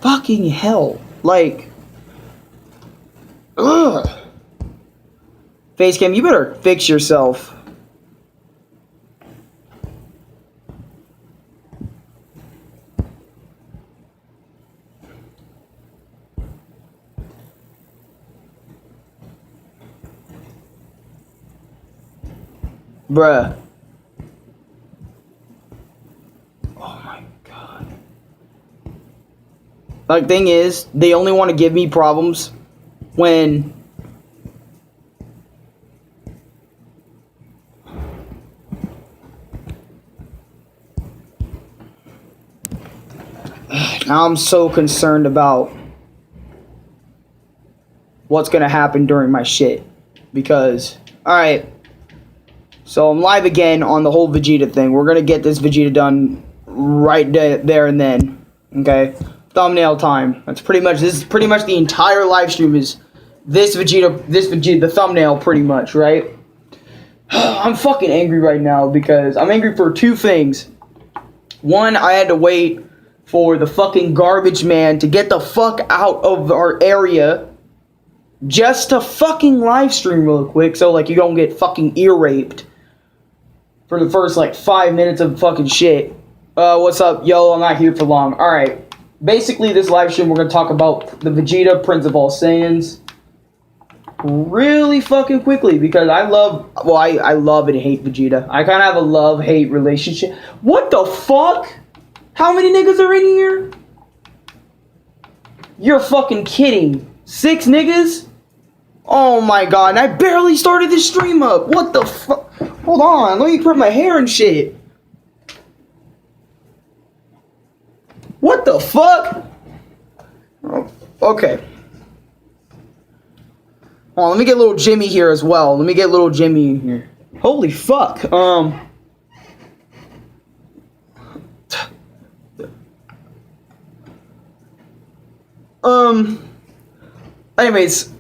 Fucking hell. Like, ugh. Facecam, you better fix yourself. Bruh. Oh my god. Like, thing is, they only want to give me problems when now I'm so concerned about what's gonna happen during my shit. Because, alright. So I'm live again on the whole Vegeta thing. We're gonna get this Vegeta done right there and then. Okay? Thumbnail time. This is pretty much the entire live stream is this Vegeta, the thumbnail pretty much, right? I'm fucking angry right now because I'm angry for two things. One, I had to wait for the fucking garbage man to get the fuck out of our area just to fucking live stream real quick so like you don't get fucking ear raped for the first like 5 minutes of fucking shit. What's up, yo? I'm not here for long. Alright. Basically, this live stream, we're going to talk about the Vegeta, Prince of All Saiyans, really fucking quickly, because I love and hate Vegeta. I kind of have a love-hate relationship. What the fuck? How many niggas are in here? You're fucking kidding. 6 niggas? Oh my god, and I barely started this stream up. What the fuck? Hold on, let me put my hair and shit. What the fuck? Oh, okay. Hold on, let me get little Jimmy here as well. Let me get little Jimmy here. Holy fuck. Anyways,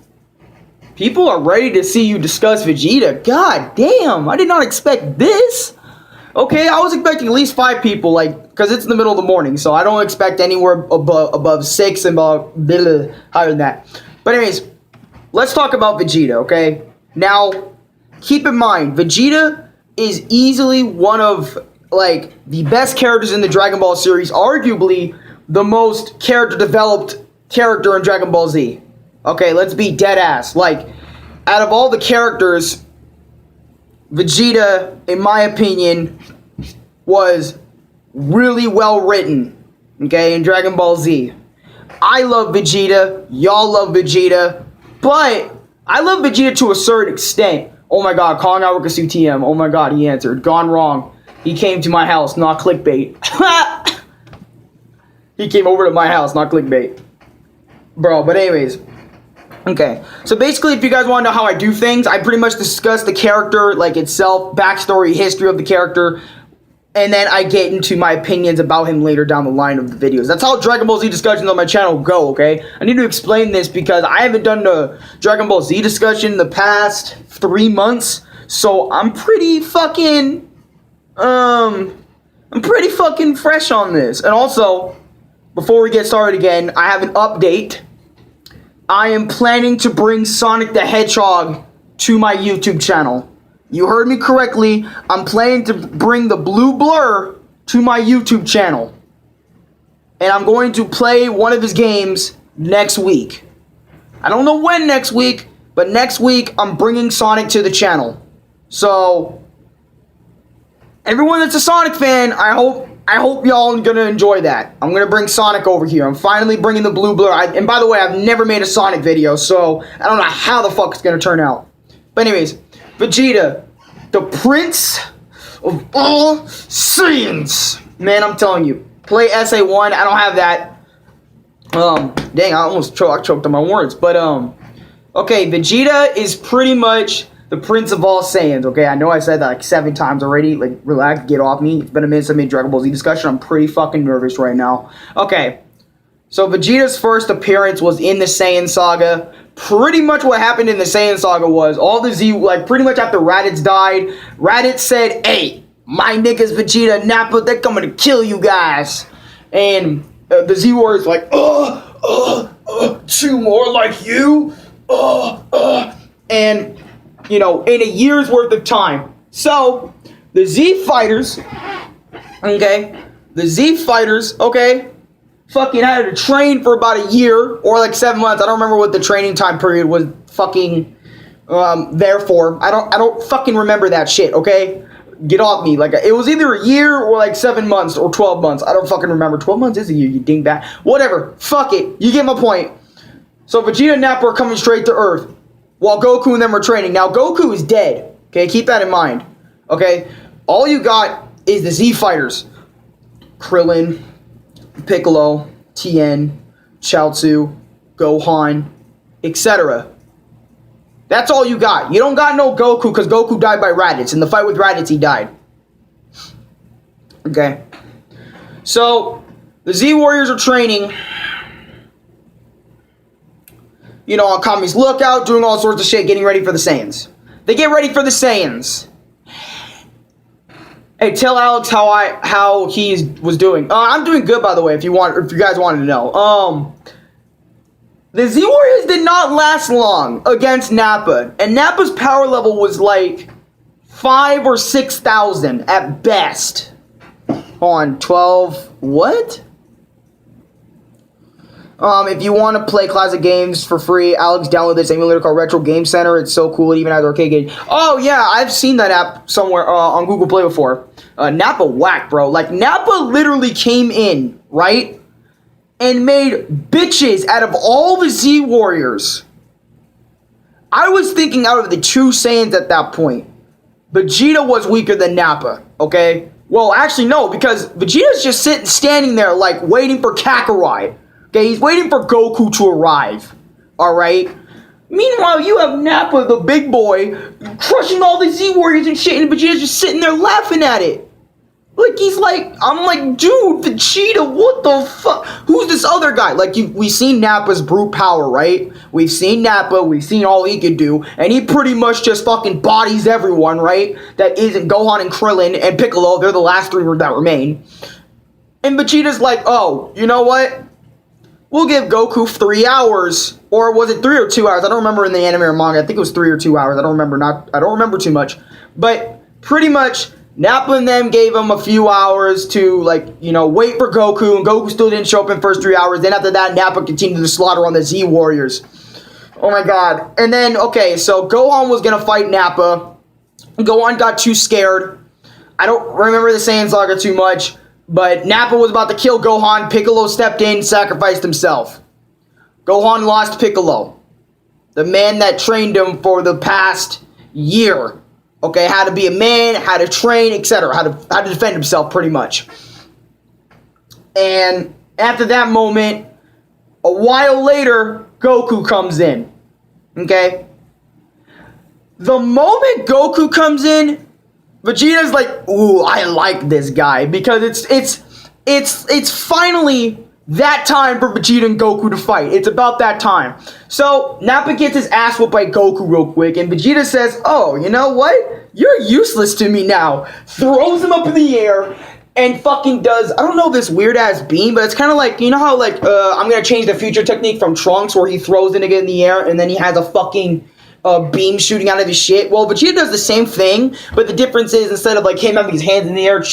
people are ready to see you discuss Vegeta. God damn, I did not expect this. Okay, I was expecting at least 5 people, like, because it's in the middle of the morning, so I don't expect anywhere above 6 and above higher than that. But anyways, let's talk about Vegeta, okay? Now, keep in mind, Vegeta is easily one of, like, the best characters in the Dragon Ball series, arguably the most character-developed character in Dragon Ball Z. Okay, let's be dead ass. Like, out of all the characters, Vegeta, in my opinion, was really well written, okay, in Dragon Ball Z. I love Vegeta, y'all love Vegeta, but I love Vegeta to a certain extent. Oh my god, calling Arekkusu TM, oh my god, he answered. Gone wrong. He came to my house, not clickbait. He came over to my house, not clickbait. Bro, but anyways. Okay, so basically, if you guys want to know how I do things, I pretty much discuss the character, like, itself, backstory, history of the character, and then I get into my opinions about him later down the line of the videos. That's how Dragon Ball Z discussions on my channel go, okay? I need to explain this because I haven't done the Dragon Ball Z discussion in the past 3 months, so I'm pretty fucking, fresh on this. And also, before we get started again, I have an update. I am planning to bring Sonic the Hedgehog to my YouTube channel. You heard me correctly. I'm planning to bring the blue blur to my YouTube channel. And I'm going to play one of his games next week. I don't know when next week, but next week I'm bringing Sonic to the channel. So, everyone that's a Sonic fan, I hope y'all are gonna enjoy that. I'm gonna bring Sonic over here. I'm finally bringing the blue blur. And by the way, I've never made a Sonic video, so I don't know how the fuck it's gonna turn out. But anyways, Vegeta, the Prince of All Saiyans. Man, I'm telling you, play SA1. I don't have that. Dang, I almost choked on my words. But okay, Vegeta is pretty much the Prince of All Saiyans, okay? I know I said that like 7 times already. Like, relax, get off me. It's been a minute since I made Dragon Ball Z discussion. I'm pretty fucking nervous right now. Okay, so Vegeta's first appearance was in the Saiyan Saga. Pretty much what happened in the Saiyan Saga was all the Z, like, pretty much after Raditz died, Raditz said, hey, my niggas Vegeta, Nappa, they're coming to kill you guys. And The Z Warrior's like, two more like you, and you know, in a year's worth of time. So the Z Fighters, okay, fucking had to train for about a year or like 7 months. I don't remember what the training time period was fucking there for. I don't fucking remember that shit, okay? Get off me. Like, it was either a year or like 7 months or 12 months. I don't fucking remember. 12 months is a year, you dingbat. Whatever. Fuck it. You get my point. So Vegeta and Nappa are coming straight to Earth while Goku and them are training. Now, Goku is dead. Okay, keep that in mind. Okay? All you got is the Z Fighters. Krillin, Piccolo, Tien, Chaozu, Gohan, etc. That's all you got. You don't got no Goku because Goku died by Raditz. In the fight with Raditz, he died. Okay. So, the Z Warriors are training, you know, on Kami's lookout, doing all sorts of shit, getting ready for the Saiyans. They get ready for the Saiyans. Hey, tell Alex how he was doing. I'm doing good, by the way, if you guys wanted to know. The Z Warriors did not last long against Nappa, and Nappa's power level was like 5,000 or 6,000 at best. On 12, what? If you want to play classic games for free, Alex, download this emulator called Retro Game Center. It's so cool, it even has arcade games. Oh yeah, I've seen that app somewhere on Google Play before. Nappa whack, bro. Like, Nappa literally came in, right? And made bitches out of all the Z Warriors. I was thinking out of the two Saiyans at that point, Vegeta was weaker than Nappa, okay? Well, actually, no, because Vegeta's just standing there, like, waiting for Kakarot. Okay, he's waiting for Goku to arrive, alright? Meanwhile, you have Nappa, the big boy, crushing all the Z Warriors and shit, and Vegeta's just sitting there laughing at it. Like, he's like, I'm like, dude, Vegeta, what the fuck? Who's this other guy? Like, we've seen Nappa's brute power, right? We've seen Nappa, we've seen all he could do, and he pretty much just fucking bodies everyone, right? That isn't Gohan and Krillin and Piccolo, they're the last three that remain. And Vegeta's like, oh, you know what? We'll give Goku 3 hours, or was it 3 or 2 hours? I don't remember in the anime or manga, I think it was 3 or 2 hours, I don't remember too much. But, pretty much, Nappa and them gave him a few hours to, like, you know, wait for Goku, and Goku still didn't show up in the first 3 hours. Then after that, Nappa continued to slaughter on the Z Warriors. Oh my god. And then, okay, so Gohan was gonna fight Nappa. Gohan got too scared. I don't remember the Saiyan Saga too much, but Nappa was about to kill Gohan. Piccolo stepped in, sacrificed himself. Gohan lost Piccolo, the man that trained him for the past year. Okay, how to be a man, how to train, etc. How to defend himself, pretty much. And after that moment, a while later, Goku comes in. Okay? The moment Goku comes in, Vegeta's like, ooh, I like this guy. Because it's finally that time for Vegeta and Goku to fight. It's about that time. So, Nappa gets his ass whooped by Goku real quick, and Vegeta says, oh, you know what? You're useless to me now. Throws him up in the air, and fucking does, I don't know this weird-ass beam, but it's kind of like, you know how, like, I'm gonna change the future technique from Trunks, where he throws it in the air, and then he has a fucking beam shooting out of his shit. Well, Vegeta does the same thing, but the difference is instead of like him having his hands in the air,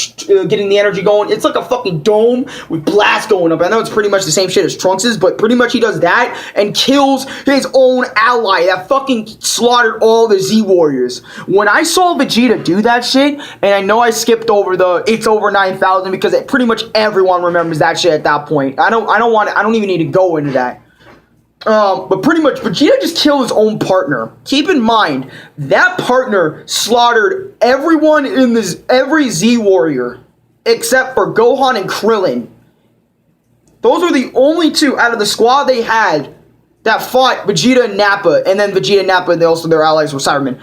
getting the energy going, it's like a fucking dome with blast going up. I know it's pretty much the same shit as Trunks's, but pretty much he does that and kills his own ally that fucking slaughtered all the Z Warriors. When I saw Vegeta do that shit, and I know I skipped over the it's over 9,000 because pretty much everyone remembers that shit at that point. I don't even need to go into that. But pretty much, Vegeta just killed his own partner. Keep in mind, that partner slaughtered everyone in every Z Warrior, except for Gohan and Krillin. Those were the only two out of the squad they had that fought Vegeta and Nappa, and then Vegeta and Nappa, and also their allies were Cybermen.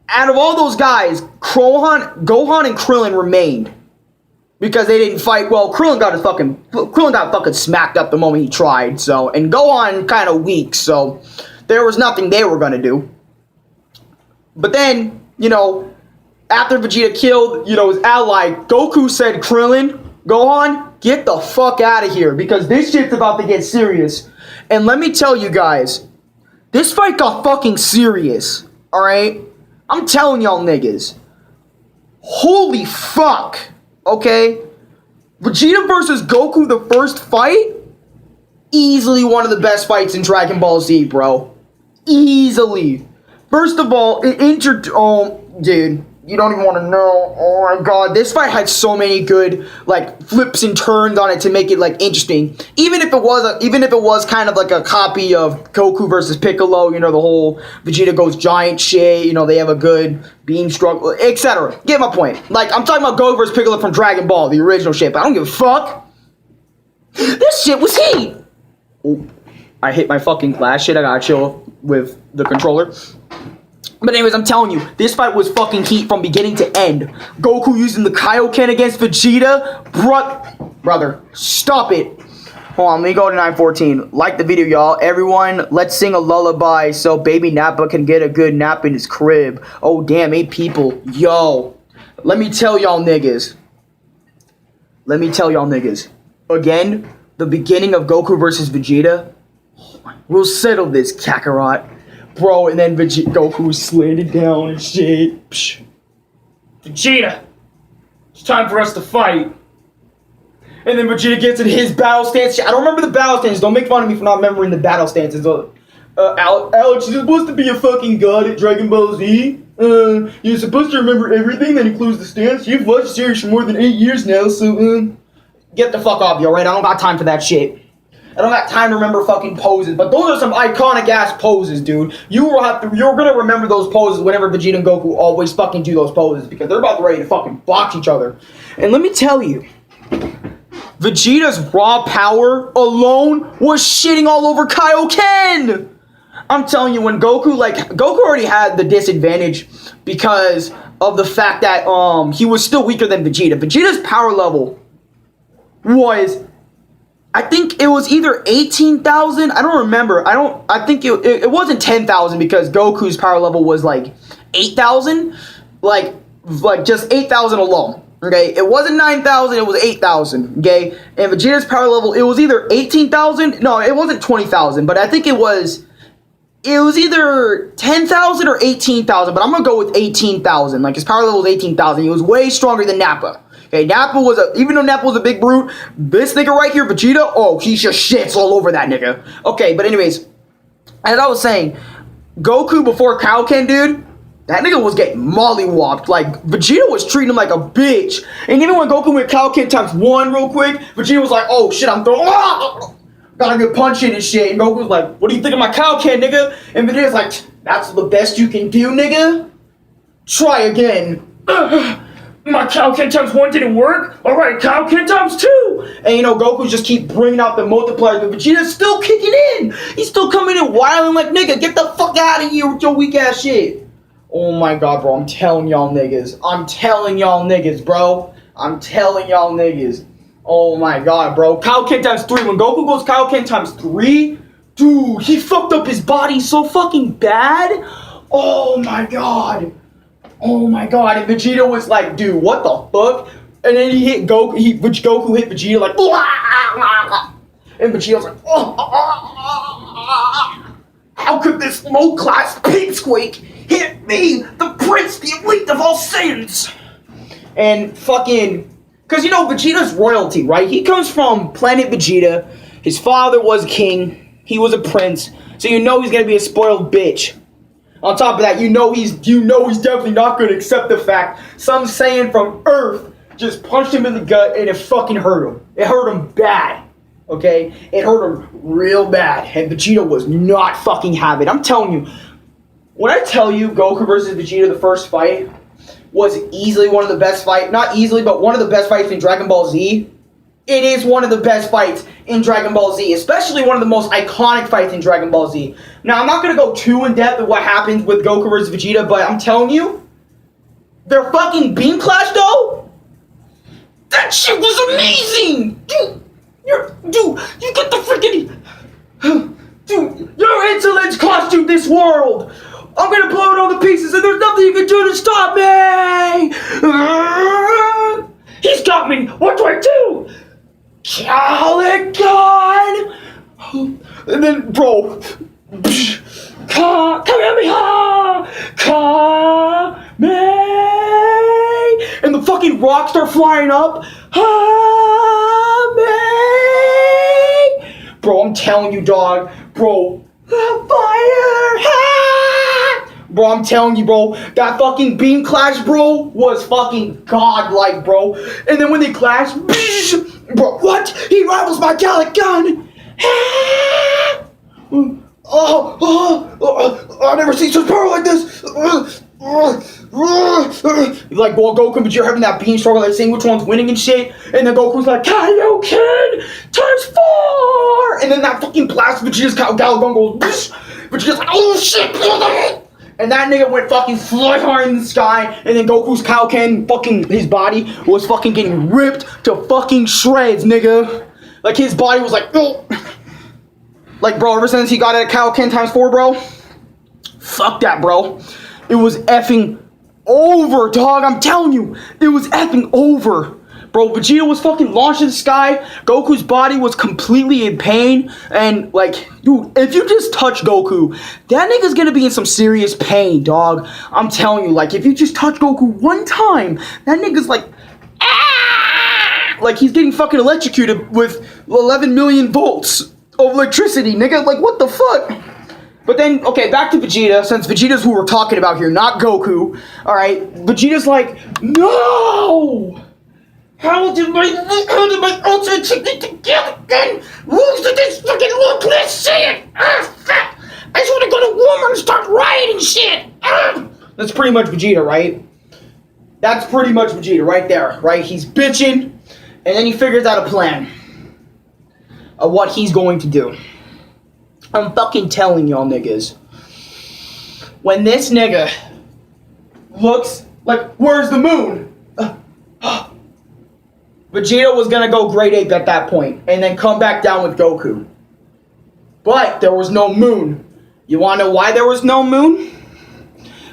Out of all those guys, Gohan and Krillin remained. Because they didn't fight well. Krillin got fucking smacked up the moment he tried. So, and Gohan kind of weak. So, there was nothing they were gonna do. But then, you know, after Vegeta killed, you know, his ally, Goku said, Krillin, Gohan, get the fuck out of here because this shit's about to get serious. And let me tell you guys, this fight got fucking serious, alright? I'm telling y'all niggas. Holy fuck, okay? Vegeta versus Goku, the first fight? Easily one of the best fights in Dragon Ball Z, bro. Easily. First of all, oh, dude. You don't even want to know. Oh my god, this fight had so many good like flips and turns on it to make it like interesting. Even if it was kind of like a copy of Goku versus Piccolo, you know, the whole Vegeta goes giant shit. You know, they have a good beam struggle, etc. Get my point. Like I'm talking about Goku versus Piccolo from Dragon Ball, the original shit. But I don't give a fuck. This shit was heat. Oh, I hit my fucking glass shit. I gotta chill with the controller. But anyways, I'm telling you, this fight was fucking heat from beginning to end. Goku using the Kaioken against Vegeta. Brother, stop it. Hold on, let me go to 914. Like the video, y'all. Everyone, let's sing a lullaby so baby Nappa can get a good nap in his crib. Oh, damn, 8 people. Yo, let me tell y'all niggas. Again, the beginning of Goku versus Vegeta. We'll settle this, Kakarot. Bro, and then Goku slanted down and shit. Psh. Vegeta, it's time for us to fight. And then Vegeta gets in his battle stance. I don't remember the battle stances. Don't make fun of me for not remembering the battle stances. Alex, you're supposed to be a fucking god at Dragon Ball Z. You're supposed to remember everything that includes the stance. You've watched the series for more than 8 years now, so get the fuck off, you alright? I don't got time for that shit. I don't got time to remember fucking poses, but those are some iconic ass poses, dude. You're gonna remember those poses whenever Vegeta and Goku always fucking do those poses because they're about ready to fucking box each other. And let me tell you, Vegeta's raw power alone was shitting all over Kaioken. I'm telling you, when Goku already had the disadvantage because of the fact that he was still weaker than Vegeta. Vegeta's power level was, I think it was either 18,000. I don't remember. I think it wasn't 10,000 because Goku's power level was like 8,000. Like just 8,000 alone. Okay, it wasn't 9,000. It was 8,000. Okay, and Vegeta's power level, it was either 18,000. No, it wasn't 20,000. But I think it was either 10,000 or 18,000. But I'm gonna go with 18,000. Like his power level was 18,000. He was way stronger than Nappa. Okay, even though Nappa was a big brute, this nigga right here, Vegeta, oh, he just shits all over that nigga. Okay, but anyways, as I was saying, Goku before Kaioken, dude, that nigga was getting mollywopped. Like, Vegeta was treating him like a bitch. And even when Goku went Kaioken times 1 real quick, Vegeta was like, oh shit, I'm throwing, got a good punch in and shit. And Goku was like, what do you think of my Kaioken, nigga? And Vegeta's like, that's the best you can do, nigga? Try again. My Kaioken times 1 didn't work? Alright, Kaioken times 2! And you know, Goku just keep bringing out the multipliers, but Vegeta's still kicking in! He's still coming in wilding like, nigga, get the fuck out of here with your weak ass shit! Oh my god, bro, I'm telling y'all niggas, bro. I'm telling y'all niggas. Oh my god, bro. Kaioken times 3, when Goku goes Kaioken times 3, dude, he fucked up his body so fucking bad! Oh my god! Oh my god, and Vegeta was like, dude, what the fuck? And then he hit Goku, Goku hit Vegeta like, and Vegeta was like, how could this low-class pipsqueak hit me, the prince, the elite of all Saiyans? And fucking, cause you know, Vegeta's royalty, right? He comes from planet Vegeta, his father was a king, he was a prince, so you know he's gonna be a spoiled bitch. On top of that, you know he's definitely not going to accept the fact some Saiyan from Earth just punched him in the gut and it fucking hurt him. It hurt him bad, okay? It hurt him real bad, and Vegeta was not fucking having it. I'm telling you, when I tell you Goku versus Vegeta, the first fight, was easily one of the best fights, not easily, but one of the best fights in Dragon Ball Z. It is one of the best fights in Dragon Ball Z, especially one of the most iconic fights in Dragon Ball Z. Now, I'm not going to go too in-depth of what happens with Goku versus Vegeta, but I'm telling you, their fucking beam clash, though, that shit was amazing! Dude, you get the freaking... Dude, your insolence cost you this world! I'm going to blow it all to pieces, and there's nothing you can do to stop me! He's got me! What do I do? Calican! And then, bro, Kamehameha! Kame! And the fucking rocks start flying up. Bro, I'm telling you, dog. Bro, fire! Bro, I'm telling you, bro, that fucking beam clash, bro, was fucking godlike, bro. And then when they clash, bro, what? He rivals my Gallic gun! I've never seen such power like this! Like, well, Goku and Vegeta having that beam struggle, like saying which one's winning and shit. And then Goku's like, Kaioken ×4! And then that fucking blast Vegeta's Gallic gun goes, Vegeta's like, oh shit! And that nigga went fucking flying high in the sky, and then Goku's Kaioken, fucking, his body was fucking getting ripped to fucking shreds, nigga. Like, his body was like, oh. Like, bro, ever since he got it at Kaioken ×4, bro, fuck that, bro. It was effing over, dog, I'm telling you. It was effing over. Bro, Vegeta was fucking launched in the sky. Goku's body was completely in pain. And, like, dude, if you just touch Goku, that nigga's gonna be in some serious pain, dog. I'm telling you, like, if you just touch Goku one time, that nigga's like, ah! Like, he's getting fucking electrocuted with 11 million volts of electricity, nigga. Like, what the fuck? But then, okay, back to Vegeta, since Vegeta's who we're talking about here, not Goku. Alright, Vegeta's like, no! How did my ultimate technique together again? Rules to this fucking look, let's see it! Ah, fuck! I just wanna go to Walmart and start rioting shit! Ah! That's pretty much Vegeta, right? That's pretty much Vegeta right there, right? He's bitching, and then he figures out a plan of what he's going to do. I'm fucking telling y'all niggas. When this nigga looks like, where's the moon? Vegeta was gonna go Great Ape at that point, and then come back down with Goku. But there was no moon. You wanna know why there was no moon?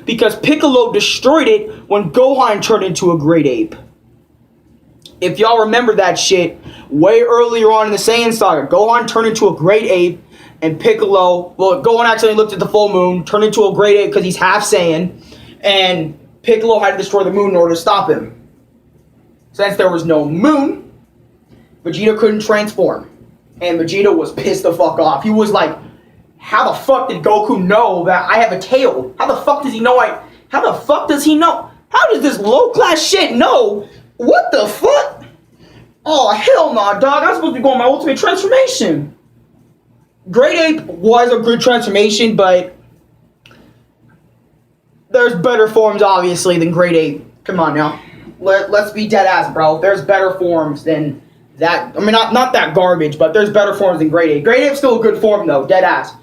Because Piccolo destroyed it when Gohan turned into a Great Ape. If y'all remember that shit, way earlier on in the Saiyan Saga, Gohan turned into a Great Ape, and Piccolo, well, Gohan actually looked at the full moon, turned into a Great Ape because he's half Saiyan, and Piccolo had to destroy the moon in order to stop him. Since there was no moon, Vegeta couldn't transform. And Vegeta was pissed the fuck off. He was like, how the fuck did Goku know that I have a tail? How the fuck does he know how the fuck does he know? How does this low class shit know? What the fuck? Oh, hell no, dog. I'm supposed to be going my ultimate transformation. Great Ape was a good transformation, but there's better forms, obviously, than Great Ape. Come on now. Let's be dead ass, bro. There's better forms than that. I mean, not that garbage, but there's better forms than Great Ape. Great Ape's still a good form, though. Dead ass.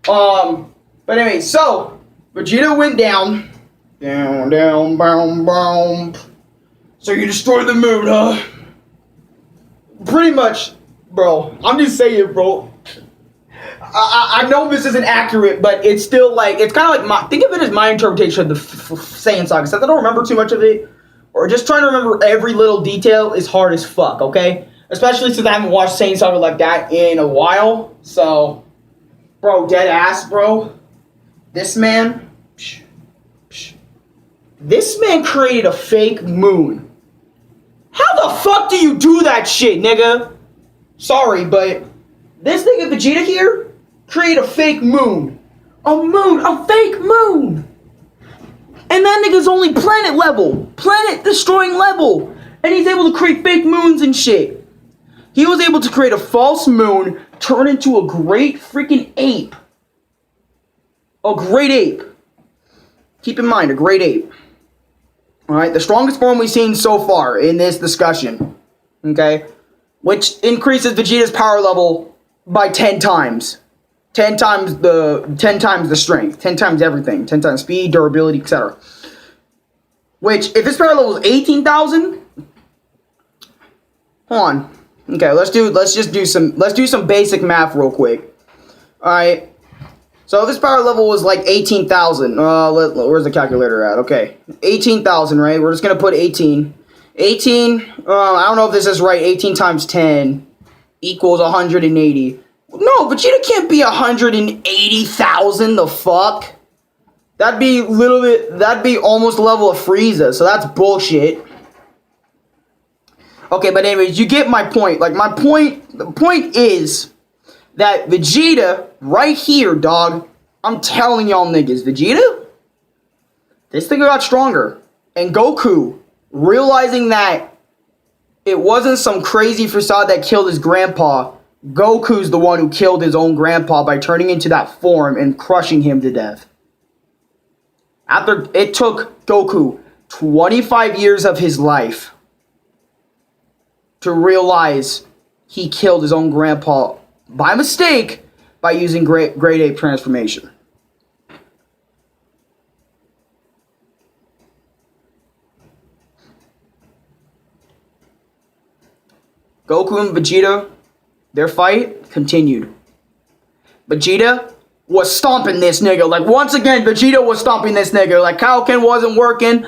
But anyway, so Vegeta went down. Down, boom, boom. So you destroyed the moon, huh? Pretty much, bro. I'm just saying, bro. I know this isn't accurate, but it's still like, it's kind of like, think of it as my interpretation of the Saiyan Saga. Since I don't remember too much of it, or just trying to remember every little detail is hard as fuck, okay? Especially since I haven't watched Saiyan Saga like that in a while. So, bro, dead ass, bro. This man created a fake moon. How the fuck do you do that shit, nigga? Sorry, but this nigga Vegeta here created a fake moon. A fake moon. And that nigga's only planet level. Planet destroying level. And he's able to create fake moons and shit. He was able to create a false moon, turn into a great freaking ape. A great ape. Keep in mind, a great ape. Alright, the strongest form we've seen so far in this discussion. Okay? Which increases Vegeta's power level by 10 times. 10 times the strength, 10 times everything, 10 times speed, durability, etc. Which, if his power level is 18,000, hold on. Okay, let's do some basic math real quick. All right. So if his power level was like 18,000, where's the calculator at? Okay, 18,000, right? We're just gonna put 18 18, I don't know if this is right. 18 times 10 equals 180. No, Vegeta can't be 180,000. The fuck? That'd be almost level of Frieza. So that's bullshit. Okay, but anyways, you get my point. Like, the point is that Vegeta, right here, dog, I'm telling y'all niggas, Vegeta, this nigga got stronger. And Goku, realizing that it wasn't some crazy facade that killed his grandpa, Goku's the one who killed his own grandpa by turning into that form and crushing him to death. After it took Goku 25 years of his life to realize he killed his own grandpa by mistake by using grade 8 transformation. Goku and Vegeta, their fight continued. Vegeta was stomping this nigga. Like, once again, Vegeta was stomping this nigga. Like, Kaioken wasn't working.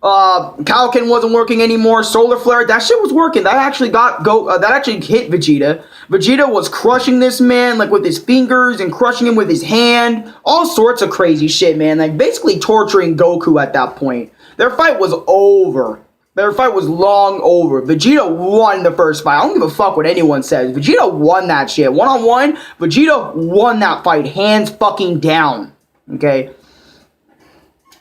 Kaioken wasn't working anymore. Solar Flare, that shit was working. That actually that actually hit Vegeta. Vegeta was crushing this man, like, with his fingers and crushing him with his hand. All sorts of crazy shit, man. Like, basically torturing Goku at that point. Their fight was over. Their fight was long over. Vegeta won the first fight. I don't give a fuck what anyone says. Vegeta won that shit. One-on-one, Vegeta won that fight. Hands fucking down. Okay?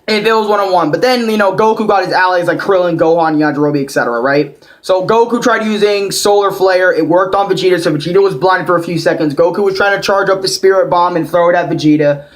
If it was one-on-one. But then, Goku got his allies like Krillin, Gohan, Yajirobe, etc., right? So Goku tried using Solar Flare. It worked on Vegeta, so Vegeta was blinded for a few seconds. Goku was trying to charge up the Spirit Bomb and throw it at Vegeta.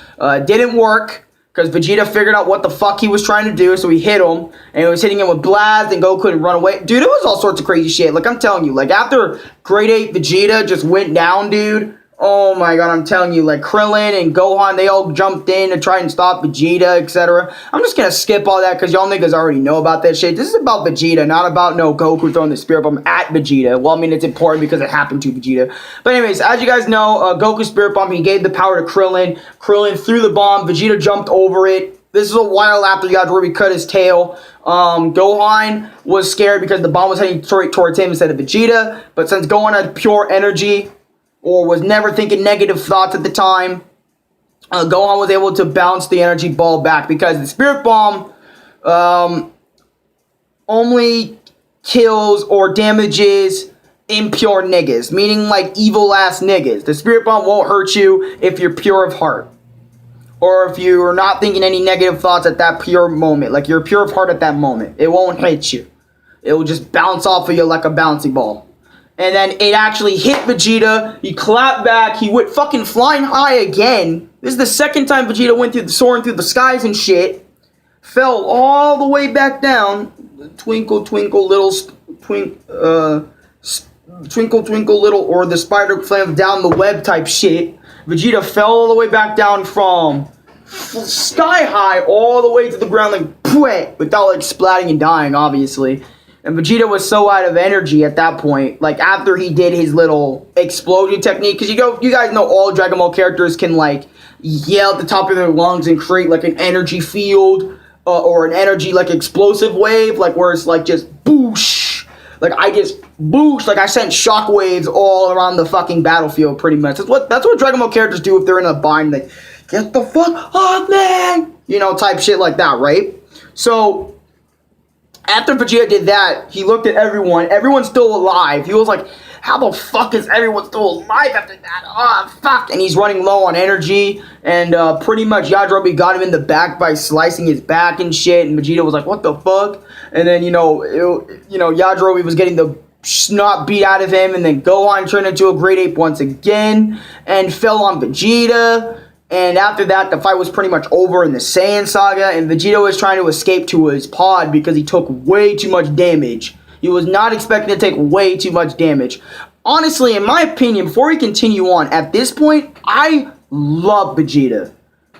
Didn't work, because Vegeta figured out what the fuck he was trying to do, so he hit him, and he was hitting him with Blast, and Goku couldn't run away. Dude, it was all sorts of crazy shit. Like, I'm telling you, like, after Grade 8 Vegeta just went down, dude, oh my god, I'm telling you, like, Krillin and Gohan, they all jumped in to try and stop Vegeta, etc. I'm just gonna skip all that, because y'all niggas already know about that shit. This is about Vegeta, not about, Goku throwing the Spirit Bomb at Vegeta. Well, I mean, it's important because it happened to Vegeta. But anyways, as you guys know, Goku's Spirit Bomb, he gave the power to Krillin. Krillin threw the bomb, Vegeta jumped over it. This is a while after Yajirobe cut his tail. Gohan was scared because the bomb was heading straight towards him instead of Vegeta. But since Gohan had pure energy, or was never thinking negative thoughts at the time, Gohan was able to bounce the energy ball back, because the Spirit Bomb only kills or damages impure niggas, meaning like evil ass niggas. The Spirit Bomb won't hurt you if you're pure of heart, or if you are not thinking any negative thoughts at that pure moment, like you're pure of heart at that moment. It won't hit you. It will just bounce off of you like a bouncy ball. And then it actually hit Vegeta. He clapped back. He went fucking flying high again. This is the second time Vegeta went soaring through the skies and shit. Fell all the way back down. Twinkle, twinkle, little twinkle, twinkle, little, or the spider climb down the web type shit. Vegeta fell all the way back down from sky high all the way to the ground, like, pweh, without, like, splatting and dying, obviously. And Vegeta was so out of energy at that point, like, after he did his little explosion technique, because you guys know all Dragon Ball characters can, like, yell at the top of their lungs and create, like, an energy field, or an energy, like, explosive wave, like, where it's, like, just boosh. Like, I just boosh, like, I sent shockwaves all around the fucking battlefield, pretty much. That's what Dragon Ball characters do if they're in a bind, like, get the fuck off, man! Type shit like that, right? So after Vegeta did that, he looked at everyone. Everyone's still alive. He was like, how the fuck is everyone still alive after that? Oh, fuck. And he's running low on energy. And pretty much Yajirobe got him in the back by slicing his back and shit. And Vegeta was like, what the fuck? And then, Yajirobe was getting the snot beat out of him. And then Gohan turned into a Great Ape once again and fell on Vegeta. And after that, the fight was pretty much over in the Saiyan Saga, and Vegeta was trying to escape to his pod because he took way too much damage. He was not expecting to take way too much damage. Honestly, in my opinion, before we continue on, at this point, I love Vegeta.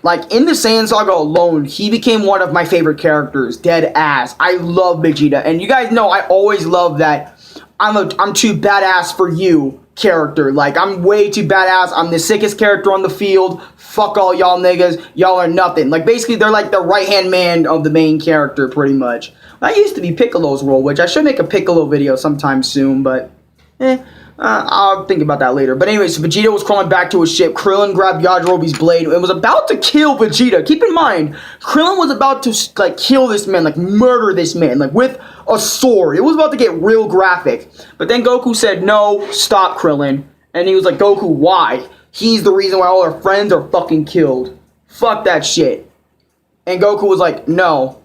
Like, in the Saiyan Saga alone, he became one of my favorite characters, dead ass. I love Vegeta, and you guys know I always love that I'm too badass for you character. Like, I'm way too badass. I'm the sickest character on the field. Fuck all y'all niggas. Y'all are nothing. Like, basically, they're like the right-hand man of the main character, pretty much. That used to be Piccolo's role, which I should make a Piccolo video sometime soon, but I'll think about that later. But anyways, Vegeta was crawling back to his ship. Krillin grabbed Yajirobe's blade and was about to kill Vegeta. Keep in mind, Krillin was about to like kill this man, like murder this man, like with a sword. It was about to get real graphic. But then Goku said, "No, stop, Krillin." And he was like, "Goku, why? He's the reason why all our friends are fucking killed. Fuck that shit." And Goku was like, "No.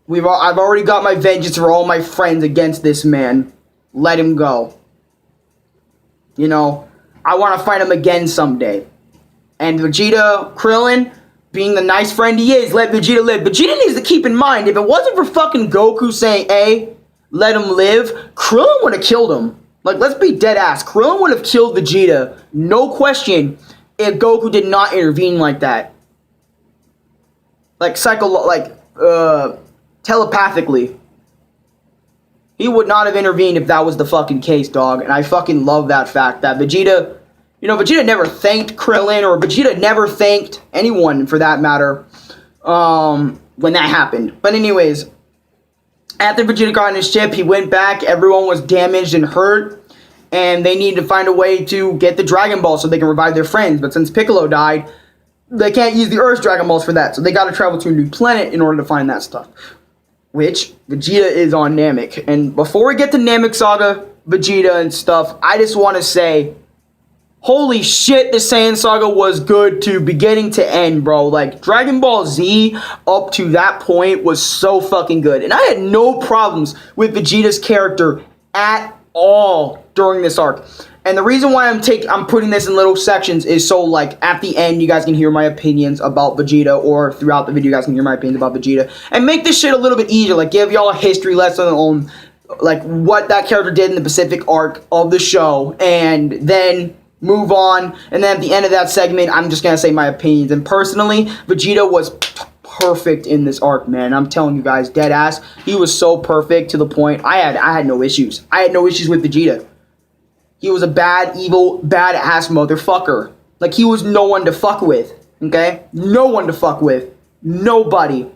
I've already got my vengeance for all my friends against this man. Let him go. You know, I want to fight him again someday." And Vegeta, Krillin, being the nice friend he is, let Vegeta live. Vegeta needs to keep in mind, if it wasn't for fucking Goku saying, "Hey, let him live," Krillin would have killed him. Like, let's be dead ass. Krillin would have killed Vegeta, no question, if Goku did not intervene like that. Like, telepathically. He would not have intervened if that was the fucking case, dog. And I fucking love that fact that Vegeta, you know, Vegeta never thanked Krillin, or Vegeta never thanked anyone for that matter, when that happened. But anyways, after Vegeta got on his ship, he went back. Everyone was damaged and hurt, and they needed to find a way to get the Dragon Ball so they can revive their friends. But since Piccolo died, they can't use the Earth's Dragon Balls for that, so they got to travel to a new planet in order to find that stuff. Which, Vegeta is on Namek. And before we get to Namek Saga, Vegeta and stuff, I just want to say, holy shit, the Saiyan Saga was good to beginning to end, bro. Like, Dragon Ball Z up to that point was so fucking good. And I had no problems with Vegeta's character at all during this arc. And the reason why I'm putting this in little sections is so, like, at the end, you guys can hear my opinions about Vegeta, or throughout the video, you guys can hear my opinions about Vegeta, and make this shit a little bit easier, like, give y'all a history lesson on, like, what that character did in the Pacific arc of the show, and then move on, and then at the end of that segment, I'm just gonna say my opinions. And personally, Vegeta was perfect in this arc, man. I'm telling you guys, dead ass, he was so perfect to the point, I had no issues. I had no issues with Vegeta. He was a bad, evil, badass motherfucker. Like, he was no one to fuck with, okay? No one to fuck with. Nobody.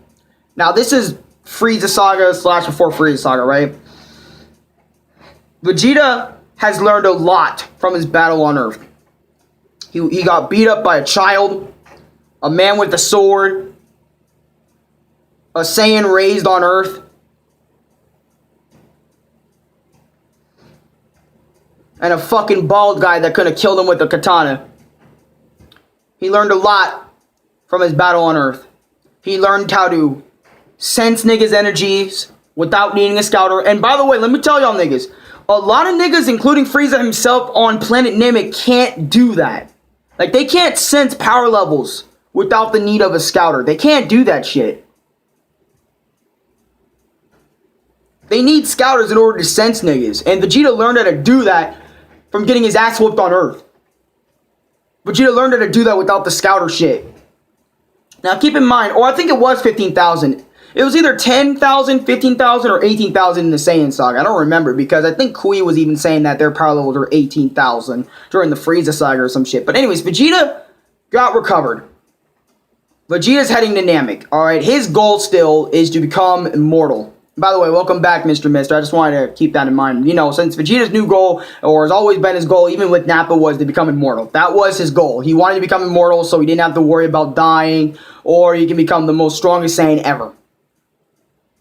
Now, this is Frieza Saga / before Frieza Saga, right? Vegeta has learned a lot from his battle on Earth. He got beat up by a child, a man with a sword, a Saiyan raised on Earth, and a fucking bald guy that could have killed him with a katana. He learned a lot from his battle on Earth. He learned how to sense niggas' energies without needing a scouter. And by the way, let me tell y'all niggas, a lot of niggas, including Frieza himself on planet Namek, can't do that. Like, they can't sense power levels without the need of a scouter. They can't do that shit. They need scouters in order to sense niggas. And Vegeta learned how to do that from getting his ass whooped on Earth. Vegeta learned how to do that without the scouter shit. Now keep in mind, or I think it was 15,000. It was either 10,000, 15,000, or 18,000 in the Saiyan Saga. I don't remember, because I think Kui was even saying that their power levels were 18,000 during the Frieza Saga or some shit. But anyways, Vegeta got recovered. Vegeta's heading to Namek. Alright, his goal still is to become immortal. By the way, welcome back, Mr. Mister. I just wanted to keep that in mind. You know, since Vegeta's new goal, or has always been his goal, even with Nappa, was to become immortal. That was his goal. He wanted to become immortal so he didn't have to worry about dying, or he can become the most strongest Saiyan ever.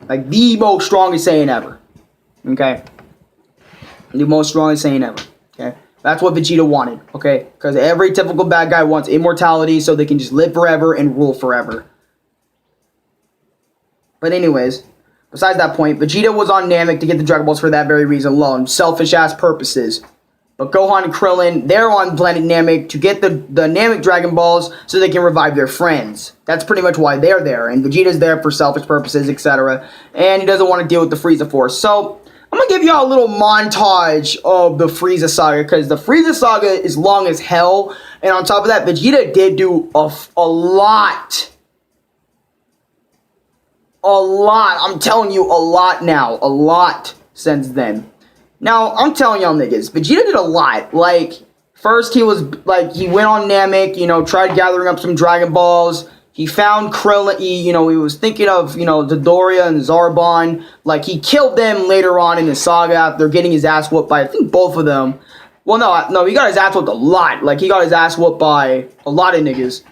Like, the most strongest Saiyan ever. Okay? The most strongest Saiyan ever. Okay? That's what Vegeta wanted. Okay? Because every typical bad guy wants immortality so they can just live forever and rule forever. But anyways, besides that point, Vegeta was on Namek to get the Dragon Balls for that very reason alone. Selfish-ass purposes. But Gohan and Krillin, they're on planet Namek to get the Namek Dragon Balls so they can revive their friends. That's pretty much why they're there. And Vegeta's there for selfish purposes, etc. And he doesn't want to deal with the Frieza Force. So, I'm going to give y'all a little montage of the Frieza Saga, because the Frieza Saga is long as hell. And on top of that, Vegeta did do a lot. A lot. I'm telling you, a lot now. A lot since then. Now, I'm telling y'all niggas, Vegeta did a lot. Like, first he was, like, he went on Namek, you know, tried gathering up some Dragon Balls. He found Krillin, he was thinking of, Dodoria and Zarbon. Like, he killed them later on in the saga after getting his ass whooped by, I think, both of them. Well, no, he got his ass whooped a lot. Like, he got his ass whooped by a lot of niggas.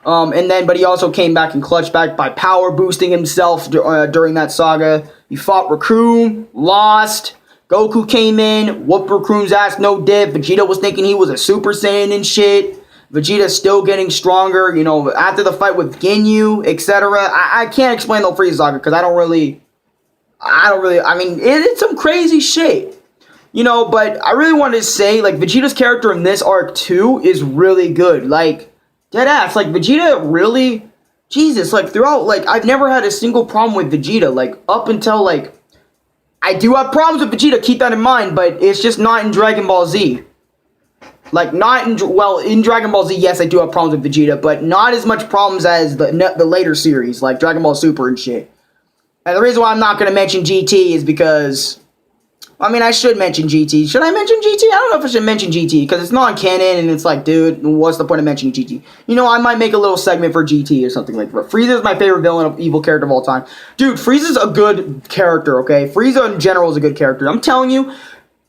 But he also came back and clutched back by power boosting himself during that saga. He fought Raccoon, lost. Goku came in, whooped Raccoon's ass, no dip. Vegeta was thinking he was a Super Saiyan and shit. Vegeta's still getting stronger, after the fight with Ginyu, etc. I can't explain the Frieza saga because it's some crazy shit. But I really wanted to say, like, Vegeta's character in this arc too is really good. Like, deadass, like, Vegeta really, Jesus, like, throughout, like, I've never had a single problem with Vegeta, like, up until, like, I do have problems with Vegeta, keep that in mind, but it's just not in Dragon Ball Z. Like, in Dragon Ball Z, yes, I do have problems with Vegeta, but not as much problems as the later series, like Dragon Ball Super and shit. And the reason why I'm not going to mention GT is because, I should mention GT. Should I mention GT? I don't know if I should mention GT, because it's non-canon, and it's like, dude, what's the point of mentioning GT? I might make a little segment for GT or something like that. Frieza is my favorite evil character of all time. Dude, Frieza's a good character, okay? Frieza in general is a good character. I'm telling you,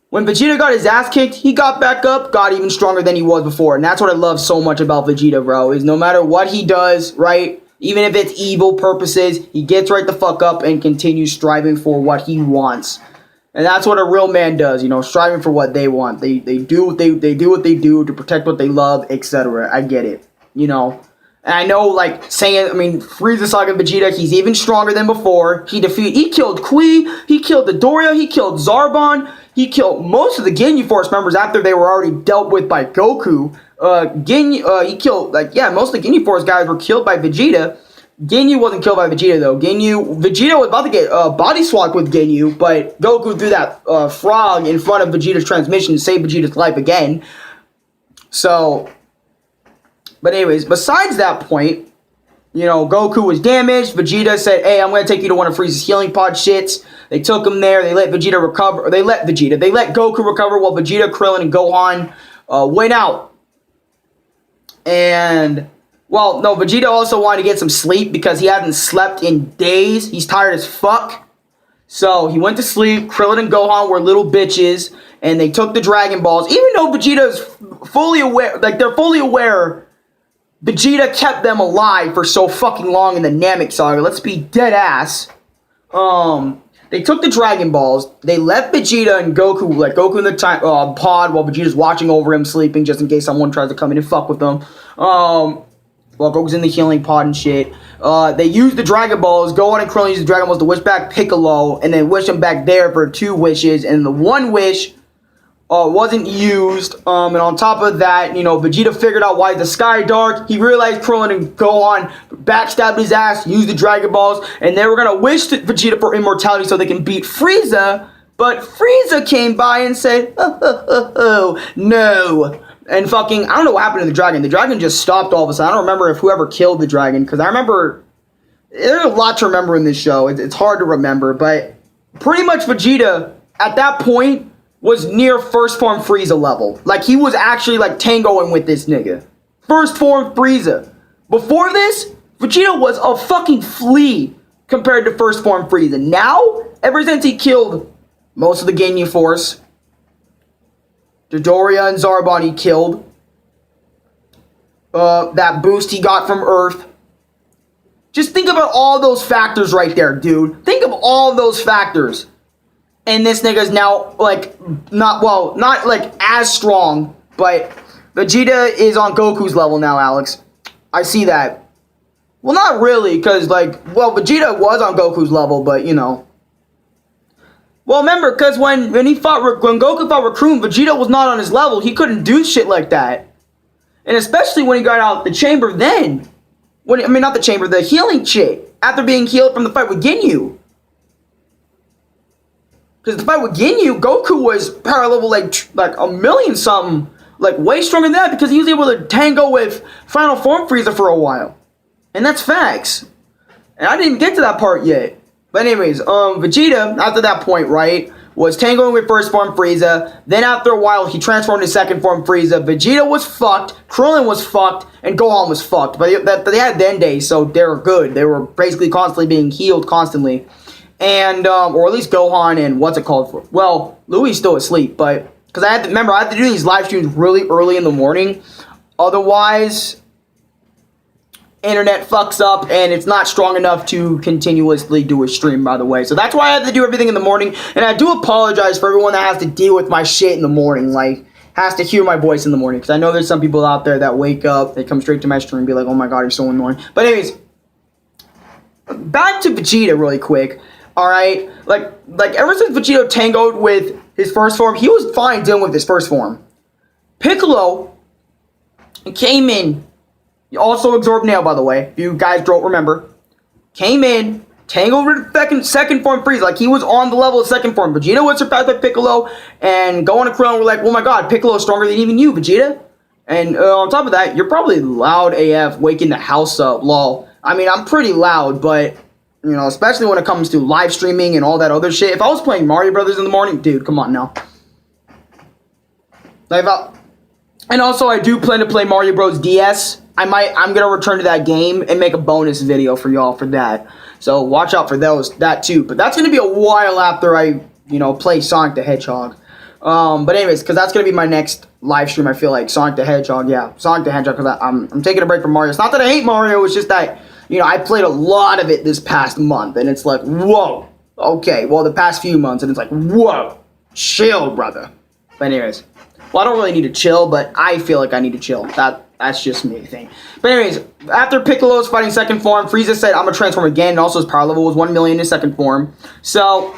when Vegeta got his ass kicked, he got back up, got even stronger than he was before. And that's what I love so much about Vegeta, bro, is no matter what he does, right, even if it's evil purposes, he gets right the fuck up and continues striving for what he wants. And that's what a real man does, striving for what they want. They do what they do to protect what they love, etc. I get it, And I know, like, Frieza Saga Vegeta, he's even stronger than before. He killed Kui, he killed Dodoria, he killed Zarbon, he killed most of the Ginyu Force members after they were already dealt with by Goku. He killed, most of the Ginyu Force guys were killed by Vegeta. Ginyu wasn't killed by Vegeta, though. Vegeta was about to get body swapped with Ginyu, but Goku threw that frog in front of Vegeta's transmission to save Vegeta's life again. So, but anyways, besides that point, Goku was damaged. Vegeta said, hey, I'm going to take you to one of Frieza's healing pod shits. They took him there. They let Vegeta recover. They let Goku recover while Vegeta, Krillin, and Gohan went out. And, well, no, Vegeta also wanted to get some sleep because he hadn't slept in days. He's tired as fuck. So he went to sleep. Krillin and Gohan were little bitches. And they took the Dragon Balls. Even though Vegeta's fully aware, they're fully aware Vegeta kept them alive for so fucking long in the Namek Saga. Let's be dead ass. They took the Dragon Balls. They left Vegeta and Goku, like Goku in the pod while Vegeta's watching over him, sleeping, just in case someone tries to come in and fuck with them. While Goku's in the healing pod and shit. They used the Dragon Balls. Gohan and Krillin used the Dragon Balls to wish back Piccolo, and then wish him back there for 2 wishes, and the 1 wish wasn't used, and on top of that, Vegeta figured out why the sky dark. He realized Krillin and Gohan backstabbed his ass, used the Dragon Balls, and they were gonna wish Vegeta for immortality so they can beat Frieza, but Frieza came by and said, no. And fucking, I don't know what happened to the dragon. The dragon just stopped all of a sudden. I don't remember if whoever killed the dragon, because I remember, there's a lot to remember in this show. It's hard to remember, but pretty much Vegeta, at that point, was near first form Frieza level. Like, he was actually, like, tangoing with this nigga. First form Frieza. Before this, Vegeta was a fucking flea compared to first form Frieza. Now, ever since he killed most of the Ginyu Force, Dodoria and Zarbon he killed, that boost he got from Earth. Just think about all those factors right there, dude. Think of all those factors. And this nigga's now, like, not like as strong, but Vegeta is on Goku's level now, Alex. I see that. Well, not really, because, Vegeta was on Goku's level, but, Well, remember, because when Goku fought Raccoon, Vegeta was not on his level. He couldn't do shit like that. And especially when he got out the chamber then. Not the chamber, the healing shit. After being healed from the fight with Ginyu. Because the fight with Ginyu, Goku was power level like a million something. Like, way stronger than that because he was able to tango with Final Form Frieza for a while. And that's facts. And I didn't get to that part yet. But anyways, Vegeta, after that point, right, was tangoing with first form Frieza. Then after a while, he transformed to second form Frieza. Vegeta was fucked, Krillin was fucked, and Gohan was fucked. But they had Den days, so they were good. They were basically constantly being healed constantly. And, or at least Gohan and what's it called? Well, Louis still asleep, but, because I had to do these live streams really early in the morning. Otherwise, internet fucks up and it's not strong enough to continuously do a stream, by the way. So that's why I have to do everything in the morning. And I do apologize for everyone that has to deal with my shit in the morning. Like, has to hear my voice in the morning. Because I know there's some people out there that wake up, they come straight to my stream and be like, oh my god, you're so annoying. But anyways, back to Vegeta really quick. Alright? Like ever since Vegeta tangoed with his first form, he was fine dealing with his first form. Piccolo came in. Also absorbed Nail, by the way, if you guys don't remember. Came in, tangled with second form Frieza, like he was on the level of second form. Vegeta was surpassed by Piccolo, and Gohan and Krillin were like, oh my god, Piccolo's stronger than even you, Vegeta. And on top of that, you're probably loud AF, waking the house up, lol. I mean, I'm pretty loud, but, you know, especially when it comes to live streaming and all that other shit. If I was playing Mario Brothers in the morning, dude, come on now. And also, I do plan to play Mario Bros. DS. I'm gonna return to that game and make a bonus video for y'all for that. So watch out for that too. But that's gonna be a while after I, you know, play Sonic the Hedgehog. But anyways, because that's gonna be my next live stream. I feel like Sonic the Hedgehog, yeah, Sonic the Hedgehog. Because I'm taking a break from Mario. It's not that I hate Mario. It's just that, you know, I played a lot of it this past month, and it's like, whoa, okay. Well, the past few months, and it's like, whoa, chill, brother. But anyways. Well, I don't really need to chill, but I feel like I need to chill. That's just me thing. But anyways, after Piccolo was fighting second form, Frieza said, I'm going to transform again, and also his power level was 1 million in second form. So,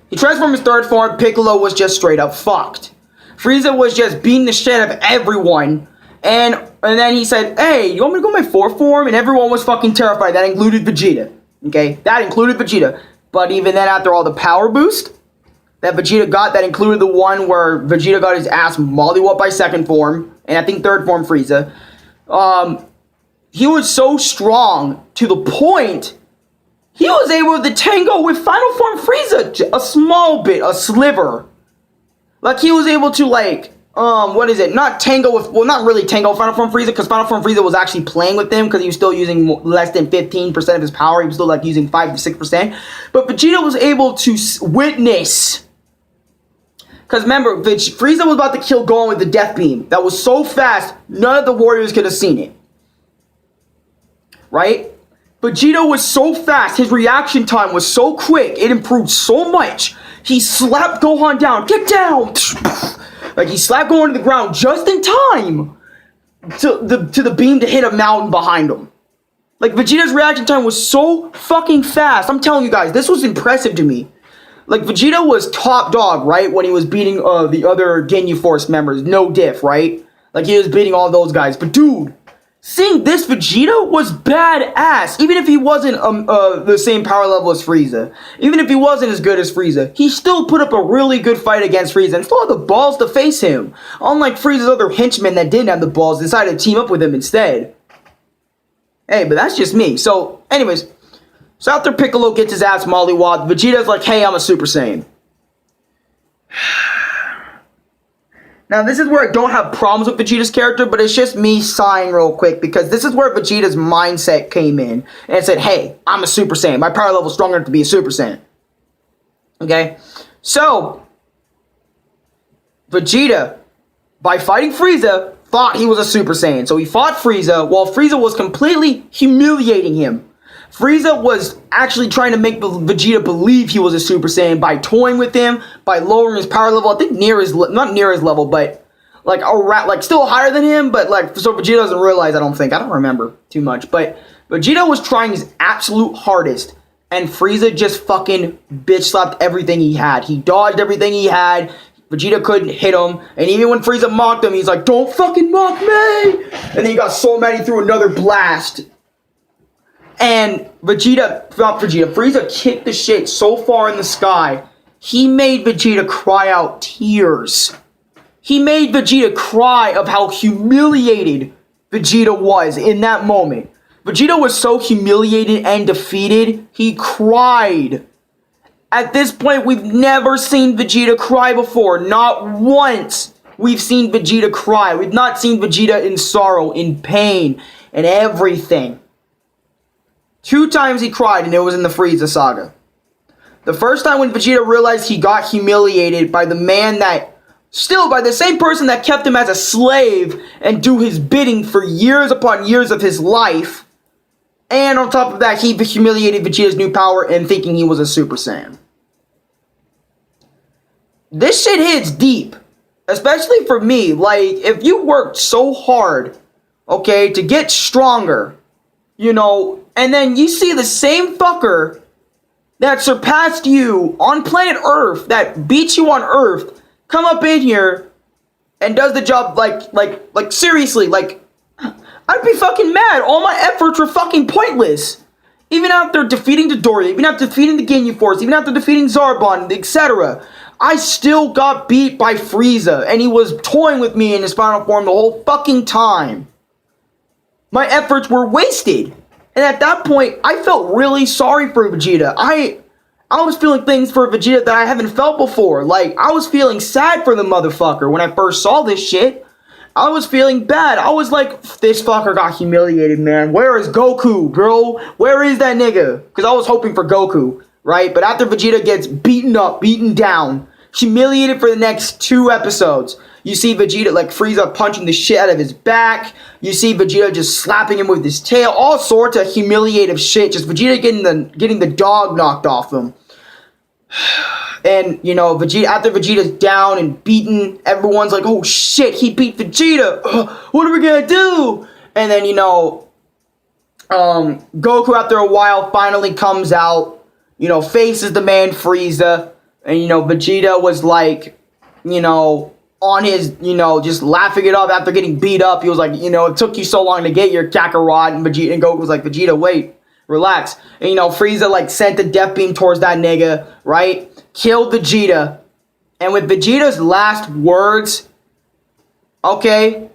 he transformed his third form, Piccolo was just straight up fucked. Frieza was just beating the shit out of everyone, and then he said, hey, you want me to go my fourth form? And everyone was fucking terrified. That included Vegeta. Okay? That included Vegeta. But even then, after all the power boost that Vegeta got, that included the one where Vegeta got his ass mollywopped by second form, and I think third form Frieza. He was so strong to the point he was able to tango with final form Frieza a small bit, a sliver. Like he was able to not tango with, well, not really tango with final form Frieza, because final form Frieza was actually playing with him because he was still using less than 15% of his power. He was still like using 5 to 6%. But Vegeta was able to witness. Because remember, Frieza was about to kill Gohan with the Death Beam. That was so fast, none of the warriors could have seen it. Right? Vegeta was so fast, his reaction time was so quick, it improved so much. He slapped Gohan down. Get down! Like, he slapped Gohan to the ground just in time to the beam to hit a mountain behind him. Like, Vegeta's reaction time was so fucking fast. I'm telling you guys, this was impressive to me. Like, Vegeta was top dog, right? When he was beating the other Ginyu Force members. No diff, right? Like, he was beating all those guys. But, dude, seeing this Vegeta was badass. Even if he wasn't the same power level as Frieza. Even if he wasn't as good as Frieza. He still put up a really good fight against Frieza. And still had the balls to face him. Unlike Frieza's other henchmen that didn't have the balls, decided to team up with him instead. Hey, but that's just me. So, anyways. So after Piccolo gets his ass mollywopped, Vegeta's like, hey, I'm a Super Saiyan. Now, this is where I don't have problems with Vegeta's character, but it's just me sighing real quick, because this is where Vegeta's mindset came in, and said, hey, I'm a Super Saiyan. My power level is strong enough to be a Super Saiyan. Okay? So, Vegeta, by fighting Frieza, thought he was a Super Saiyan. So he fought Frieza, while Frieza was completely humiliating him. Frieza was actually trying to make Vegeta believe he was a Super Saiyan by toying with him, by lowering his power level. I think not near his level, but like still higher than him. But like, so Vegeta doesn't realize. I don't remember too much. But Vegeta was trying his absolute hardest, and Frieza just fucking bitch slapped everything he had. He dodged everything he had. Vegeta couldn't hit him, and even when Frieza mocked him, he's like, "Don't fucking mock me!" And then he got so mad he threw another blast. And Frieza kicked the shit so far in the sky, he made Vegeta cry out tears. He made Vegeta cry of how humiliated Vegeta was in that moment. Vegeta was so humiliated and defeated, he cried. At this point, we've never seen Vegeta cry before. Not once we've seen Vegeta cry. We've not seen Vegeta in sorrow, in pain, and everything. 2 times he cried, and it was in the Frieza saga. The first time when Vegeta realized he got humiliated by the man that, still by the same person that kept him as a slave and do his bidding for years upon years of his life. And on top of that, he humiliated Vegeta's new power and thinking he was a Super Saiyan. This shit hits deep. Especially for me. Like, if you worked so hard, okay, to get stronger, you know, and then you see the same fucker that surpassed you on planet Earth, that beats you on Earth, come up in here and does the job like seriously, like, I'd be fucking mad. All my efforts were fucking pointless. Even after defeating Dodoria, even after defeating the Ginyu Force, even after defeating Zarbon, etc., I still got beat by Frieza, and he was toying with me in his final form the whole fucking time. My efforts were wasted. And at that point, I felt really sorry for Vegeta. I was feeling things for Vegeta that I haven't felt before. Like, I was feeling sad for the motherfucker when I first saw this shit. I was feeling bad. I was like, this fucker got humiliated, man. Where is Goku, bro? Where is that nigga? Because I was hoping for Goku, right? But after Vegeta gets beaten up, beaten down, humiliated for the next 2 episodes, you see Vegeta, like, Frieza punching the shit out of his back. You see Vegeta just slapping him with his tail. All sorts of humiliative shit. Just Vegeta getting the dog knocked off him. And, you know, Vegeta, after Vegeta's down and beaten, everyone's like, oh shit, he beat Vegeta. What are we gonna do? And then, you know, Goku, after a while, finally comes out, you know, faces the man Frieza. And, you know, Vegeta was like, you know, on his, you know, just laughing it up after getting beat up. He was like, you know, it took you so long to get your Kakarot. And Vegeta and Goku was like, Vegeta, wait, relax. And, you know, Frieza, like, sent the death beam towards that nigga, right? Killed Vegeta. And with Vegeta's last words, okay,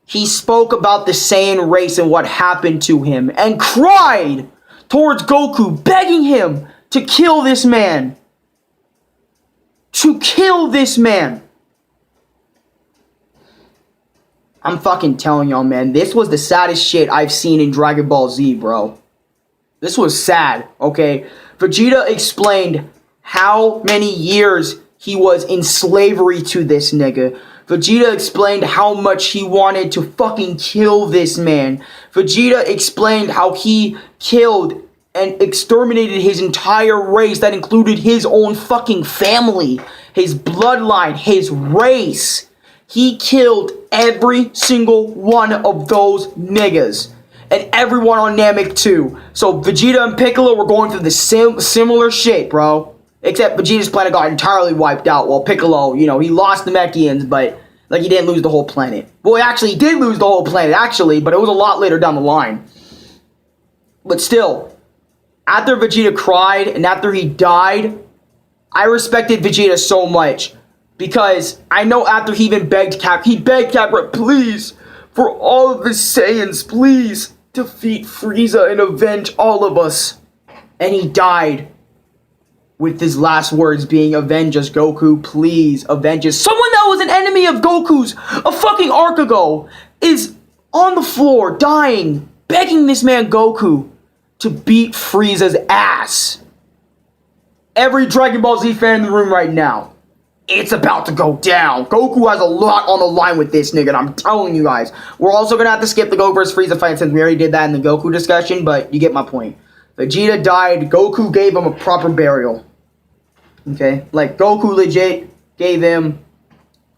he spoke about the Saiyan race and what happened to him. And cried towards Goku, begging him to kill this man. To kill this man. I'm fucking telling y'all, man, this was the saddest shit I've seen in Dragon Ball Z, bro. This was sad, okay? Vegeta explained how many years he was in slavery to this nigga. Vegeta explained how much he wanted to fucking kill this man. Vegeta explained how he killed and exterminated his entire race that included his own fucking family, his bloodline, his race. He killed every single one of those niggas. And everyone on Namek too. So Vegeta and Piccolo were going through the similar shit, bro. Except Vegeta's planet got entirely wiped out. While Piccolo, you know, he lost the Namekians, but, like, he didn't lose the whole planet. Well, actually, he did lose the whole planet, actually, but it was a lot later down the line. But still, after Vegeta cried and after he died, I respected Vegeta so much. Because I know after he even begged Kakarot, please, for all of the Saiyans, please, defeat Frieza and avenge all of us. And he died with his last words being, avenge us, Goku, please, avenge us. Someone that was an enemy of Goku's a fucking arc ago is on the floor, dying, begging this man Goku to beat Frieza's ass. Every Dragon Ball Z fan in the room right now, it's about to go down. Goku has a lot on the line with this nigga, and I'm telling you guys. We're also going to have to skip the Goku vs. Frieza fight since we already did that in the Goku discussion, but you get my point. Vegeta died. Goku gave him a proper burial. Okay? Like, Goku legit gave him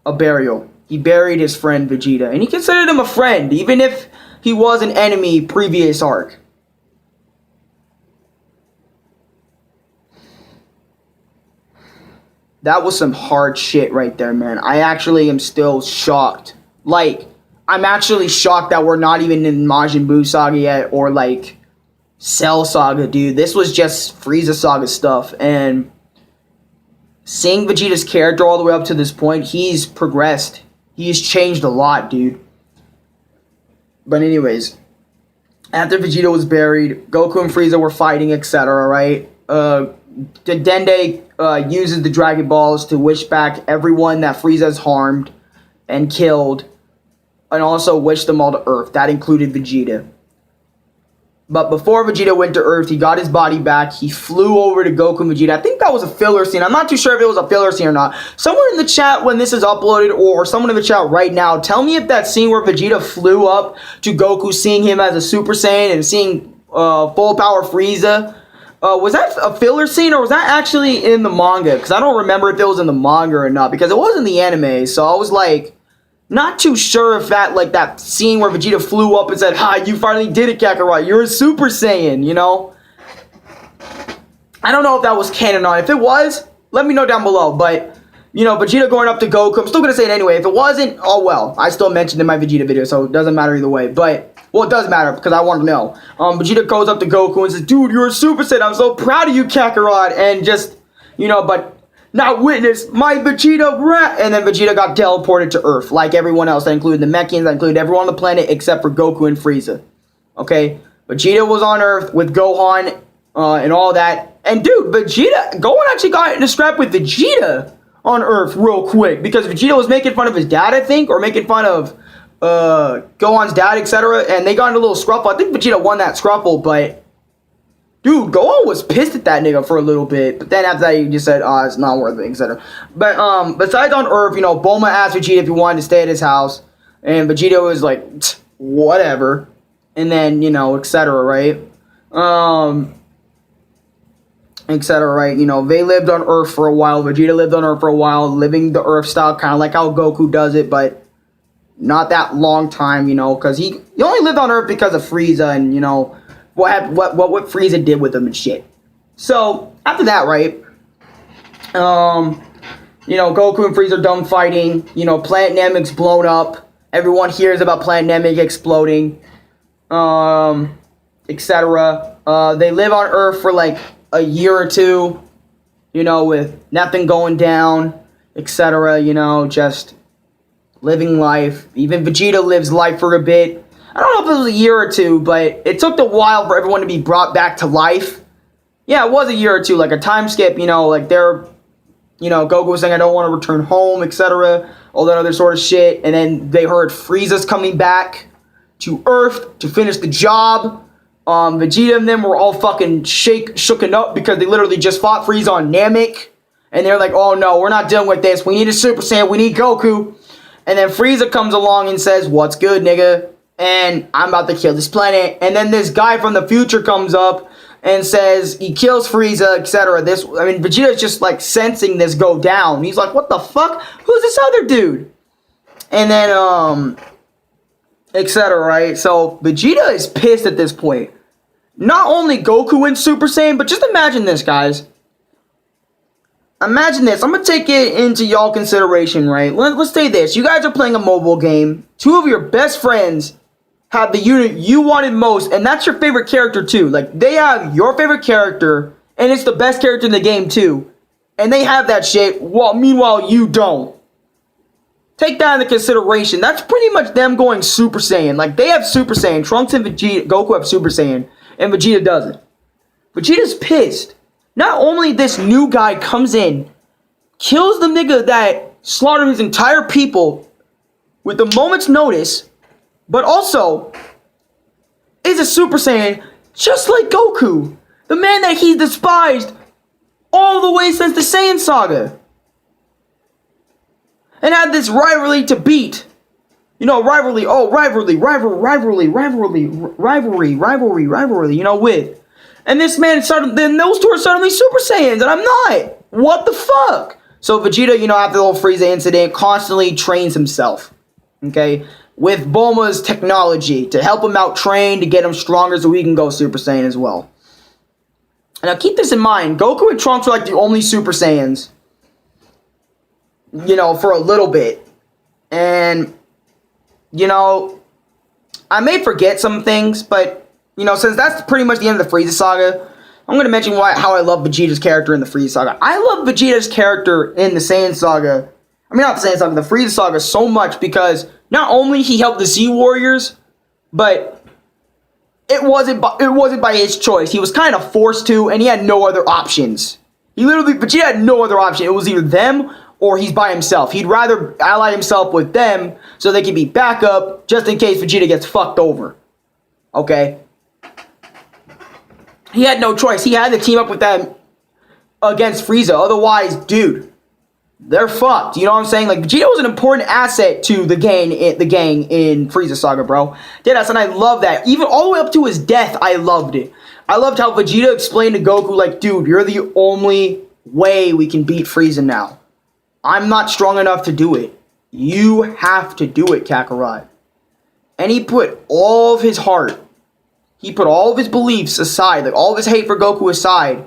a burial. He buried his friend Vegeta, and he considered him a friend, even if he was an enemy previous arc. That was some hard shit right there, man. I actually am still shocked. Like, I'm actually shocked that we're not even in Majin Buu Saga yet, or, like, Cell Saga, dude. This was just Frieza Saga stuff, and seeing Vegeta's character all the way up to this point, he's progressed. He's changed a lot, dude. But anyways, after Vegeta was buried, Goku and Frieza were fighting, etc., right? Dende uses the Dragon Balls to wish back everyone that Frieza's harmed and killed, and also wish them all to Earth. That included Vegeta. But before Vegeta went to Earth, he got his body back. He flew over to Goku and Vegeta. I think that was a filler scene. I'm not too sure if it was a filler scene or not. Someone in the chat when this is uploaded, or someone in the chat right now, tell me if that scene where Vegeta flew up to Goku, seeing him as a Super Saiyan and seeing full power Frieza, was that a filler scene or was that actually in the manga? Because I don't remember if it was in the manga or not, because it was in the anime. So I was like, not too sure if that, like, that scene where Vegeta flew up and said, "Ha, you finally did it, Kakarot. You're a Super Saiyan," you know? I don't know if that was canon or not. If it was, let me know down below. But, you know, Vegeta going up to Goku, I'm still going to say it anyway. If it wasn't, oh well. I still mentioned in my Vegeta video, so it doesn't matter either way. But, well, it does matter because I want to know. Vegeta goes up to Goku and says, "Dude, you're a Super Saiyan. I'm so proud of you, Kakarot." And just, you know, but now witness my Vegeta rat. And then Vegeta got teleported to Earth like everyone else. That included the Mechians, that included everyone on the planet except for Goku and Frieza. Okay? Vegeta was on Earth with Gohan and all that. And dude, Gohan actually got in a scrap with Vegeta on Earth real quick. Because Vegeta was making fun of his dad, I think. Or making fun of Gohan's dad, etc. And they got in a little scruffle. I think Vegeta won that scruffle, but dude, Gohan was pissed at that nigga for a little bit, but then after that he just said, "Oh, it's not worth it," etc. But besides on Earth, you know, Bulma asked Vegeta if he wanted to stay at his house, and Vegeta was like, "Whatever," and then, you know, etc. Right, etc. Right, you know, they lived on Earth for a while. Vegeta lived on Earth for a while, living the Earth style, kind of like how Goku does it, but not that long time, you know, because he only lived on Earth because of Frieza and, you know, what Frieza did with him and shit. So after that, right, you know, Goku and Frieza are done fighting. You know, Planet Namek's blown up. Everyone hears about Planet Namek exploding, etc. They live on Earth for like a year or two, you know, with nothing going down, etc. You know, just living life. Even Vegeta lives life for a bit. I don't know if it was a year or two, but it took a while for everyone to be brought back to life. Yeah, it was a year or two, like a time skip, you know, like they're, you know, Goku was saying, "I don't want to return home," etc., all that other sort of shit, and then they heard Frieza's coming back to Earth to finish the job. Vegeta and them were all fucking shooken up because they literally just fought Frieza on Namek, and they're like, "Oh no, we're not dealing with this, we need a Super Saiyan, we need Goku." And then Frieza comes along and says, "What's good, nigga? And I'm about to kill this planet." And then this guy from the future comes up and says he kills Frieza, etc. Vegeta's just like sensing this go down. He's like, "What the fuck? Who's this other dude?" And then, etc. Right? So Vegeta is pissed at this point. Not only Goku went Super Saiyan, but just imagine this, guys. Imagine this. I'm going to take it into y'all consideration, right? Let's say this. You guys are playing a mobile game. Two of your best friends have the unit you wanted most, and that's your favorite character too. Like, they have your favorite character, and it's the best character in the game too. And they have that shit, while meanwhile you don't. Take that into consideration. That's pretty much them going Super Saiyan. Like, they have Super Saiyan. Trunks and Goku have Super Saiyan, and Vegeta doesn't. Vegeta's pissed. Not only this new guy comes in, kills the nigga that slaughtered his entire people with a moment's notice, but also is a Super Saiyan just like Goku, the man that he despised all the way since the Saiyan Saga, and had this rivalry to beat. You know, rivalry, you know, with. And this man then those two are suddenly Super Saiyans, and I'm not. What the fuck? So Vegeta, you know, after the whole Frieza incident, constantly trains himself, okay, with Bulma's technology to help him out train, to get him stronger so he can go Super Saiyan as well. And now keep this in mind, Goku and Trunks are like the only Super Saiyans, you know, for a little bit. And, you know, I may forget some things, but, you know, since that's pretty much the end of the Frieza saga, I'm going to mention how I love Vegeta's character in the Frieza saga. I love Vegeta's character in the Saiyan saga. I mean, not the Saiyan saga, the Frieza saga so much because not only he helped the Z Warriors, but it wasn't by his choice. He was kind of forced to, and he had no other options. Vegeta had no other option. It was either them or he's by himself. He'd rather ally himself with them so they can be backup just in case Vegeta gets fucked over. Okay? He had no choice. He had to team up with them against Frieza. Otherwise, dude, they're fucked. You know what I'm saying? Like, Vegeta was an important asset to the gang in Frieza Saga, bro. Deadass, and I love that. Even all the way up to his death, I loved it. I loved how Vegeta explained to Goku, like, dude, you're the only way we can beat Frieza now. I'm not strong enough to do it. You have to do it, Kakarot. And he put all of his heart, he put all of his beliefs aside, like all of his hate for Goku aside,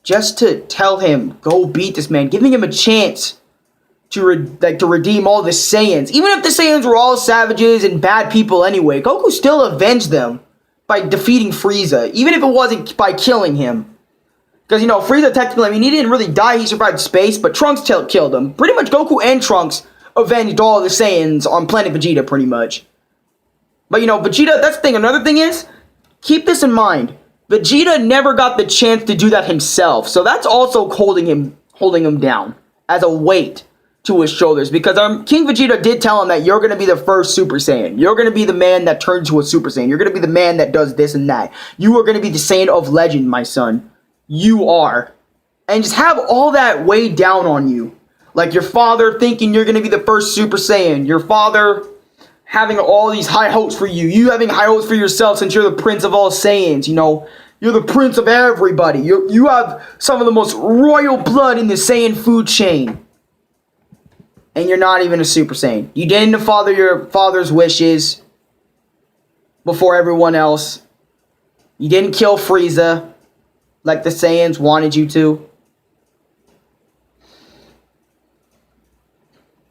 just to tell him, go beat this man, giving him a chance to redeem all the Saiyans. Even if the Saiyans were all savages and bad people anyway, Goku still avenged them by defeating Frieza, even if it wasn't by killing him. Because, you know, Frieza technically, I mean, he didn't really die, he survived space, but Trunks killed him. Pretty much Goku and Trunks avenged all the Saiyans on planet Vegeta, pretty much. But, you know, Vegeta, that's the thing. Another thing is, keep this in mind. Vegeta never got the chance to do that himself. So that's also holding him down as a weight to his shoulders. Because King Vegeta did tell him that you're going to be the first Super Saiyan. You're going to be the man that turns to a Super Saiyan. You're going to be the man that does this and that. You are going to be the Saiyan of legend, my son. You are. And just have all that weighed down on you. Like your father thinking you're going to be the first Super Saiyan. Your father having all these high hopes for you. You having high hopes for yourself since you're the prince of all Saiyans. You know, you're the prince of everybody. You have some of the most royal blood in the Saiyan food chain. And you're not even a Super Saiyan. You didn't follow your father's wishes before everyone else. You didn't kill Frieza like the Saiyans wanted you to.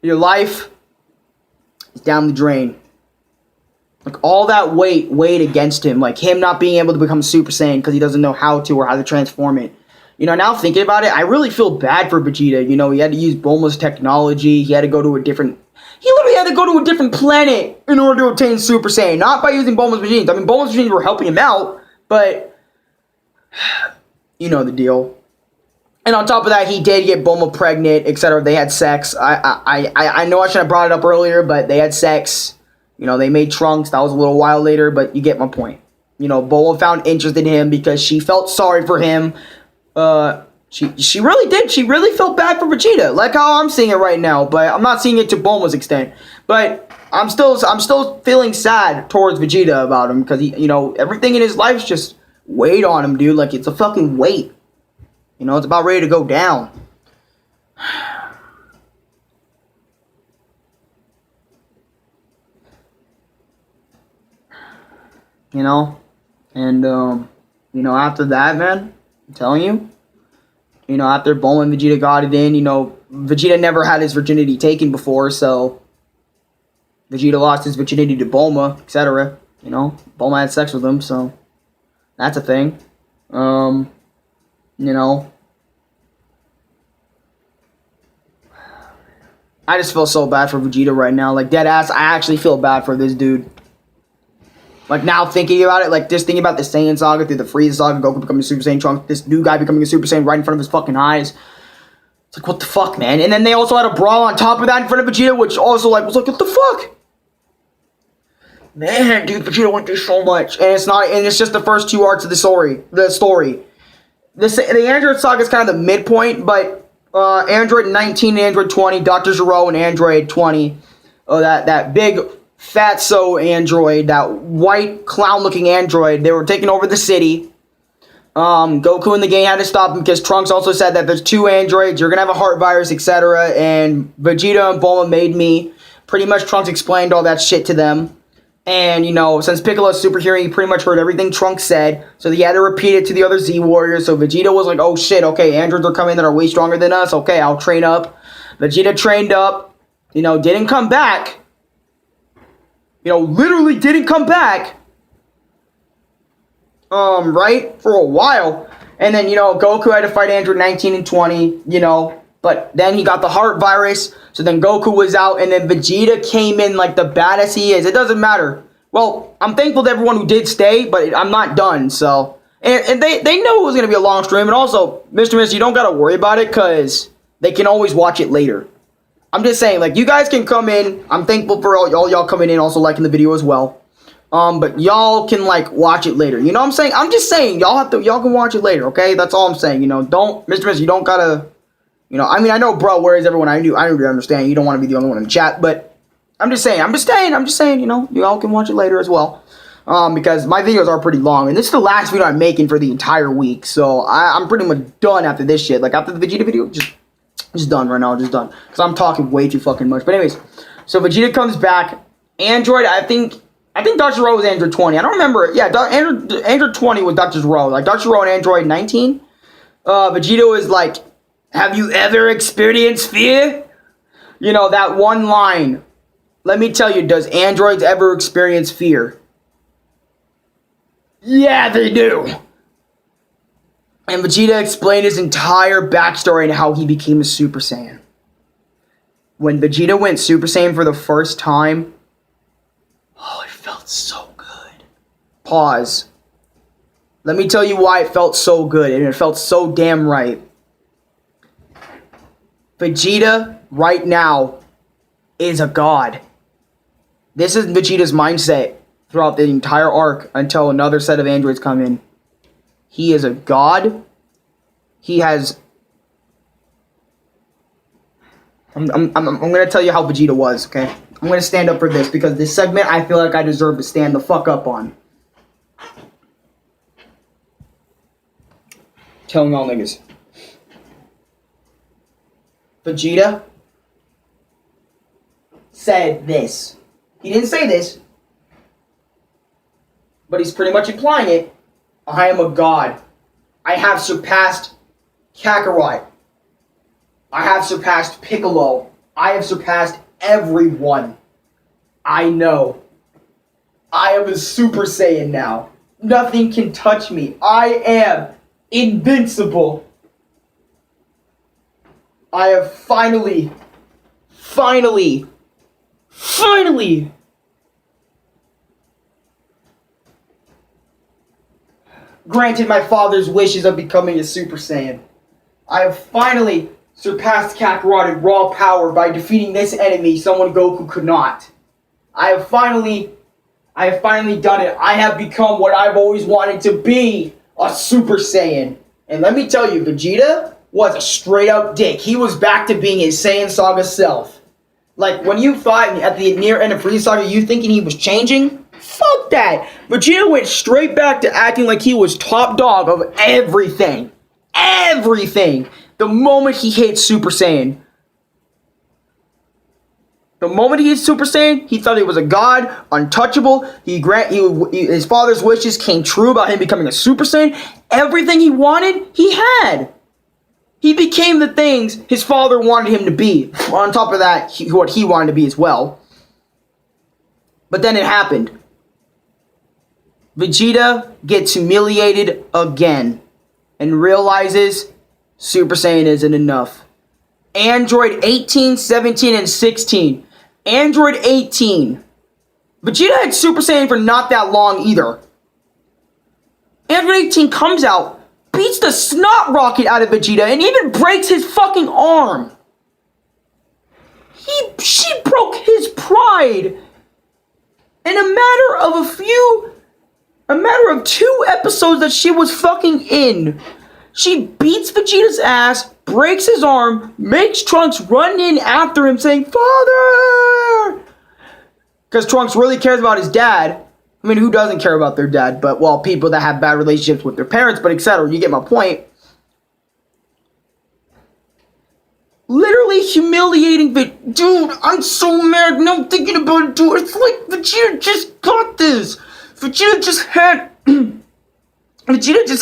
Your life is down the drain. Like, all that weight weighed against him. Like, him not being able to become Super Saiyan because he doesn't know how to or how to transform it. You know, now thinking about it, I really feel bad for Vegeta. You know, he had to use Bulma's technology. He had to go to a different... He literally had to go to a different planet in order to obtain Super Saiyan. Not by using Bulma's machines. I mean, Bulma's machines were helping him out, but... You know the deal. And on top of that, he did get Bulma pregnant, etc. They had sex. I know I should have brought it up earlier, but they had sex. You know, they made Trunks. That was a little while later, but you get my point. You know, Bulma found interest in him because she felt sorry for him. She really did. She really felt bad for Vegeta, like how I'm seeing it right now. But I'm not seeing it to Bulma's extent. But I'm still feeling sad towards Vegeta about him because he, you know, everything in his life's just weighed on him, dude. Like, it's a fucking weight. You know, it's about ready to go down. You know? And, you know, after that, man, I'm telling you, you know, after Bulma and Vegeta got it in, you know, Vegeta never had his virginity taken before, so Vegeta lost his virginity to Bulma, etc. You know, Bulma had sex with him, so that's a thing. You know, I just feel so bad for Vegeta right now. Like, dead ass, I actually feel bad for this dude. Like, now thinking about it, like, just thinking about the Saiyan Saga through the Frieza Saga, Goku becoming a Super Saiyan, Trunks, this new guy becoming a Super Saiyan right in front of his fucking eyes. It's like, what the fuck, man? And then they also had a brawl on top of that in front of Vegeta, which also, like, was like, what the fuck? Man, dude, Vegeta went through so much. And it's just the first two arcs of the story. The Android Saga is kind of the midpoint, but Android 19 and Android 20, Dr. Zero and Android 20, that big fatso android, that white clown-looking android, they were taking over the city. Goku and the gang had to stop him because Trunks also said that there's two androids, you're gonna have a heart virus, etc. And Vegeta and Bulma made me. Pretty much Trunks explained all that shit to them. And, you know, since Piccolo's superhero, he pretty much heard everything Trunks said. So he had to repeat it to the other Z Warriors. So Vegeta was like, oh shit, okay, androids are coming that are way stronger than us. Okay, I'll train up. Vegeta trained up. You know, didn't come back. You know, literally didn't come back. Right? For a while. And then, you know, Goku had to fight Android 19 and 20, you know. But then he got the heart virus. So then Goku was out. And then Vegeta came in like the badass he is. It doesn't matter. Well, I'm thankful to everyone who did stay. But I'm not done. So And they know it was going to be a long stream. And also, Mr. Miss, you don't got to worry about it because they can always watch it later. I'm just saying, like, you guys can come in. I'm thankful for all y'all coming in, also liking the video as well. But y'all can, like, watch it later. You know what I'm saying? I'm just saying, y'all can watch it later, okay? That's all I'm saying, you know. Don't, Mr. Miss, you don't got to, you know, I mean, I know, bro, where is everyone? I do understand. You don't want to be the only one in the chat, but I'm just saying, you know, y'all can watch it later as well. Because my videos are pretty long, and this is the last video I'm making for the entire week, so I'm pretty much done after this shit. Like, after the Vegeta video, just done right now, just done. Because I'm talking way too fucking much. But anyways, so Vegeta comes back. Android, I think Dr. Zero was Android 20. I don't remember. Yeah, Android 20 was Dr. Zero. Like, Dr. Zero and Android 19. Vegeta was like, have you ever experienced fear? You know, that one line. Let me tell you, does androids ever experience fear? Yeah, they do. And Vegeta explained his entire backstory and how he became a Super Saiyan. When Vegeta went Super Saiyan for the first time, oh, it felt so good. Pause. Let me tell you why it felt so good, and it felt so damn right. Vegeta, right now, is a god. This is Vegeta's mindset throughout the entire arc until another set of androids come in. He is a god. He has... I'm going to tell you how Vegeta was, okay? I'm going to stand up for this because this segment I feel like I deserve to stand the fuck up on. Telling all niggas. Vegeta said this. He didn't say this, but he's pretty much implying it. I am a god. I have surpassed Kakarot. I have surpassed Piccolo. I have surpassed everyone. I know. I am a Super Saiyan now. Nothing can touch me. I am invincible. I have finally granted my father's wishes of becoming a Super Saiyan. I have finally surpassed Kakarot in raw power by defeating this enemy, someone Goku could not. I have finally done it. I have become what I've always wanted to be, a Super Saiyan. And let me tell you, Vegeta was a straight up dick. He was back to being his Saiyan Saga self. Like, when you thought at the near end of Frieza Saga, you thinking he was changing? Fuck that. Vegeta went straight back to acting like he was top dog of everything. Everything. The moment he hit Super Saiyan. The moment he hit Super Saiyan, he thought he was a god, untouchable. His father's wishes came true about him becoming a Super Saiyan. Everything he wanted, he had. He became the things his father wanted him to be. On top of that, what he wanted to be as well. But then it happened. Vegeta gets humiliated again. And realizes Super Saiyan isn't enough. Android 18, 17, and 16. Android 18. Vegeta had Super Saiyan for not that long either. Android 18 comes out, beats the snot rocket out of Vegeta, and even breaks his fucking arm. She broke his pride. In a matter of 2 episodes that she was fucking in. She beats Vegeta's ass, breaks his arm, makes Trunks run in after him saying, "Father!" Because Trunks really cares about his dad. I mean, who doesn't care about their dad? But, well, people that have bad relationships with their parents, but etc. You get my point. Literally humiliating Dude, I'm so mad now I'm thinking about it, dude. It's like Vegeta just got this. Vegeta just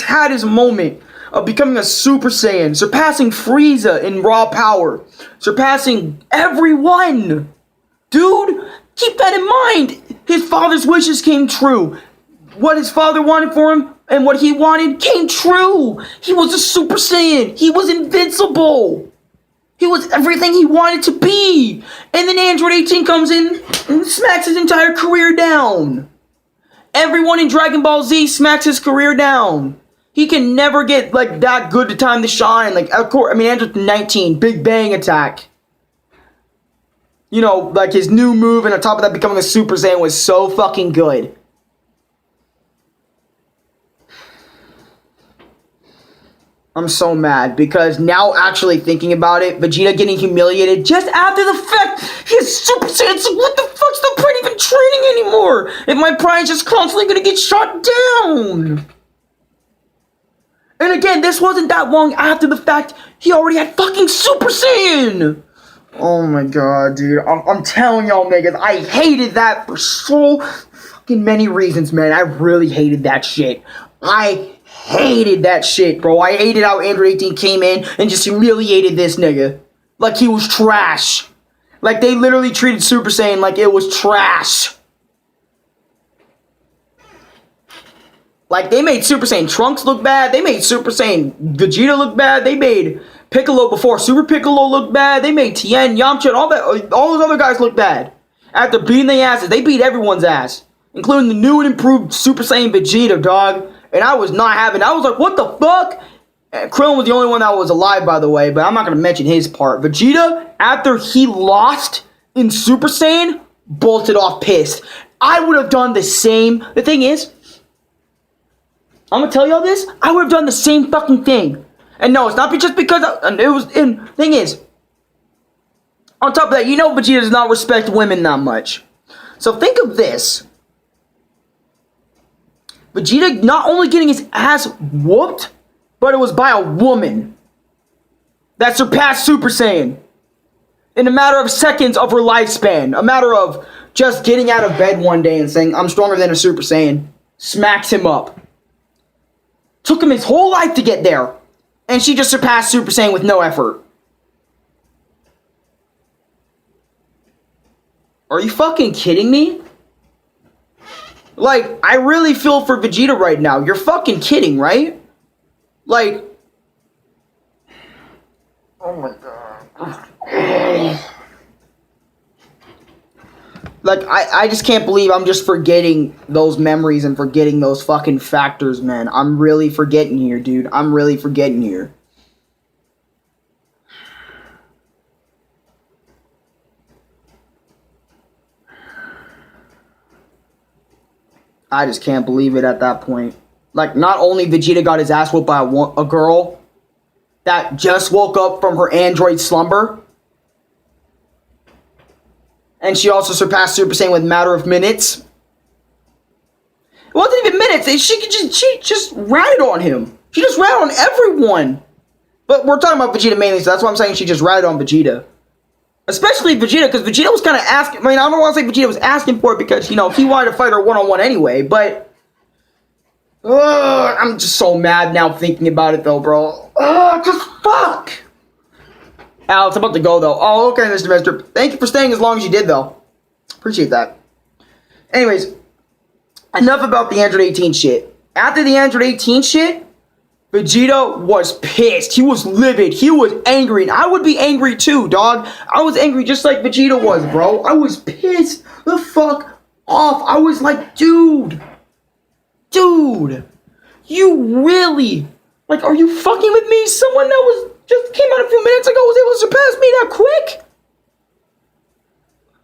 had his moment of becoming a Super Saiyan, surpassing Frieza in raw power, surpassing everyone. Dude, keep that in mind. His father's wishes came true. What his father wanted for him and what he wanted came true. He was a Super Saiyan. He was invincible. He was everything he wanted to be. And then Android 18 comes in and smacks his entire career down. Everyone in Dragon Ball Z smacks his career down. He can never get, like, that good to time to shine. Like, of course, I mean, Android 19, Big Bang Attack. You know, like, his new move, and on top of that, becoming a Super Saiyan was so fucking good. I'm so mad, because now actually thinking about it, Vegeta getting humiliated just after the fact, his Super Saiyan, it's like, what the fuck's the point even training anymore? If my pride's just constantly gonna get shot down. And again, this wasn't that long after the fact, he already had fucking Super Saiyan. Oh my god, dude. I'm telling y'all niggas, I hated that for so fucking many reasons, man. I really hated that shit. I hated that shit, bro. I hated how Android 18 came in and just humiliated this nigga. Like he was trash. Like they literally treated Super Saiyan like it was trash. Like they made Super Saiyan Trunks look bad. They made Super Saiyan Vegeta look bad. They made Piccolo before Super Piccolo look bad. They made Tien, Yamcha, and all those other guys look bad. After beating their asses, they beat everyone's ass. Including the new and improved Super Saiyan Vegeta, dog. And I was not having it. I was like, what the fuck? And Krillin was the only one that was alive, by the way, but I'm not going to mention his part. Vegeta, after he lost in Super Saiyan, bolted off pissed. I would have done the same. The thing is, I'm going to tell y'all this. I would have done the same fucking thing. And no, it's not just because it was in. Thing is, on top of that, you know Vegeta does not respect women that much. So think of this. Vegeta not only getting his ass whooped, but it was by a woman that surpassed Super Saiyan in a matter of seconds of her lifespan. A matter of just getting out of bed one day and saying, I'm stronger than a Super Saiyan. Smacks him up. Took him his whole life to get there. And she just surpassed Super Saiyan with no effort. Are you fucking kidding me? Like, I really feel for Vegeta right now. You're fucking kidding, right? Like, oh my god. Like, I just can't believe I'm just forgetting those memories and forgetting those fucking factors, man. I'm really forgetting here, dude. I'm really forgetting here. I just can't believe it at that point. Like, not only Vegeta got his ass whooped by a girl that just woke up from her android slumber, and she also surpassed Super Saiyan with a matter of minutes. It wasn't even minutes. She just ratted on him. She just ratted on everyone. But we're talking about Vegeta mainly, so that's why I'm saying she just ratted on Vegeta. Especially Vegeta, because Vegeta was kind of asking. I mean, I don't want to say Vegeta was asking for it because, you know, he wanted to fight her one-on-one anyway, but I'm just so mad now thinking about it, though, bro. Just fuck. Alex, I'm about to go, though. Oh, okay, Mr. Mister. Thank you for staying as long as you did, though. Appreciate that. Anyways, enough about the Android 18 shit. After the Android 18 shit, Vegeta was pissed. He was livid. He was angry. And I would be angry too, dog. I was angry just like Vegeta was, bro. I was pissed the fuck off. I was like, dude, you really, like, are you fucking with me? Someone that was just came out a few minutes ago was able to surpass me that quick?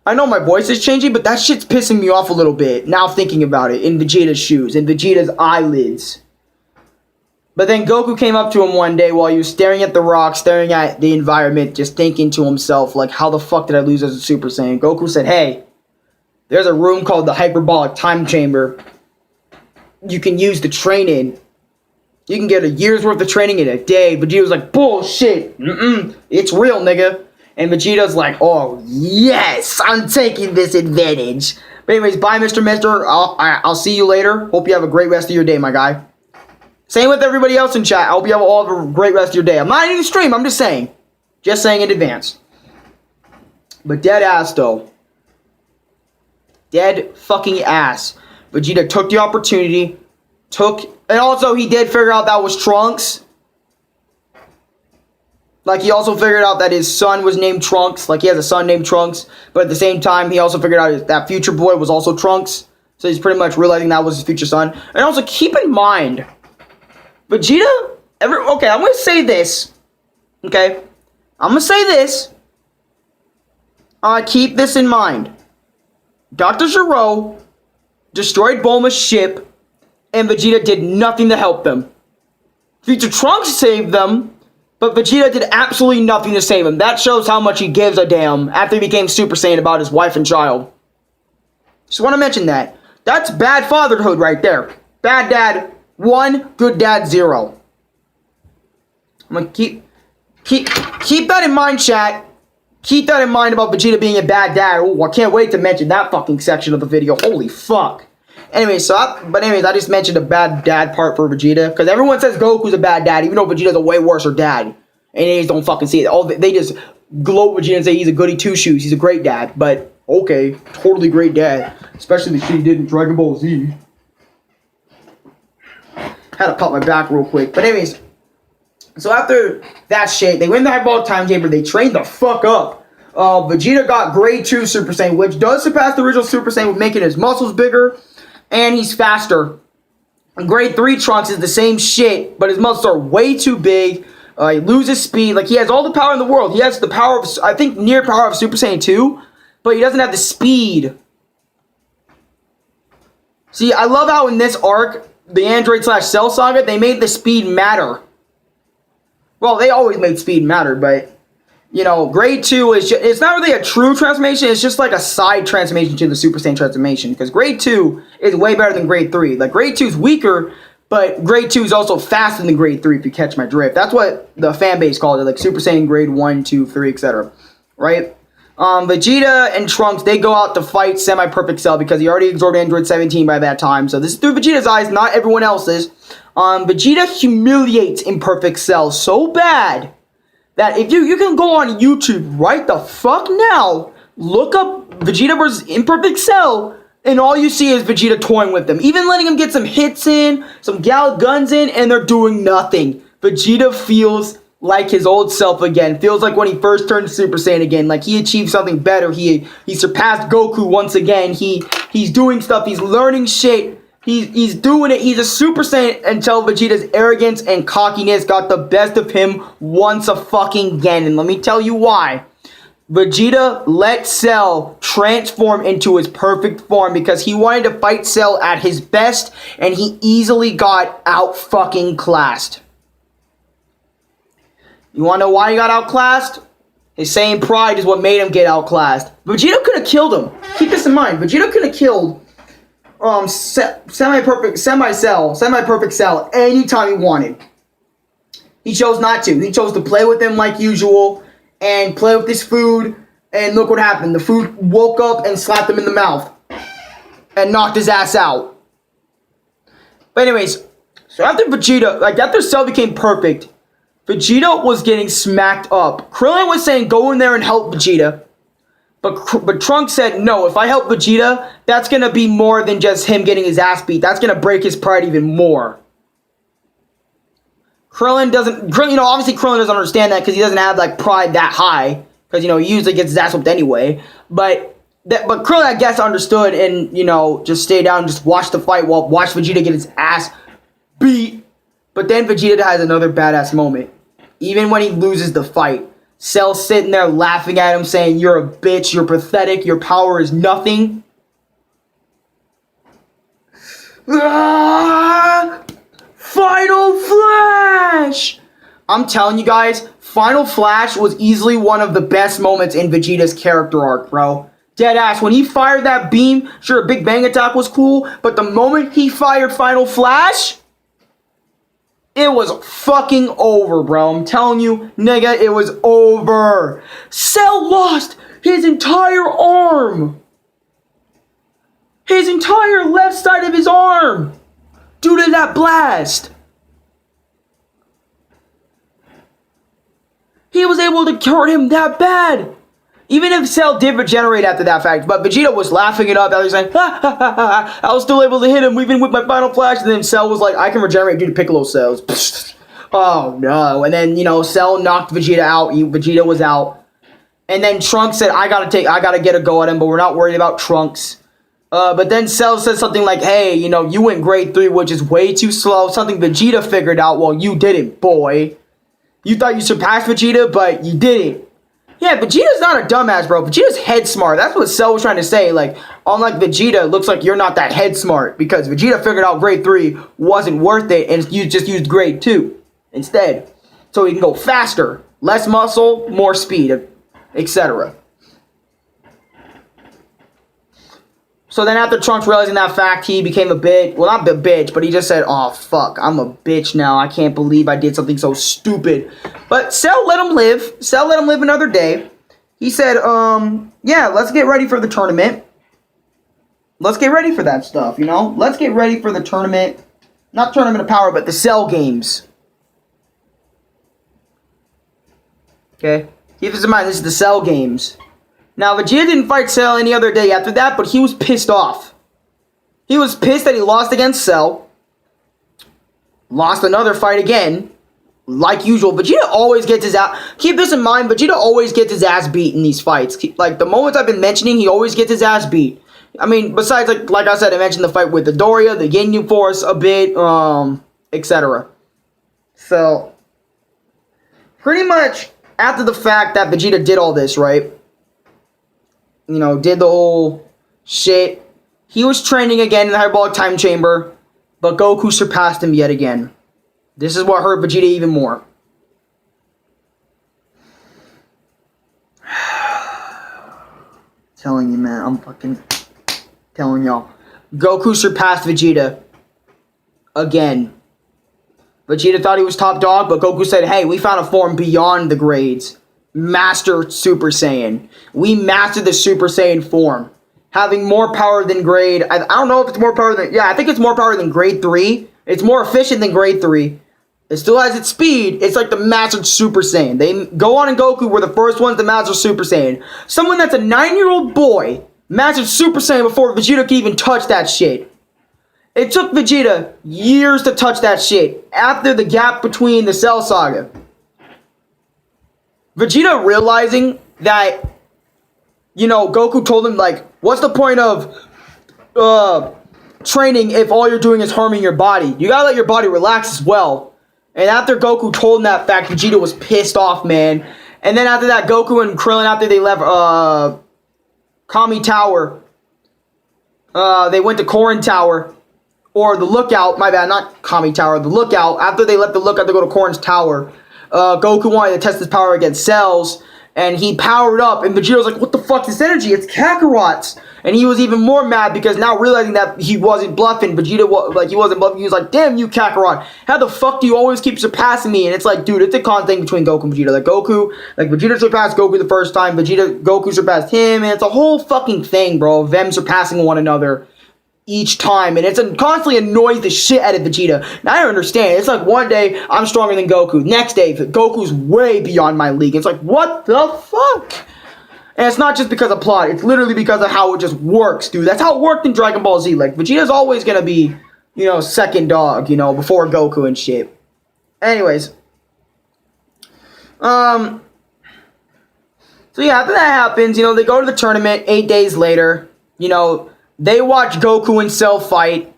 I know my voice is changing, but that shit's pissing me off a little bit. Now thinking about it, in Vegeta's shoes, in Vegeta's eyelids. But then Goku came up to him one day while he was staring at the rock, staring at the environment, just thinking to himself, like, how the fuck did I lose as a Super Saiyan? Goku said, hey, there's a room called the Hyperbolic Time Chamber. You can use to train in. You can get a year's worth of training in a day. Vegeta was like, bullshit. It's real, nigga. And Vegeta's like, oh, yes, I'm taking this advantage. But anyways, bye, Mr. Mister. I'll see you later. Hope you have a great rest of your day, my guy. Same with everybody else in chat. I hope you have all have a great rest of your day. I'm not in the stream. I'm just saying. Just saying in advance. But dead ass, though. Dead fucking ass. Vegeta took the opportunity. And also, he did figure out that was Trunks. Like, he also figured out that his son was named Trunks. Like, he has a son named Trunks. But at the same time, he also figured out that future boy was also Trunks. So he's pretty much realizing that was his future son. And also, keep in mind Vegeta, okay, I'm gonna say this. Okay, I'm gonna say this. Keep this in mind. Dr. Gero destroyed Bulma's ship, and Vegeta did nothing to help them. Future Trunks saved them, but Vegeta did absolutely nothing to save him. That shows how much he gives a damn after he became Super Saiyan about his wife and child. Just want to mention that. That's bad fatherhood right there. Bad dad 1, good dad 0. I'm gonna keep that in mind, chat. Keep that in mind about Vegeta being a bad dad. Oh, I can't wait to mention that fucking section of the video. Holy fuck. Anyway, I just mentioned the bad dad part for Vegeta, because everyone says Goku's a bad dad, even though Vegeta's a way worse dad. And they just don't fucking see it. They just gloat Vegeta and say he's a goody two-shoes. He's a great dad. But, okay, totally great dad. Especially the shit he did in Dragon Ball Z. Had to pop my back real quick. But anyways, so after that shit, they win the Hyperbolic Time Chamber. They trained the fuck up. Vegeta got Grade 2 Super Saiyan, which does surpass the original Super Saiyan with making his muscles bigger. And he's faster. Grade 3 Trunks is the same shit, but his muscles are way too big. He loses speed. Like, he has all the power in the world. He has the power of, I think, near power of Super Saiyan 2, but he doesn't have the speed. See, I love how in this arc, the Android/Cell Saga, they made the speed matter. Well, they always made speed matter, but, you know, Grade 2 is just, it's not really a true transformation, it's just like a side transformation to the Super Saiyan transformation, because Grade 2 is way better than Grade 3. Like, Grade 2 is weaker, but Grade 2 is also faster than Grade 3, if you catch my drift. That's what the fan base called it, like Super Saiyan Grade 1, 2, 3, etc. Right? Vegeta and Trunks, they go out to fight Semi-Perfect Cell, because he already absorbed Android 17 by that time, so this is through Vegeta's eyes, not everyone else's. Vegeta humiliates Imperfect Cell so bad that if you can go on YouTube right the fuck now, look up Vegeta versus Imperfect Cell, and all you see is Vegeta toying with them. Even letting him get some hits in, some Gal guns in, and they're doing nothing. Vegeta feels like his old self again. Feels like when he first turned Super Saiyan again. Like he achieved something better. He surpassed Goku once again. He's doing stuff. He's learning shit. He's doing it. He's a Super Saiyan until Vegeta's arrogance and cockiness got the best of him once again. And let me tell you why. Vegeta let Cell transform into his perfect form because he wanted to fight Cell at his best, and he easily got out-fucking-classed. You wanna know why he got outclassed? His same pride is what made him get outclassed. Vegeta could have killed him. Keep this in mind. Vegeta could have killed Semi-Perfect Cell anytime he wanted. He chose not to. He chose to play with him like usual and play with his food, and look what happened. The food woke up and slapped him in the mouth and knocked his ass out. But anyways, so after Cell became perfect, Vegeta was getting smacked up. Krillin was saying go in there and help Vegeta. But Trunks said, no, if I help Vegeta, that's going to be more than just him getting his ass beat. That's going to break his pride even more. Krillin, obviously Krillin doesn't understand that because he doesn't have, like, pride that high. Because, he usually gets his ass whooped anyway. But Krillin, I guess, understood and, just stay down and just watch the fight watch Vegeta get his ass beat. But then Vegeta has another badass moment. Even when he loses the fight. Cell sitting there laughing at him, saying, you're a bitch, you're pathetic, your power is nothing. Final Flash! I'm telling you guys, Final Flash was easily one of the best moments in Vegeta's character arc, bro. Deadass, when he fired that beam, sure, a Big Bang attack was cool, but the moment he fired Final Flash, it was fucking over, bro. I'm telling you, nigga, it was over. Cell lost his entire arm. His entire left side of his arm. Due to that blast. He was able to hurt him that bad. Even if Cell did regenerate after that fact, but Vegeta was laughing it up. He was like, ha, ha, ha, ha, I was still able to hit him even with my Final Flash. And then Cell was like, I can regenerate due to Piccolo cells. Oh no. And then, Cell knocked Vegeta out. Vegeta was out. And then Trunks said, I gotta get a go at him, but we're not worried about Trunks. But then Cell says something like, hey, you know, you went grade 3, which is way too slow. Something Vegeta figured out. Well, you didn't, boy. You thought you surpassed Vegeta, but you didn't. Yeah, Vegeta's not a dumbass, bro. Vegeta's head smart. That's what Cell was trying to say. Like, unlike Vegeta, it looks like you're not that head smart. Because Vegeta figured out grade 3 wasn't worth it. And you just used grade 2 instead. So he can go faster. Less muscle, more speed, etc. So then after Trunks realizing that fact, he became a bitch. Well, not a bitch, but he just said, oh, fuck, I'm a bitch now. I can't believe I did something so stupid. But Cell let him live. Cell let him live another day. He said, yeah, let's get ready for the tournament. Let's get ready for that stuff, you know? Let's get ready for the tournament. Not Tournament of Power, but the Cell games. Okay? Keep this in mind, this is the Cell games. Now, Vegeta didn't fight Cell any other day after that, but he was pissed off. He was pissed that he lost against Cell. Lost another fight again. Like usual, Vegeta always gets his ass... Keep this in mind, Vegeta always gets his ass beat in these fights. Like, the moments I've been mentioning, he always gets his ass beat. I mean, besides, like I said, I mentioned the fight with the Doria, the Ginyu Force a bit, etc. So, pretty much, after the fact that Vegeta did all this, right? You know, did the whole shit. He was training again in the Hyperbolic Time Chamber, but Goku surpassed him yet again. This is what hurt Vegeta even more. Telling you, man, I'm fucking telling y'all. Goku surpassed Vegeta again. Vegeta thought he was top dog, but Goku said, hey, we found a form beyond the grades. Master Super Saiyan. We mastered the Super Saiyan form. Having more power than grade... I don't know if it's more power than... Yeah, I think it's more power than grade 3. It's more efficient than grade 3. It still has its speed. It's like the Mastered Super Saiyan. They Gohan and Goku were the first ones to master Super Saiyan. Someone that's a 9-year-old boy mastered Super Saiyan before Vegeta could even touch that shit. It took Vegeta years to touch that shit after the gap between the Cell Saga. Vegeta realizing that, you know, Goku told him, like, what's the point of training if all you're doing is harming your body? You gotta let your body relax as well. And after Goku told him that fact, Vegeta was pissed off, man. And then after that, Goku and Krillin, after they left Kami Tower, they went to Korin Tower. Or the Lookout, my bad, not Kami Tower, the Lookout. After they left the Lookout to go to Korin's Tower, Goku wanted to test his power against Cell's, and he powered up, and Vegeta was like, what the fuck is this energy? It's Kakarot's! And he was even more mad, because now realizing that he wasn't bluffing, Vegeta, he wasn't bluffing, he was like, damn you, Kakarot, how the fuck do you always keep surpassing me? And it's like, dude, it's a constant thing between Goku and Vegeta. Like Vegeta surpassed Goku the first time, Goku surpassed him, and it's a whole fucking thing, bro, of them surpassing one another each time, and it's constantly annoys the shit out of Vegeta. Now I don't understand. It's like one day I'm stronger than Goku. Next day Goku's way beyond my league. It's like, what the fuck? And it's not just because of plot. It's literally because of how it just works, dude. That's how it worked in Dragon Ball Z. Like, Vegeta's always gonna be, you know, second dog, you know, before Goku and shit. Anyways. So yeah, after that happens, you know, they go to the tournament 8 days later. You know, they watch Goku and Cell fight.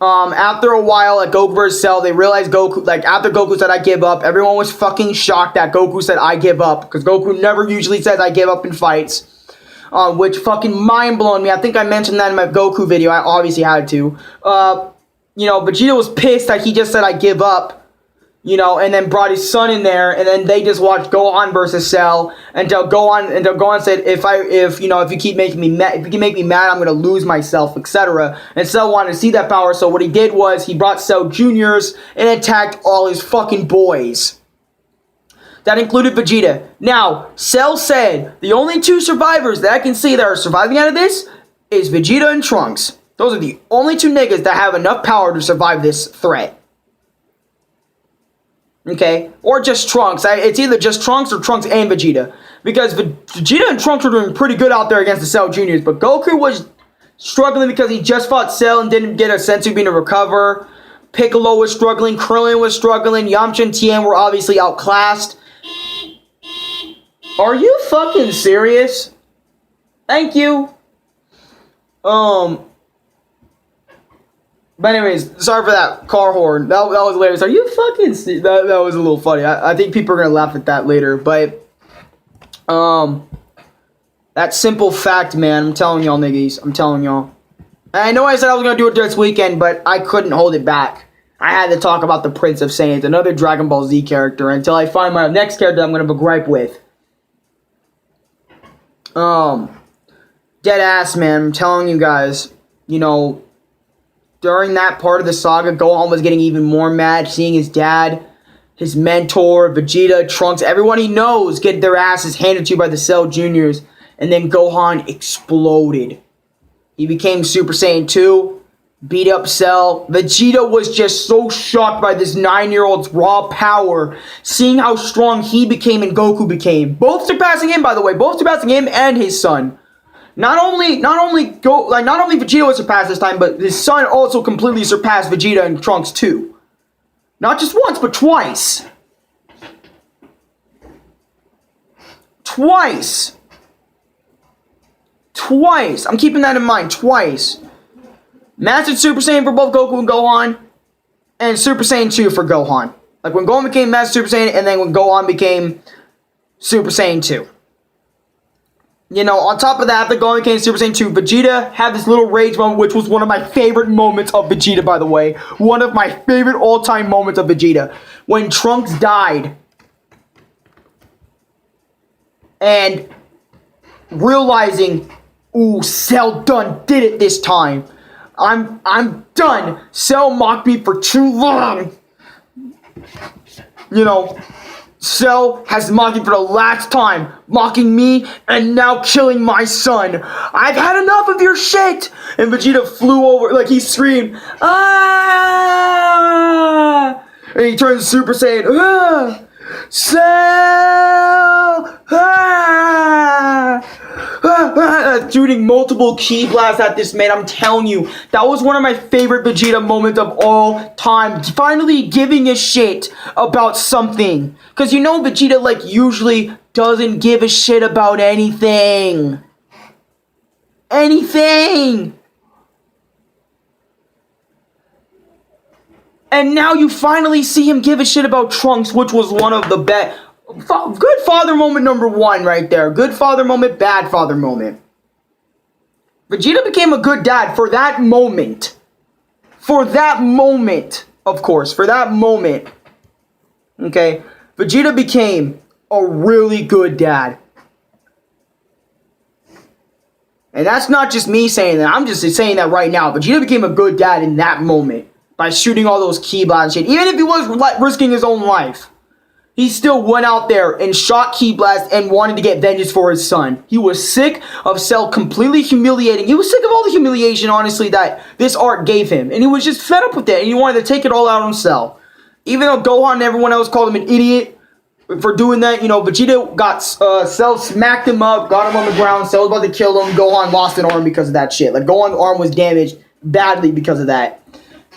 After a while at Goku vs. Cell, they realized Goku, like, after Goku said, I give up, everyone was fucking shocked that Goku said, I give up. Because Goku never usually says, I give up in fights. Which fucking mind-blown me. I think I mentioned that in my Goku video. I obviously had to. You know, Vegeta was pissed that he just said, I give up. You know, and then brought his son in there, and then they just watched Gohan versus Cell until Gohan said, if you keep making me mad, if you can make me mad, I'm gonna lose myself, etc. And Cell wanted to see that power, so what he did was he brought Cell Juniors and attacked all his fucking boys. That included Vegeta. Now, Cell said the only two survivors that I can see that are surviving out of this is Vegeta and Trunks. Those are the only two niggas that have enough power to survive this threat. Okay, or just Trunks. It's either just Trunks or Trunks and Vegeta. Because Vegeta and Trunks were doing pretty good out there against the Cell Juniors. But Goku was struggling because he just fought Cell and didn't get a Senzu Bean to recover. Piccolo was struggling. Krillin was struggling. Yamcha and Tien were obviously outclassed. Are you fucking serious? Thank you. But anyways, sorry for that car horn. That was hilarious. Are you fucking... That was a little funny. I think people are going to laugh at that later. But, that simple fact, man. I'm telling y'all, niggas. I'm telling y'all. And I know I said I was going to do it this weekend, but I couldn't hold it back. I had to talk about the Prince of Saiyans, another Dragon Ball Z character, until I find my next character I'm going to have a gripe with. Dead ass, man. I'm telling you guys, you know... During that part of the saga, Gohan was getting even more mad, seeing his dad, his mentor, Vegeta, Trunks, everyone he knows get their asses handed to by the Cell Juniors. And then Gohan exploded. He became Super Saiyan 2, beat up Cell. Vegeta was just so shocked by this 9-year-old's raw power, seeing how strong he became and Goku became. Both surpassing him, by the way. Both surpassing him and his son. Not only Vegeta was surpassed this time, but his son also completely surpassed Vegeta and Trunks too. Not just once, but twice. Twice. I'm keeping that in mind. Twice. Mastered Super Saiyan for both Goku and Gohan, and Super Saiyan 2 for Gohan. Like when Gohan became Master Super Saiyan, and then when Gohan became Super Saiyan 2. You know, on top of that, after Gohan became Super Saiyan 2, Vegeta had this little rage moment, which was one of my favorite moments of Vegeta, by the way. One of my favorite all-time moments of Vegeta. When Trunks died. And realizing, ooh, Cell done did it this time. I'm done. Cell mocked me for too long. You know... Cell has mocked me for the last time, mocking me and now killing my son. I've had enough of your shit. And Vegeta flew over, like he screamed, ah! And he turns Super Saiyan, ah! Cell, ah! Shooting multiple ki blasts at this man. I'm telling you, that was one of my favorite Vegeta moments of all time. Finally giving a shit about something. Because you know Vegeta, like, usually doesn't give a shit about anything. Anything! And now you finally see him give a shit about Trunks, which was one of the best. Good father moment number 1 right there. Good father moment, bad father moment. Vegeta became a good dad for that moment. For that moment, of course. For that moment. Okay? Vegeta became a really good dad. And that's not just me saying that. I'm just saying that right now. Vegeta became a good dad in that moment. By shooting all those ki blasts and shit. Even if he was risking his own life. He still went out there and shot ki blasts and wanted to get vengeance for his son. He was sick of Cell completely humiliating. He was sick of all the humiliation, honestly, that this arc gave him. And he was just fed up with it. And he wanted to take it all out on Cell. Even though Gohan and everyone else called him an idiot for doing that, you know, Vegeta got, Cell smacked him up, got him on the ground. Cell was about to kill him. Gohan lost an arm because of that shit. Like, Gohan's arm was damaged badly because of that.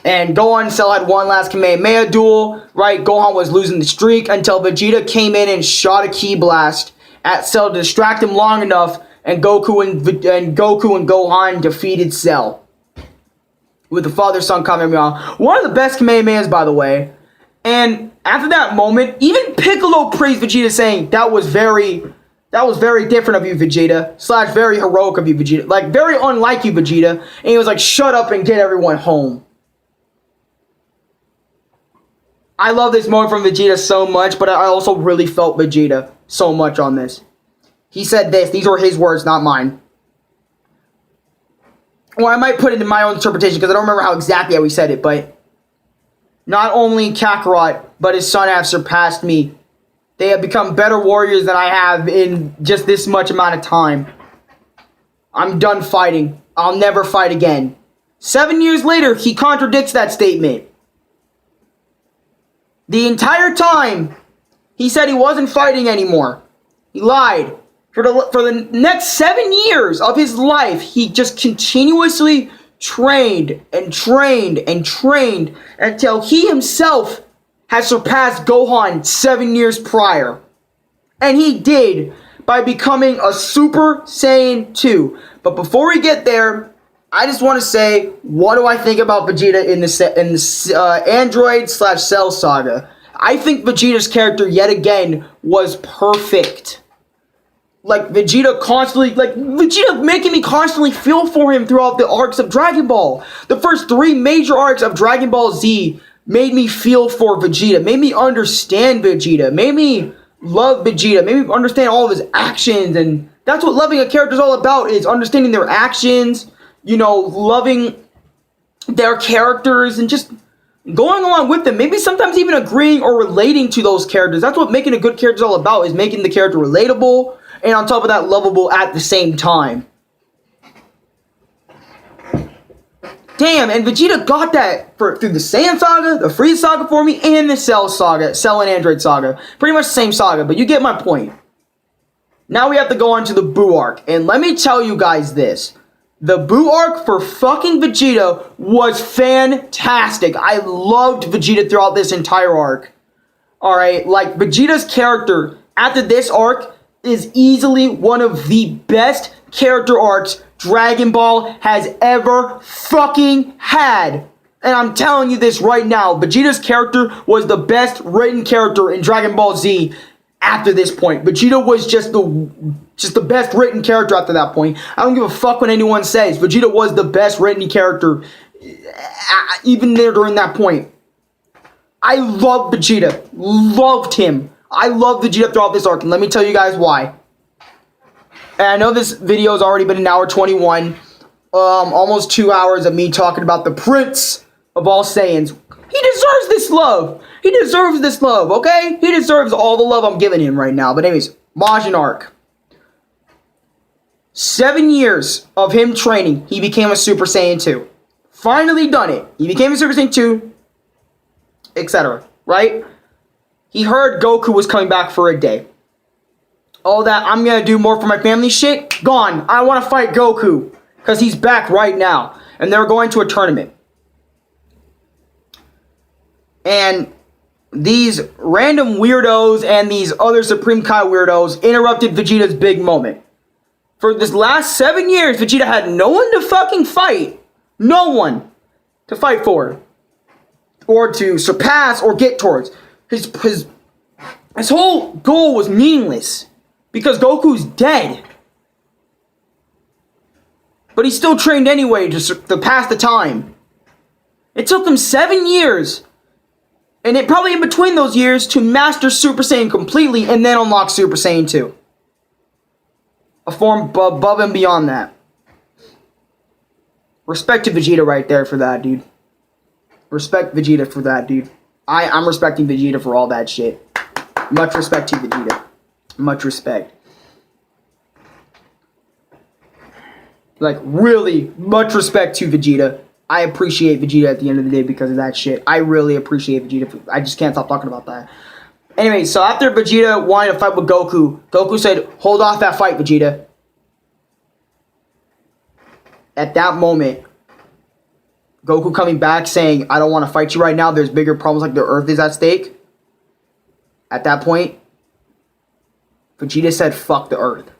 And Gohan and Cell had one last Kamehameha duel, right? Gohan was losing the streak until Vegeta came in and shot a ki blast at Cell to distract him long enough, and Goku and Gohan defeated Cell with the father-son Kamehameha. One of the best Kamehamehas, by the way. And after that moment, even Piccolo praised Vegeta, saying that was very different of you, Vegeta. / very heroic of you, Vegeta. Like, very unlike you, Vegeta. And he was like, shut up and get everyone home. I love this moment from Vegeta so much, but I also really felt Vegeta so much on this. He said this. These were his words, not mine. Well, I might put it in my own interpretation because I don't remember how exactly how he said it, but not only Kakarot, but his son have surpassed me. They have become better warriors than I have in just this much amount of time. I'm done fighting. I'll never fight again. 7 years later, he contradicts that statement. The entire time, he said he wasn't fighting anymore. He lied. For the next 7 years of his life, he just continuously trained and trained and trained until he himself has surpassed Gohan 7 years prior. And he did by becoming a Super Saiyan 2. But before we get there, I just want to say, what do I think about Vegeta in the Android / Cell saga? I think Vegeta's character yet again was perfect. Like Vegeta making me constantly feel for him throughout the arcs of Dragon Ball. The first 3 major arcs of Dragon Ball Z made me feel for Vegeta, made me understand Vegeta, made me love Vegeta, made me understand all of his actions, and that's what loving a character is all about, is understanding their actions, you know, loving their characters, and just going along with them, maybe sometimes even agreeing or relating to those characters. That's what making a good character is all about, is making the character relatable, and on top of that, lovable at the same time. Damn, and Vegeta got that through the Saiyan saga, the Frieza saga for me, and the Cell saga, Cell and Android saga. Pretty much the same saga, but you get my point. Now we have to go on to the Buu arc, and let me tell you guys this. The Buu arc for fucking Vegeta was fantastic. I loved Vegeta throughout this entire arc. Alright, like, Vegeta's character after this arc is easily one of the best character arcs Dragon Ball has ever fucking had. And I'm telling you this right now, Vegeta's character was the best written character in Dragon Ball Z after this point. Vegeta was just the best written character after that point. I don't give a fuck what anyone says. Vegeta was the best written character even there during that point. I love Vegeta. Loved him. I love Vegeta throughout this arc, and let me tell you guys why. And I know this video has already been an hour 21. Almost 2 hours of me talking about the Prince of all Saiyans. He deserves this love. He deserves this love, okay? He deserves all the love I'm giving him right now. But anyways, Majin arc. 7 years of him training, he became a Super Saiyan 2. Finally done it. He became a Super Saiyan 2, etc. Right? He heard Goku was coming back for a day. All that I'm gonna do more for my family shit, gone. I want to fight Goku because he's back right now, and they're going to a tournament. And these random weirdos and these other Supreme Kai weirdos interrupted Vegeta's big moment. For this last 7 years, Vegeta had no one to fucking fight. No one to fight for, or to surpass, or get towards. His whole goal was meaningless because Goku's dead. But he still trained anyway to pass the time. It took him 7 years, and it probably in between those years, to master Super Saiyan completely and then unlock Super Saiyan 2. A form above and beyond that. Respect to Vegeta right there for that, dude. Respect Vegeta for that, dude. I'm respecting Vegeta for all that shit. Much respect to Vegeta. Much respect. Like, really, much respect to Vegeta. I appreciate Vegeta at the end of the day because of that shit. I really appreciate Vegeta. I just can't stop talking about that. Anyway, so after Vegeta wanted to fight with Goku, Goku said, hold off that fight, Vegeta. At that moment, Goku coming back saying, I don't want to fight you right now. There's bigger problems like the Earth is at stake. At that point, Vegeta said, fuck the Earth.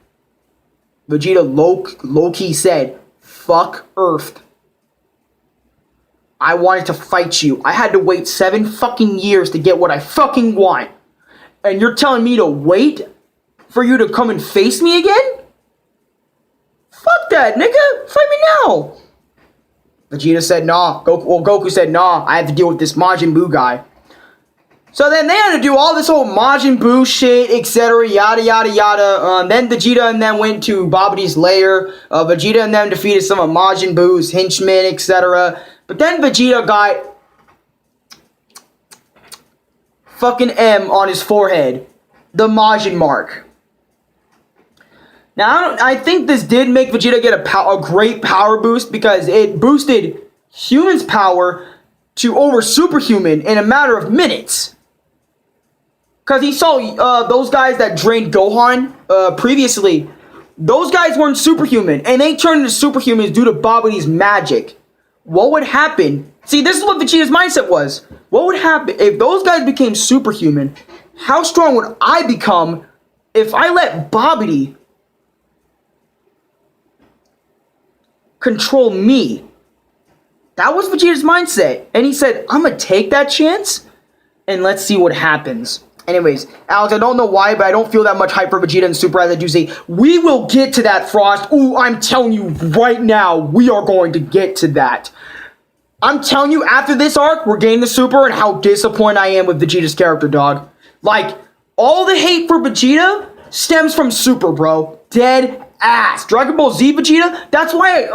Vegeta low-key said, fuck Earth. I wanted to fight you. I had to wait 7 fucking years to get what I fucking want. And you're telling me to wait for you to come and face me again? Fuck that, nigga. Fight me now. Vegeta said, nah. Goku said, nah. I have to deal with this Majin Buu guy. So then they had to do all this whole Majin Buu shit, etc. Yada, yada, yada. Then Vegeta and them went to Babidi's lair. Vegeta and them defeated some of Majin Buu's henchmen, etc. But then Vegeta got fucking M on his forehead. The Majin mark. Now, I think this did make Vegeta get a great power boost because it boosted humans' power to over superhuman in a matter of minutes. Because he saw those guys that drained Gohan previously. Those guys weren't superhuman, and they turned into superhumans due to Babidi's magic. What would happen? See, this is what Vegeta's mindset was. What would happen if those guys became superhuman? How strong would I become if I let Babidi control me. That was Vegeta's mindset. And he said, I'm going to take that chance and let's see what happens. Anyways, Alex, I don't know why, but I don't feel that much hype for Vegeta and Super as I do say. We will get to that, Frost. Ooh, I'm telling you right now, we are going to get to that. I'm telling you, after this arc, we're getting the Super and how disappointed I am with Vegeta's character, dog. Like, all the hate for Vegeta stems from Super, bro. Dead ass. Dragon Ball Z Vegeta, that's why,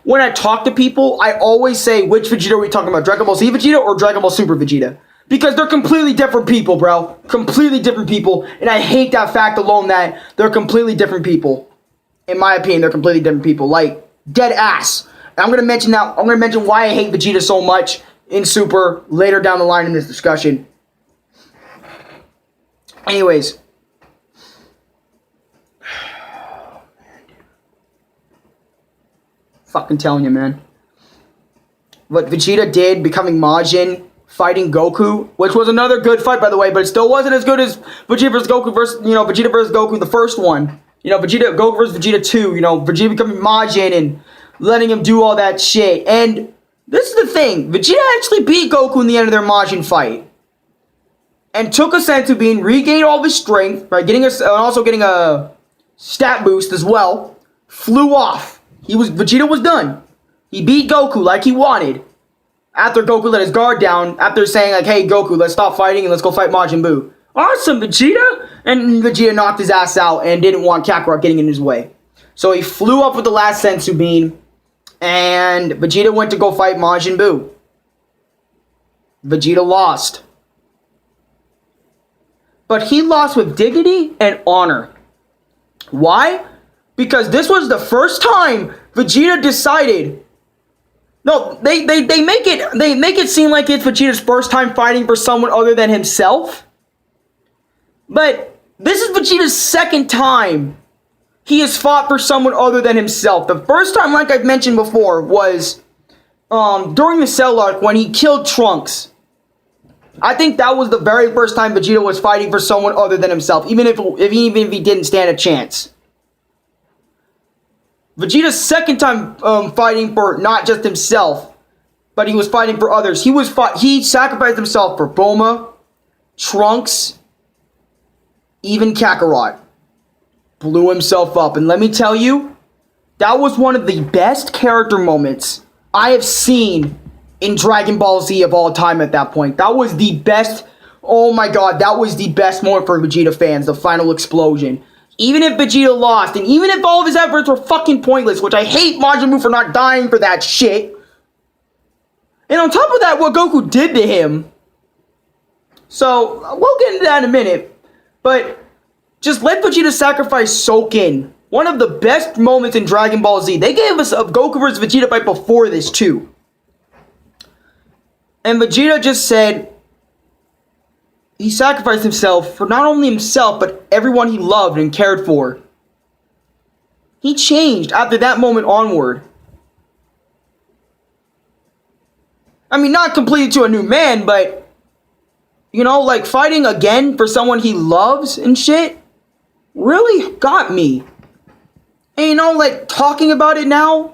when I talk to people, I always say, which Vegeta are we talking about? Dragon Ball Z Vegeta or Dragon Ball Super Vegeta? Because they're completely different people, bro. Completely different people. And I hate that fact alone that they're completely different people. In my opinion, they're completely different people. Like, dead ass. And I'm going to mention that. I'm going to mention why I hate Vegeta so much in Super later down the line in this discussion. Anyways. Fucking telling you, man. What Vegeta did, becoming Majin, fighting Goku, which was another good fight, by the way, but it still wasn't as good as Vegeta vs. Goku versus, Vegeta vs. Goku, the first one. Goku vs. Vegeta 2, Vegeta becoming Majin and letting him do all that shit. And this is the thing, Vegeta actually beat Goku in the end of their Majin fight. And took a Senzu Bean, regained all of his strength, by also getting a stat boost as well, flew off. Vegeta was done. He beat Goku like he wanted. After Goku let his guard down, after saying like, hey Goku, let's stop fighting and let's go fight Majin Buu. Awesome, Vegeta! And Vegeta knocked his ass out and didn't want Kakarot getting in his way. So he flew up with the last Senzu Bean, and Vegeta went to go fight Majin Buu. Vegeta lost. But he lost with dignity and honor. Why? Because this was the first time Vegeta decided. No, they make it seem like it's Vegeta's first time fighting for someone other than himself. But this is Vegeta's second time he has fought for someone other than himself. The first time, like I've mentioned before, was during the Cell arc when he killed Trunks. I think that was the very first time Vegeta was fighting for someone other than himself, even if he didn't stand a chance. Vegeta's second time fighting for not just himself, but he was fighting for others. He sacrificed himself for Bulma, Trunks, even Kakarot. Blew himself up. And let me tell you, that was one of the best character moments I have seen in Dragon Ball Z of all time at that point. That was the best. Oh my god, that was the best moment for Vegeta fans, the final explosion. Even if Vegeta lost, and even if all of his efforts were fucking pointless, which I hate Majin Buu for not dying for that shit. And on top of that, what Goku did to him. So, we'll get into that in a minute. But, just let Vegeta's sacrifice soak in. One of the best moments in Dragon Ball Z. They gave us a Goku vs. Vegeta fight before this, too. And Vegeta just said, he sacrificed himself for not only himself, but everyone he loved and cared for. He changed after that moment onward. I mean, not completely to a new man, but, like fighting again for someone he loves and shit, really got me. And like talking about it now,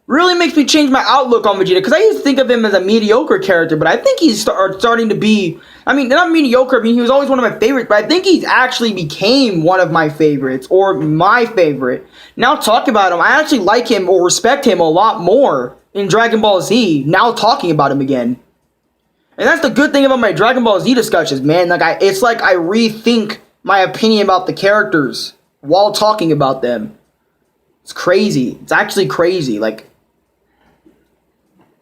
really makes me change my outlook on Vegeta, because I used to think of him as a mediocre character, but I think he's starting to be, not mediocre, he was always one of my favorites, but I think he's actually became one of my favorites, or my favorite. Now talking about him, I actually like him or respect him a lot more in Dragon Ball Z, now talking about him again. And that's the good thing about my Dragon Ball Z discussions, man. It's like I rethink my opinion about the characters while talking about them. It's crazy. It's actually crazy,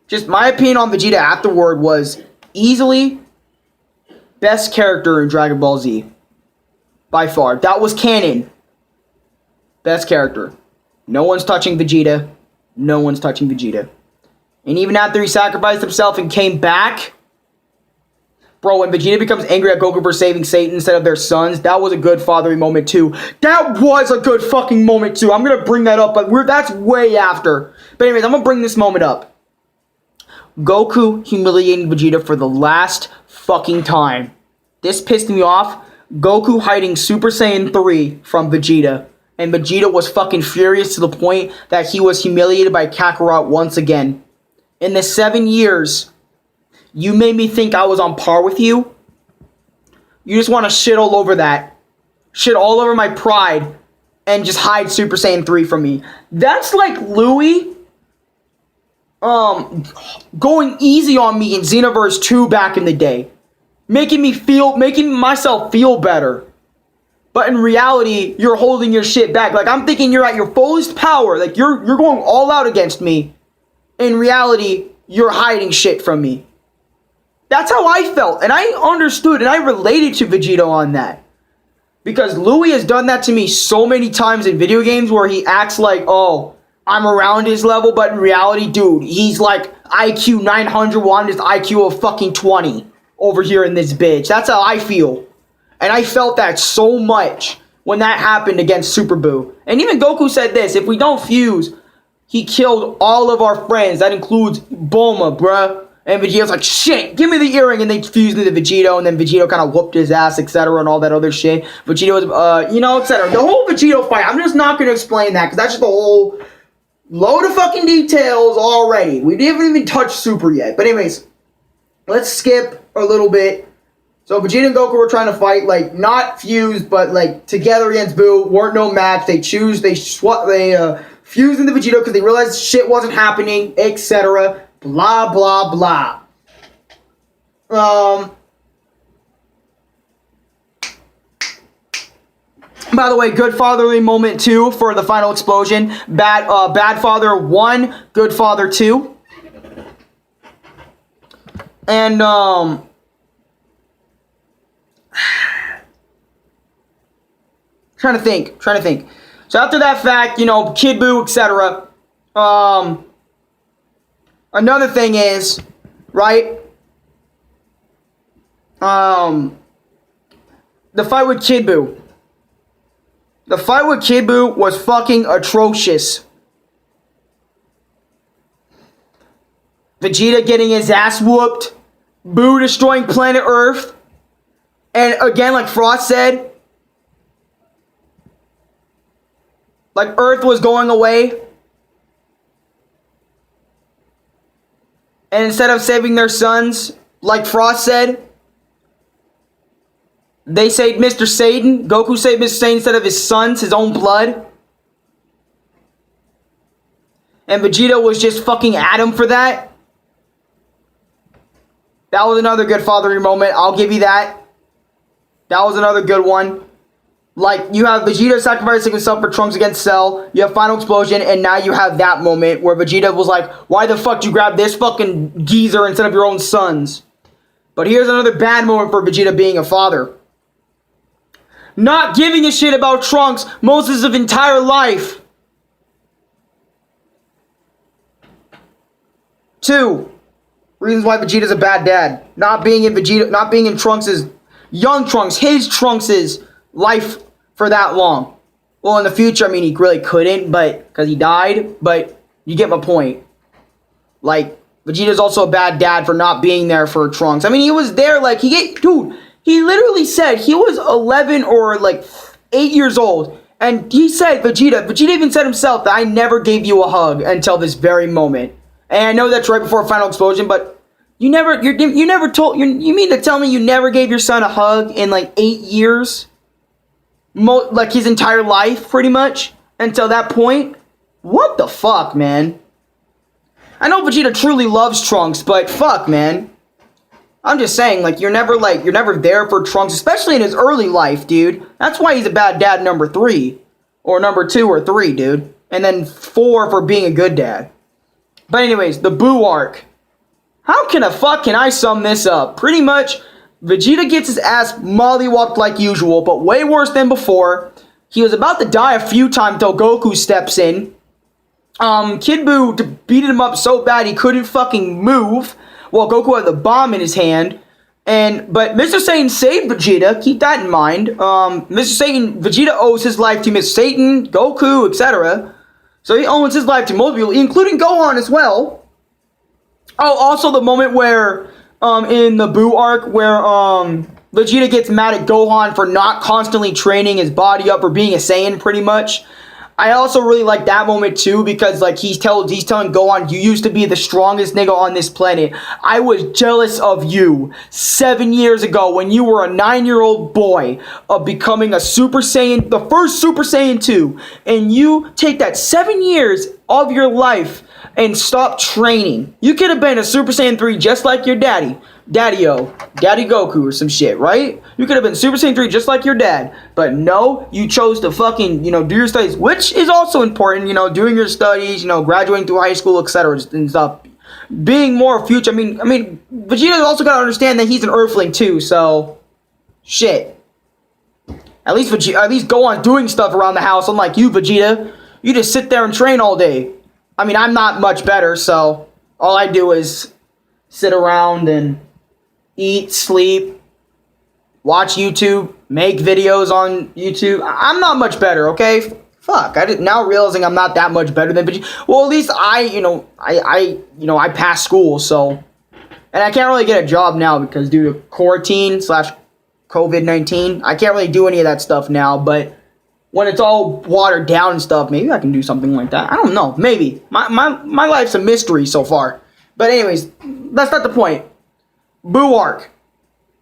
just my opinion on Vegeta afterward was easily best character in Dragon Ball Z. By far. That was canon. Best character. No one's touching Vegeta. No one's touching Vegeta. And even after he sacrificed himself and came back, bro, when Vegeta becomes angry at Goku for saving Satan instead of their sons, that was a good fathering moment too. That was a good fucking moment too. I'm going to bring that up, but that's way after. But anyways, I'm going to bring this moment up. Goku humiliating Vegeta for the last fucking time. This pissed me off. Goku hiding Super Saiyan 3 from Vegeta And Vegeta was fucking furious to the point that he was humiliated by Kakarot once again. In the 7 years, you made me think I was on par with you. You just want to shit all over that. Shit all over my pride. And just hide Super Saiyan 3 from me. That's like Louis going easy on me in Xenoverse 2 back in the day. Making myself feel better. But in reality, you're holding your shit back. Like, I'm thinking you're at your fullest power. Like, you're going all out against me. In reality, you're hiding shit from me. That's how I felt. And I understood and I related to Vegeta on that. Because Louis has done that to me so many times in video games where he acts like, oh, I'm around his level. But in reality, dude, he's like IQ 900 on his IQ of fucking 20 over here in this bitch. That's how I feel. And I felt that so much when that happened against Super Buu. And even Goku said this, if we don't fuse, he killed all of our friends. That includes Bulma, bruh. And Vegeta's like, shit, give me the earring. And they fused into Vegeta, and then Vegeta kind of whooped his ass, etc. and all that other shit. Vegeta was, etc. The whole Vegeta fight, I'm just not going to explain that, because that's just a whole load of fucking details already. We didn't even touch Super yet. But anyways, let's skip a little bit. So Vegeta and Goku were trying to fight, like, not fused, but, like, together against Buu. Weren't no match. They fused into Vegeta because they realized shit wasn't happening, etc. Blah, blah, blah. By the way, good fatherly moment 2 for the final explosion. Bad father 1, good father 2. And, Trying to think. So after that fact, Kid Buu, etc. Another thing is, right? The fight with Kid Buu. The fight with Kid Buu was fucking atrocious. Vegeta getting his ass whooped. Buu destroying planet Earth. And again, like Frost said, like Earth was going away. And instead of saving their sons, like Frost said, they saved Mr. Satan. Goku saved Mr. Satan instead of his sons, his own blood. And Vegeta was just fucking at him for that. That was another good fatherly moment. I'll give you that. That was another good one. Like, you have Vegeta sacrificing himself for Trunks against Cell. You have Final Explosion, and now you have that moment where Vegeta was like, why the fuck did you grab this fucking geezer instead of your own sons? But here's another bad moment for Vegeta being a father. Not giving a shit about Trunks most of his entire life. 2 reasons why Vegeta's a bad dad. Not being in Trunks' young Trunks, his Trunks' life for that long. Well, in the future, I mean, he really couldn't, but because he died, but you get my point. Like, Vegeta's also a bad dad for not being there for Trunks. I mean, he was there, like, he literally said he was 11 or, like, 8 years old, and he said, Vegeta even said himself that I never gave you a hug until this very moment. And I know that's right before Final Explosion, but you mean to tell me you never gave your son a hug in, like, 8 years? Like, his entire life, pretty much, until that point? What the fuck, man? I know Vegeta truly loves Trunks, but fuck, man. I'm just saying, like, you're never there for Trunks, especially in his early life, dude. That's why he's a bad dad number 3. Or number 2 or 3, dude. And then 4 for being a good dad. But anyways, the Buu arc. How can I sum this up? Pretty much, Vegeta gets his ass mollywopped like usual, but way worse than before. He was about to die a few times until Goku steps in. Kid Buu beat him up so bad he couldn't fucking move, while Goku had the bomb in his hand. But Mr. Satan saved Vegeta, keep that in mind. Vegeta owes his life to Mr. Satan, Goku, etc. So he owes his life to most people, including Gohan as well. Oh, also the moment where, in the Buu arc, where, Vegeta gets mad at Gohan for not constantly training his body up or being a Saiyan pretty much. I also really like that moment too because like he's telling Gohan, you used to be the strongest nigga on this planet. I was jealous of you 7 years ago when you were a 9-year-old boy of becoming a Super Saiyan, the first Super Saiyan 2. And you take that 7 years of your life and stop training. You could have been a Super Saiyan 3 just like your daddy. Daddy Goku or some shit, right? You could have been Super Saiyan 3 just like your dad. But no, you chose to fucking, do your studies, which is also important, doing your studies, graduating through high school, etc. and stuff. Being more future, I mean, Vegeta's also got to understand that he's an Earthling too, so shit. At least go on doing stuff around the house, unlike you, Vegeta. You just sit there and train all day. I mean, I'm not much better, so all I do is sit around and eat, sleep, watch YouTube, make videos on YouTube. I'm not much better, okay? Fuck, now realizing I'm not that much better than Vegeta. Well, at least I passed school, so, and I can't really get a job now because due to quarantine / COVID-19, I can't really do any of that stuff now, but when it's all watered down and stuff, maybe I can do something like that. I don't know, maybe. My life's a mystery so far. But anyways, that's not the point. Buu arc.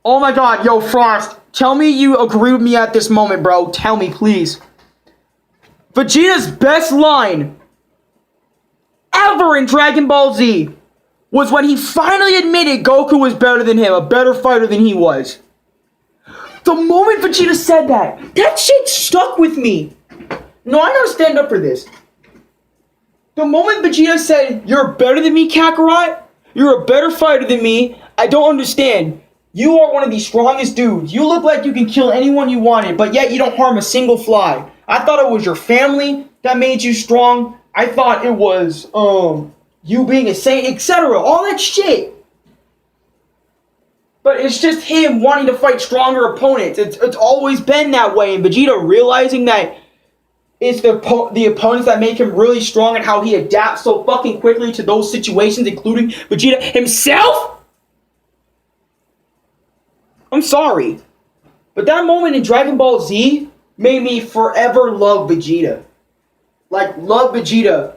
Oh my god, yo, Frost. Tell me you agree with me at this moment, bro. Tell me, please. Vegeta's best line ever in Dragon Ball Z was when he finally admitted Goku was better than him, a better fighter than he was. The moment Vegeta said that shit stuck with me. No, I gotta stand up for this. The moment Vegeta said, you're better than me, Kakarot, you're a better fighter than me, I don't understand. You are one of the strongest dudes. You look like you can kill anyone you wanted, but yet you don't harm a single fly. I thought it was your family that made you strong. I thought it was, you being a saint, etc. All that shit. But it's just him wanting to fight stronger opponents. It's always been that way. And Vegeta realizing that it's the opponents that make him really strong and how he adapts so fucking quickly to those situations, including Vegeta himself. I'm sorry. But that moment in Dragon Ball Z made me forever love Vegeta. Like, love Vegeta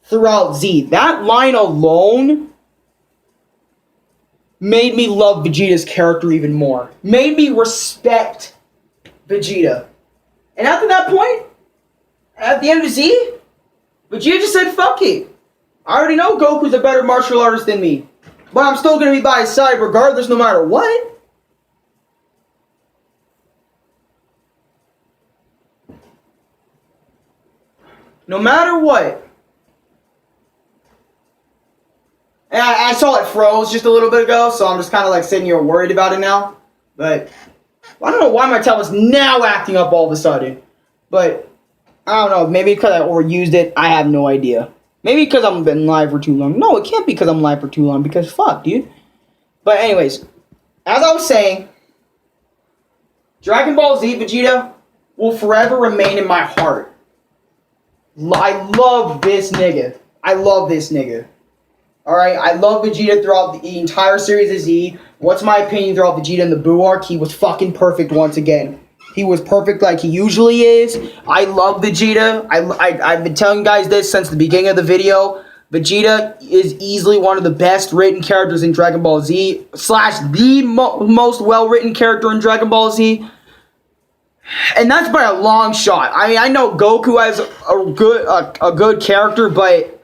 throughout Z. That line alone made me love Vegeta's character even more. Made me respect Vegeta. And after that point, at the end of Z, Vegeta just said, fuck it. I already know Goku's a better martial artist than me. But I'm still going to be by his side regardless, no matter what. No matter what. And I saw it froze just a little bit ago, so I'm just kind of like sitting here worried about it now. But I don't know why my tablet's now acting up all of a sudden. But I don't know, maybe because I overused it. I have no idea. Maybe because I've been live for too long. No, it can't be because I'm live for too long, because fuck, dude. But anyways, as I was saying, Dragon Ball Z Vegeta will forever remain in my heart. I love this nigga. I love this nigga. Alright, I love Vegeta throughout the entire series of Z. What's my opinion throughout Vegeta in the Buu arc? He was fucking perfect once again. He was perfect like he usually is. I love Vegeta. I've been telling you guys this since the beginning of the video. Vegeta is easily one of the best written characters in Dragon Ball Z. / the most well-written character in Dragon Ball Z. And that's by a long shot. I mean, I know Goku has a good character, but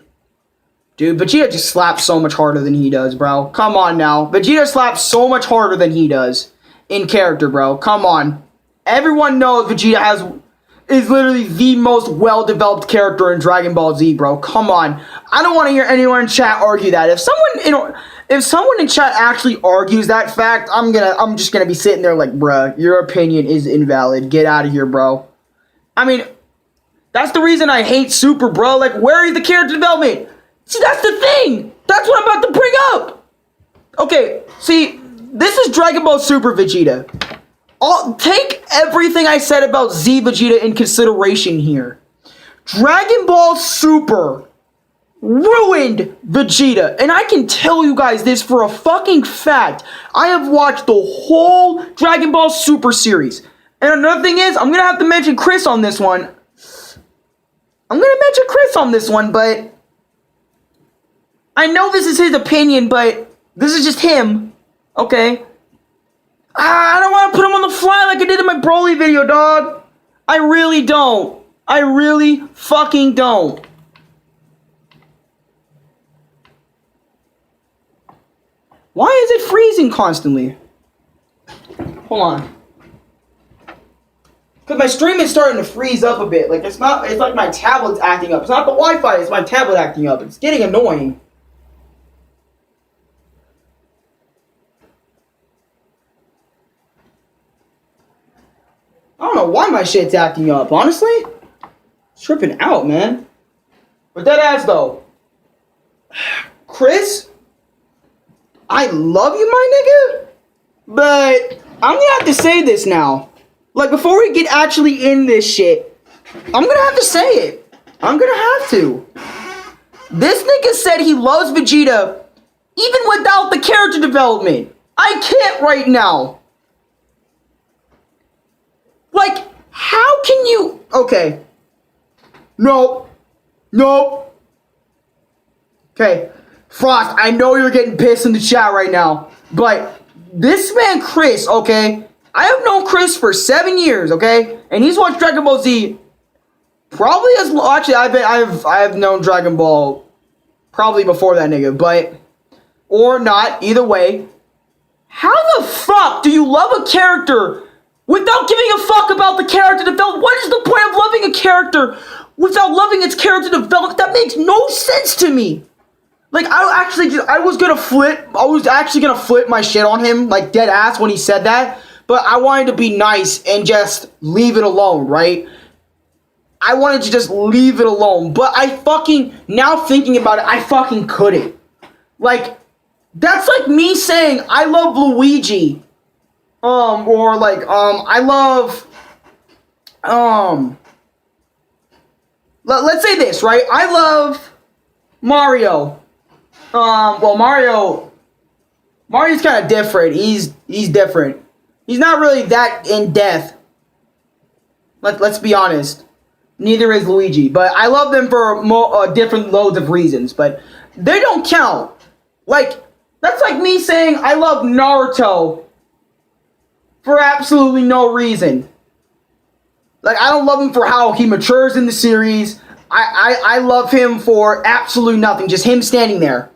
dude, Vegeta just slaps so much harder than he does, bro. Come on now. Vegeta slaps so much harder than he does in character, bro. Come on. Everyone knows Vegeta is literally the most well-developed character in Dragon Ball Z, bro. Come on. I don't want to hear anyone in chat argue that. If someone in chat actually argues that fact, I'm just gonna be sitting there like, bruh, your opinion is invalid. Get out of here, bro. I mean, that's the reason I hate Super, bro. Like, where is the character development? See, that's the thing. That's what I'm about to bring up. Okay, see, this is Dragon Ball Super Vegeta. Take everything I said about Z Vegeta in consideration here. Dragon Ball Super ruined Vegeta. And I can tell you guys this for a fucking fact. I have watched the whole Dragon Ball Super series. And another thing is, I'm gonna have to mention Chris on this one. But I know this is his opinion, but this is just him. Okay? I don't want to put him on the fly like I did in my Broly video, dog. I really don't. I really fucking don't. Why is it freezing constantly? Hold on. Because my stream is starting to freeze up a bit. Like, it's like my tablet's acting up. It's not the Wi-Fi, it's my tablet acting up. It's getting annoying. I don't know why my shit's acting up, honestly. It's tripping out, man. But that ass, though. Chris, I love you, my nigga. But I'm gonna have to say this now. Like, before we get actually in this shit, I'm gonna have to say it. I'm gonna have to. This nigga said he loves Vegeta even without the character development. I can't right now. Like, how can you... Okay. Nope. Okay. Frost, I know you're getting pissed in the chat right now. But this man Chris, okay... I have known Chris for 7 years, okay? And he's watched Dragon Ball Z probably as long... Actually, I have known Dragon Ball probably before that nigga, but... Or not, either way. How the fuck do you love a character without giving a fuck about the character development? What is the point of loving a character without loving its character development? That makes no sense to me. Like, I was actually gonna flip my shit on him, like, dead ass when he said that. But I wanted to be nice and just leave it alone, right? I wanted to just leave it alone. But I fucking, now thinking about it, I fucking couldn't. Like, that's like me saying I love Luigi. Or like, I love, let's say this, right? I love Mario. Well, Mario's kind of different. He's different. He's not really that in depth. Let's be honest. Neither is Luigi. But I love them for different loads of reasons. But they don't count. Like, that's like me saying I love Naruto for absolutely no reason. Like, I don't love him for how he matures in the series. I love him for absolutely nothing. Just him standing there.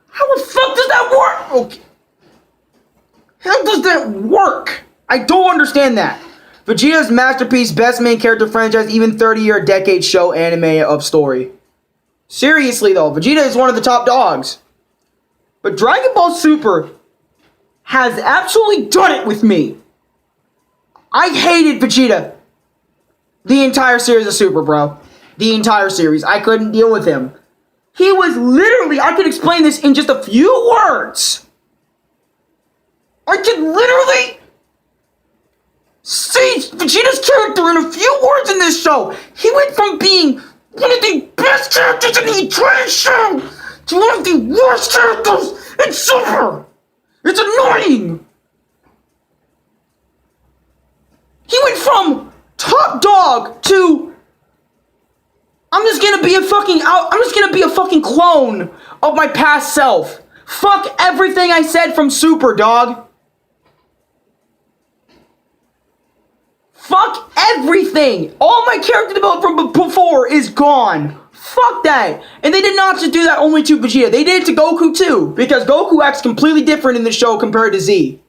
How the fuck does that work? Okay. How does that work? I don't understand that. Vegeta's masterpiece, best main character franchise, even 30-year decade show anime of story. Seriously though, Vegeta is one of the top dogs. But Dragon Ball Super has absolutely done it with me. I hated Vegeta the entire series of Super, bro. The entire series. I couldn't deal with him. He was literally, I could explain this in just a few words. I could literally see Vegeta's character in a few words in this show. He went from being one of the best characters in the entire show to one of the worst characters in Super. It's annoying. He went from top dog to I'm just gonna be a fucking clone of my past self. Fuck everything I said from Super, dog. Fuck everything. All my character development from before is gone. Fuck that. And they did not just do that only to Vegeta. They did it to Goku too. Because Goku acts completely different in the show compared to Z.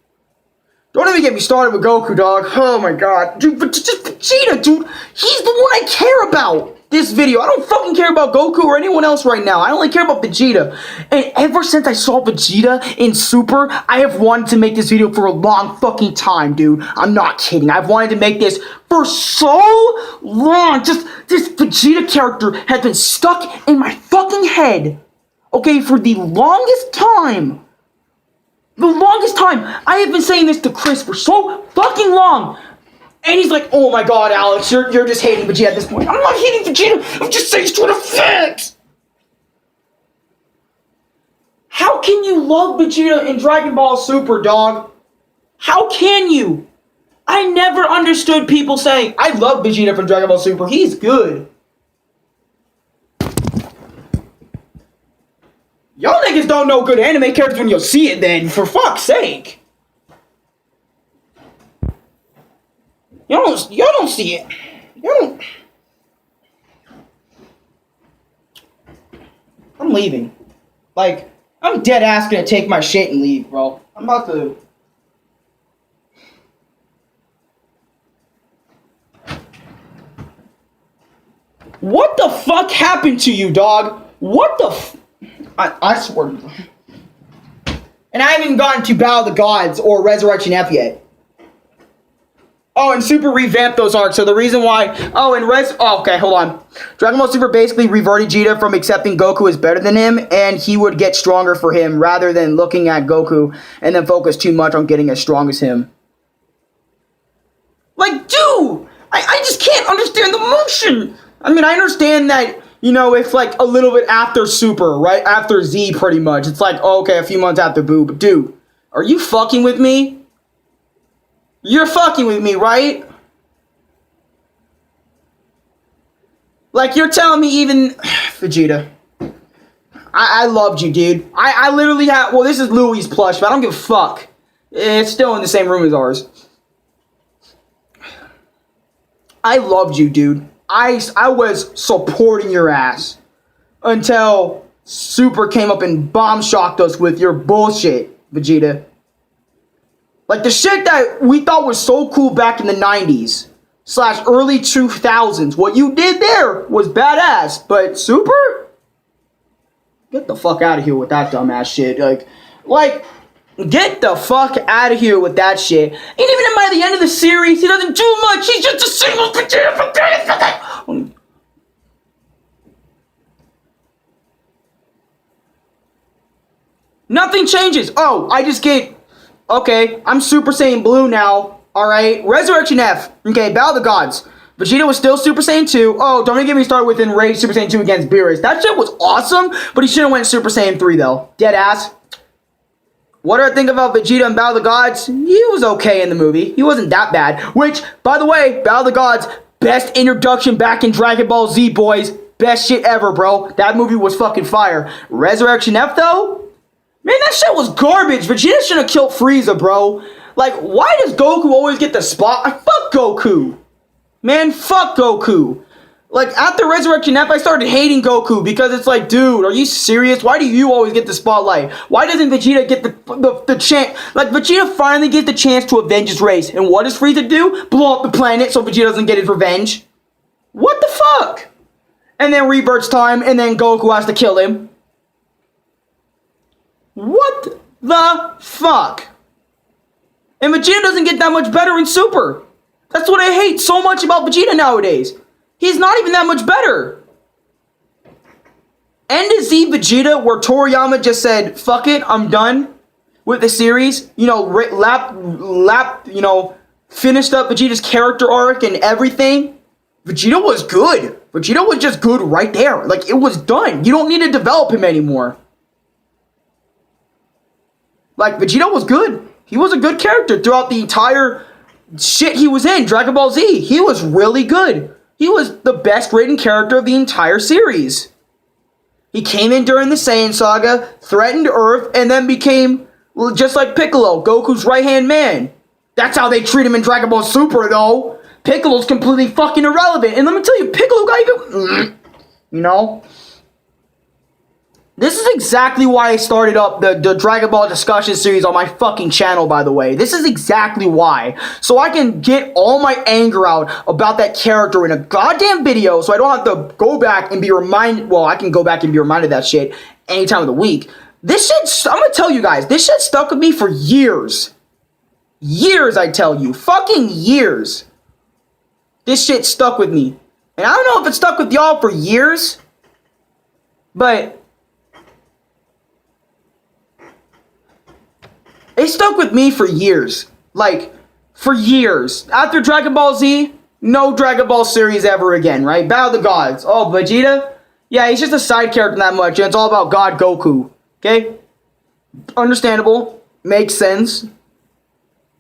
Don't even get me started with Goku, dog. Oh my god. Dude, but just Vegeta, dude. He's the one I care about. This video. I don't fucking care about Goku or anyone else right now. I only care about Vegeta. And ever since I saw Vegeta in Super, I have wanted to make this video for a long fucking time, dude. I'm not kidding. I've wanted to make this for so long. Just this Vegeta character has been stuck in my fucking head. Okay, for the longest time. The longest time. I have been saying this to Chris for so fucking long. And he's like, oh my god, Alex, you're just hating Vegeta at this point. I'm not hating Vegeta, I'm just saying it's to the facts. How can you love Vegeta in Dragon Ball Super, dog? How can you? I never understood people saying, I love Vegeta from Dragon Ball Super, he's good. Y'all niggas don't know good anime characters when you'll see it then, for fuck's sake. Y'all don't see it. Y'all don't. I'm leaving. Like, I'm dead ass gonna take my shit and leave, bro. I'm about to. What the fuck happened to you, dog? What the I swear. And I haven't even gotten to Battle of the Gods or Resurrection F yet. Oh, and Super revamped those arcs. So the reason why... okay, hold on. Dragon Ball Super basically reverted Vegeta from accepting Goku as better than him, and he would get stronger for him rather than looking at Goku and then focus too much on getting as strong as him. Like, dude! I just can't understand the motion! I mean, I understand that, you know, it's like a little bit after Super, right? After Z, pretty much. It's like, oh, okay, a few months after Buu. But, dude, are you fucking with me? You're fucking with me, right? Like, you're telling me even... Vegeta. I loved you, dude. I literally have... Well, this is Louis' plush, but I don't give a fuck. It's still in the same room as ours. I loved you, dude. I was supporting your ass. Until Super came up and bomb-shocked us with your bullshit, Vegeta. Like, the shit that we thought was so cool back in the 90s / early 2000s, what you did there was badass. But Super? Get the fuck out of here with that dumbass shit. Like, get the fuck out of here with that shit. And even by the end of the series, he doesn't do much. He's just a single Vegeta. Nothing changes. Oh, I just get... Okay, I'm Super Saiyan Blue now. Alright, Resurrection F. Okay, Battle of the Gods. Vegeta was still Super Saiyan 2. Oh, don't even get me started with Enraged Super Saiyan 2 against Beerus. That shit was awesome, but he should have went Super Saiyan 3 though. Dead ass. What do I think about Vegeta and Battle of the Gods? He was okay in the movie. He wasn't that bad. Which, by the way, Battle of the Gods, best introduction back in Dragon Ball Z, boys. Best shit ever, bro. That movie was fucking fire. Resurrection F though? Man, that shit was garbage. Vegeta should have killed Frieza, bro. Like, why does Goku always get the spot? Fuck Goku. Man, fuck Goku. Like, after Resurrection F, I started hating Goku because it's like, dude, are you serious? Why do you always get the spotlight? Why doesn't Vegeta get the chance? Like, Vegeta finally gets the chance to avenge his race. And what does Frieza do? Blow up the planet so Vegeta doesn't get his revenge. What the fuck? And then Rebirth's time, and then Goku has to kill him. What the fuck? And Vegeta doesn't get that much better in Super. That's what I hate so much about Vegeta nowadays. He's not even that much better. End of Z Vegeta, where Toriyama just said, fuck it, I'm done with the series. You know, finished up Vegeta's character arc and everything. Vegeta was good. Vegeta was just good right there. Like, it was done. You don't need to develop him anymore. Like, Vegeta was good. He was a good character throughout the entire shit he was in. Dragon Ball Z. He was really good. He was the best written character of the entire series. He came in during the Saiyan Saga, threatened Earth, and then became, well, just like Piccolo, Goku's right-hand man. That's how they treat him in Dragon Ball Super, though. Piccolo's completely fucking irrelevant. And let me tell you, Piccolo got even... You know? This is exactly why I started up the Dragon Ball Discussion series on my fucking channel, by the way. This is exactly why. So I can get all my anger out about that character in a goddamn video, so I don't have to go back and be reminded... Well, I can go back and be reminded of that shit any time of the week. This shit... I'm gonna tell you guys, this shit stuck with me for years. Years, I tell you. Fucking years. This shit stuck with me. And I don't know if it stuck with y'all for years, but... It stuck with me for years. Like, for years. After Dragon Ball Z, no Dragon Ball series ever again, right? Battle of the Gods. Oh, Vegeta? Yeah, he's just a side character that much, and it's all about God Goku. Okay? Understandable. Makes sense.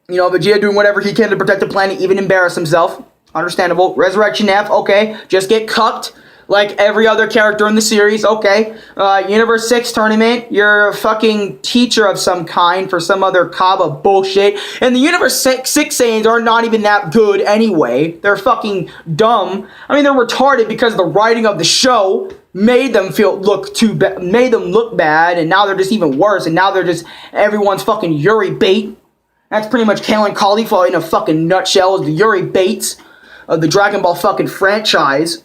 You know, Vegeta doing whatever he can to protect the planet, even embarrass himself. Understandable. Resurrection F, okay. Just get cucked like every other character in the series, okay. Universe 6 tournament, you're a fucking teacher of some kind for some other Kaba bullshit. And the Universe 6 Saiyans are not even that good anyway. They're fucking dumb. I mean, they're retarded because the writing of the show made them made them look bad, and now they're just even worse, and now they're just everyone's fucking Yuri bait. That's pretty much Kale and Cauliflower in a fucking nutshell, is the Yuri baits of the Dragon Ball fucking franchise.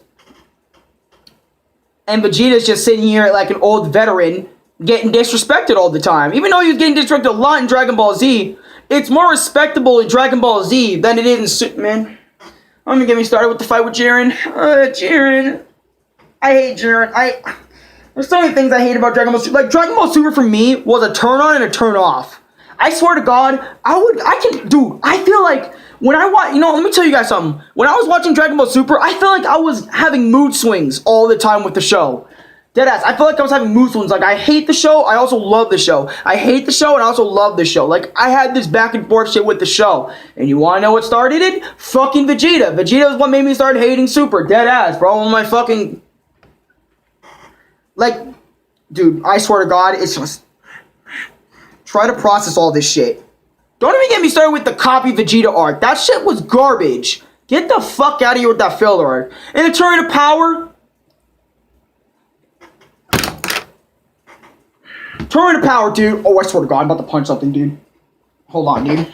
And Vegeta's just sitting here like an old veteran getting disrespected all the time. Even though he was getting disrespected a lot in Dragon Ball Z, it's more respectable in Dragon Ball Z than it is in Man. I'm gonna get me started with the fight with Jiren. Jiren. I hate Jiren. There's so many things I hate about Dragon Ball Super. Like, Dragon Ball Super for me was a turn on and a turn off. I swear to God, I feel like when I watch, let me tell you guys something. When I was watching Dragon Ball Super, I felt like I was having mood swings all the time with the show. Deadass, I feel like I was having mood swings. Like, I hate the show, I also love the show. I hate the show, and I also love the show. Like, I had this back and forth shit with the show. And you wanna know what started it? Fucking Vegeta. Vegeta is what made me start hating Super. Deadass, bro. One of my fucking... Like, dude, I swear to God, it's just... Try to process all this shit. Don't even get me started with the copy Vegeta arc. That shit was garbage. Get the fuck out of here with that filler arc. And the Turn of Power. Turn of Power, dude. Oh, I swear to God, I'm about to punch something, dude. Hold on, dude.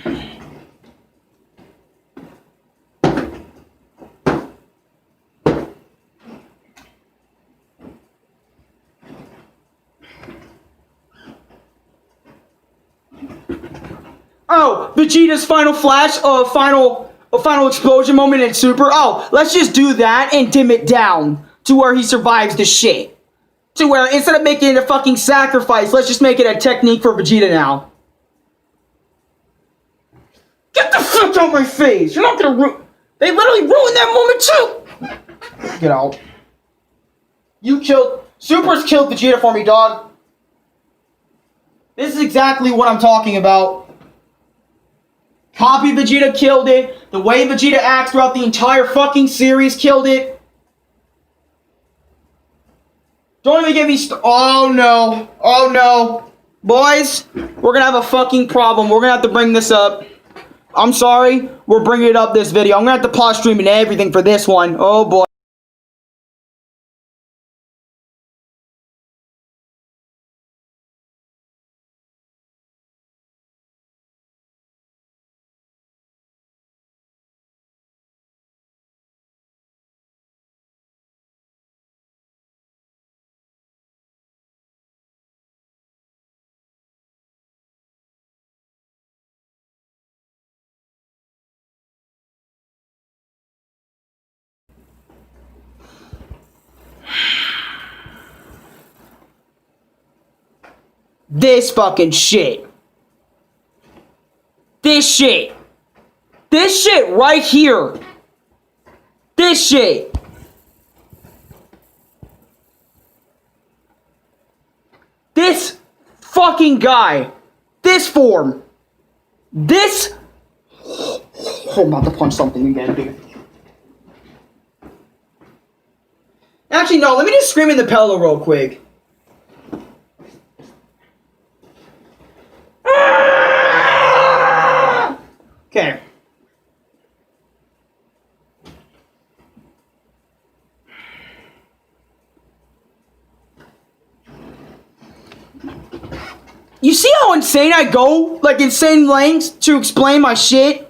Oh, Vegeta's final flash, final explosion moment in Super. Oh, let's just do that and dim it down to where he survives the shit. To where instead of making it a fucking sacrifice, let's just make it a technique for Vegeta now. Get the fuck out of my face! You're not gonna They literally ruined that moment too. Get out. Super's killed Vegeta for me, dog. This is exactly what I'm talking about. Copy Vegeta killed it. The way Vegeta acts throughout the entire fucking series killed it. Don't even get me oh no. Oh no. Boys, we're gonna have a fucking problem. We're gonna have to bring this up. I'm sorry. We're bringing it up this video. I'm gonna have to pause streaming and everything for this one. Oh boy. This fucking shit. This shit. This shit right here. This shit. This fucking guy. This form. This. Oh, I'm about to punch something again, dude. Actually, no, let me just scream in the pillow real quick. Okay. You see how insane I go? Like insane lengths to explain my shit?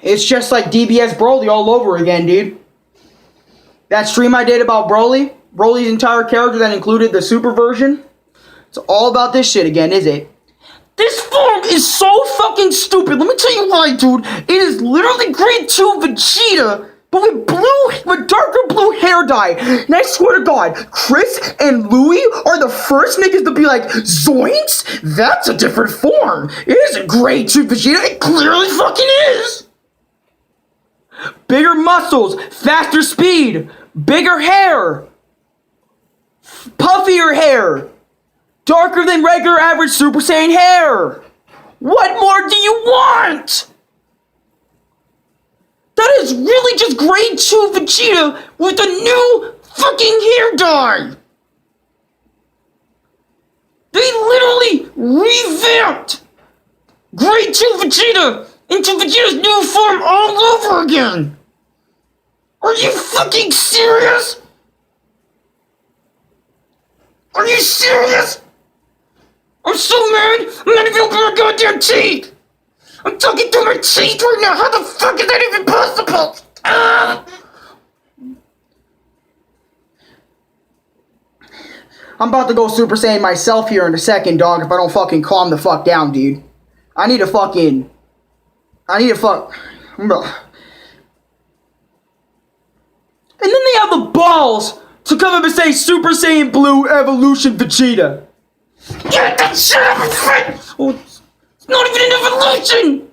It's just like DBS Broly all over again, dude. That stream I did about Broly's entire character that included the super version. It's all about this shit again, is it? This form is so fucking stupid. Let me tell you why, dude. It is literally grade 2 Vegeta but with darker blue hair dye. And I swear to God, Chris and Louie are the first niggas to be like, Zoinks? That's a different form. It isn't grade 2 Vegeta. It clearly fucking is. Bigger muscles, faster speed, bigger hair, puffier hair, darker than regular average Super Saiyan hair. What more do you want? That is really just grade 2 Vegeta with a new fucking hair dye. They literally revamped grade 2 Vegeta into Vegeta's new form all over again. Are you fucking serious? Are you serious? I'm so mad, I'm not even opening my goddamn teeth. I'm talking through my teeth right now. How the fuck is that even possible? I'm about to go Super Saiyan myself here in a second, dog, if I don't fucking calm the fuck down, dude. I need to fuck... And then they have the balls to come up and say Super Saiyan Blue Evolution Vegeta. Get that shit out of my face! Oh, it's not even an evolution!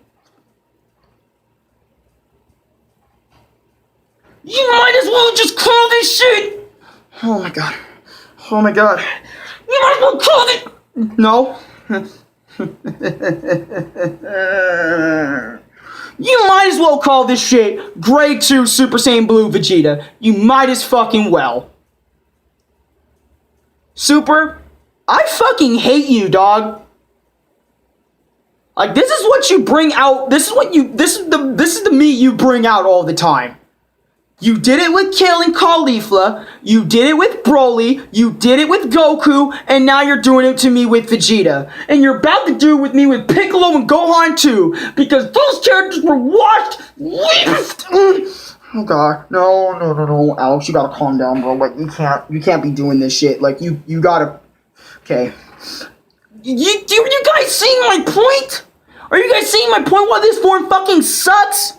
You might as well just call this shit! Oh my god. Oh my god. You might as well call it... No. You might as well call this shit Grade 2 Super Saiyan Blue Vegeta. You might as fucking well. Super, I fucking hate you, dog. Like, this is what you bring out. This is the me you bring out all the time. You did it with killing Caulifla, you did it with Broly, you did it with Goku, and now you're doing it to me with Vegeta. And you're about to do it with me with Piccolo and Gohan too, because those characters were washed. Oh god, no, Alex, you gotta calm down, bro. Like, you can't be doing this shit. Like, you gotta, okay. You guys seeing my point? Are you guys seeing my point why this form fucking sucks?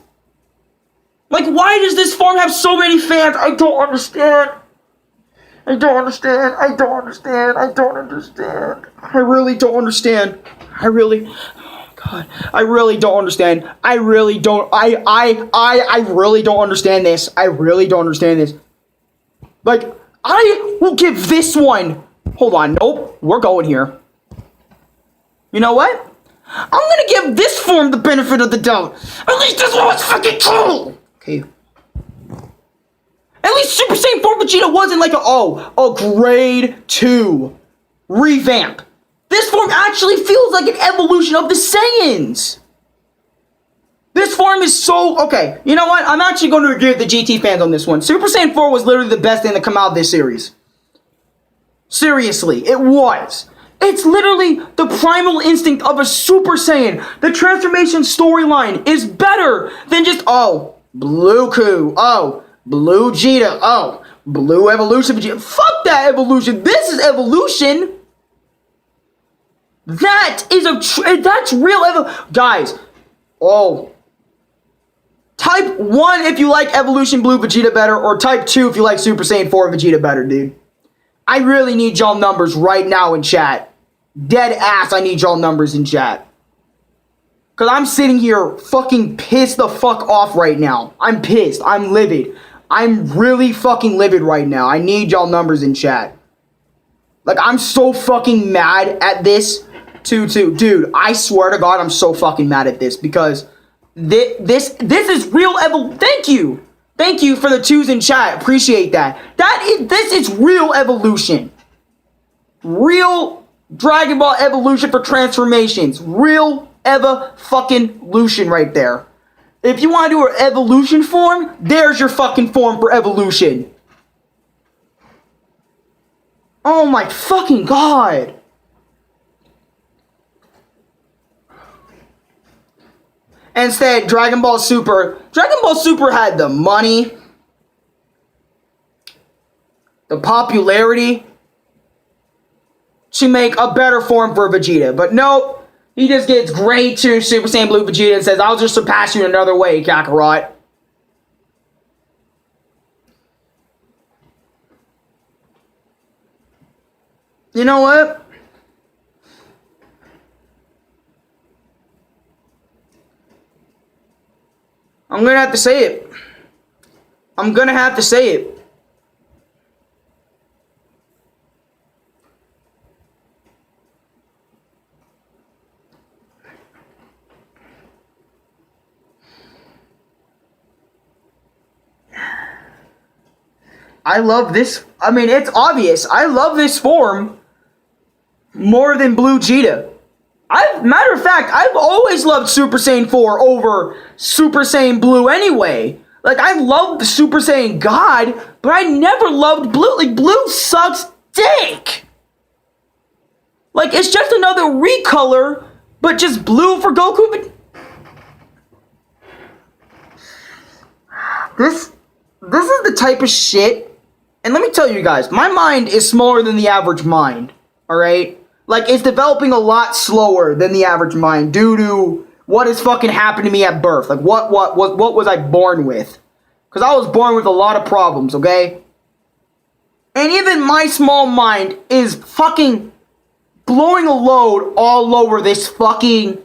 Like, why does this form have so many fans? I don't understand. I really don't understand. I really don't understand. I really don't understand this. I really don't understand this. Like, I will give this one... Hold on, nope, we're going here. You know what? I'm gonna give this form the benefit of the doubt. At least this one was fucking cool! Okay. At least Super Saiyan 4 Vegeta wasn't like a grade 2 revamp. This form actually feels like an evolution of the Saiyans. This form is so... Okay, you know what? I'm actually going to agree with the GT fans on this one. Super Saiyan 4 was literally the best thing to come out of this series. Seriously, it was. It's literally the primal instinct of a Super Saiyan. The transformation storyline is better than just, Blue Ku, Blue Vegeta, Blue Evolution Vegeta. Fuck that evolution. This is evolution. That is that's real guys. Type 1 if you like Evolution Blue Vegeta better, or type 2 if you like Super Saiyan 4 Vegeta better, dude. I really need y'all numbers right now in chat. Dead ass, I need y'all numbers in chat. Because I'm sitting here fucking pissed the fuck off right now. I'm pissed. I'm livid. I'm really fucking livid right now. I need y'all numbers in chat. Like, I'm so fucking mad at this. Dude, I swear to God, I'm so fucking mad at this. Because this is real Thank you. Thank you for the 2s in chat. Appreciate that. This is real evolution. Real Dragon Ball evolution for transformations. Real fucking-lution right there. If you want to do an evolution form, there's your fucking form for evolution. Oh my fucking god. Instead, Dragon Ball Super had the money, the popularity to make a better form for Vegeta. But nope. He just gets grade 2 Super Saiyan Blue Vegeta and says, I'll just surpass you in another way, Kakarot. You know what? I'm gonna have to say it. I'm gonna have to say it. I love this. I mean, it's obvious. I love this form more than Blue Vegeta. Matter of fact, I've always loved Super Saiyan 4 over Super Saiyan Blue anyway. Like, I love the Super Saiyan God, but I never loved Blue. Like, Blue sucks dick. Like, it's just another recolor, but just blue for Goku. But this is the type of shit. And let me tell you guys, my mind is smaller than the average mind. Alright? Like, it's developing a lot slower than the average mind due to what has fucking happened to me at birth. Like, what was I born with? Because I was born with a lot of problems, okay? And even my small mind is fucking blowing a load all over this fucking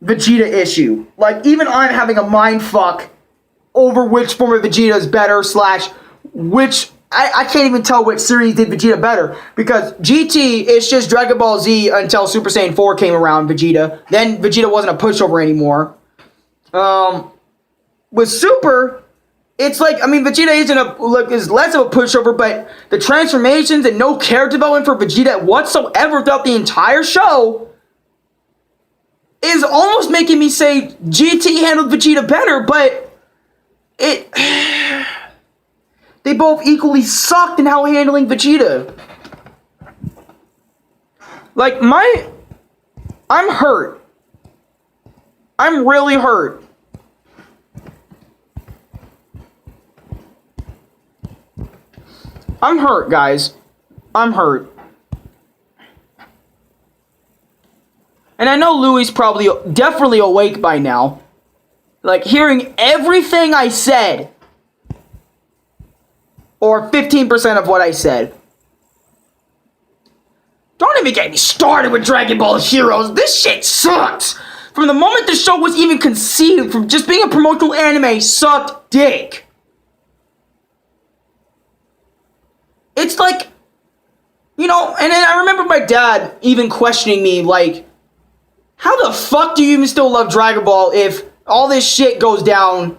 Vegeta issue. Like, even I'm having a mind fuck over which form of Vegeta is better, slash, which... I can't even tell which series did Vegeta better, because GT is just Dragon Ball Z until Super Saiyan 4 came around, Vegeta. Then Vegeta wasn't a pushover anymore. With Super, it's like, I mean, Vegeta is less of a pushover, but the transformations and no character development for Vegeta whatsoever throughout the entire show is almost making me say GT handled Vegeta better, but it... They both equally sucked in how handling Vegeta. Like, I'm hurt. I'm really hurt. I'm hurt, guys. I'm hurt. And I know Louie's probably definitely awake by now. Like, hearing everything I said. Or 15% of what I said. Don't even get me started with Dragon Ball Heroes. This shit sucks. From the moment the show was even conceived, from just being a promotional anime, sucked dick. It's like, you know, and then I remember my dad even questioning me, like, how the fuck do you even still love Dragon Ball if all this shit goes down?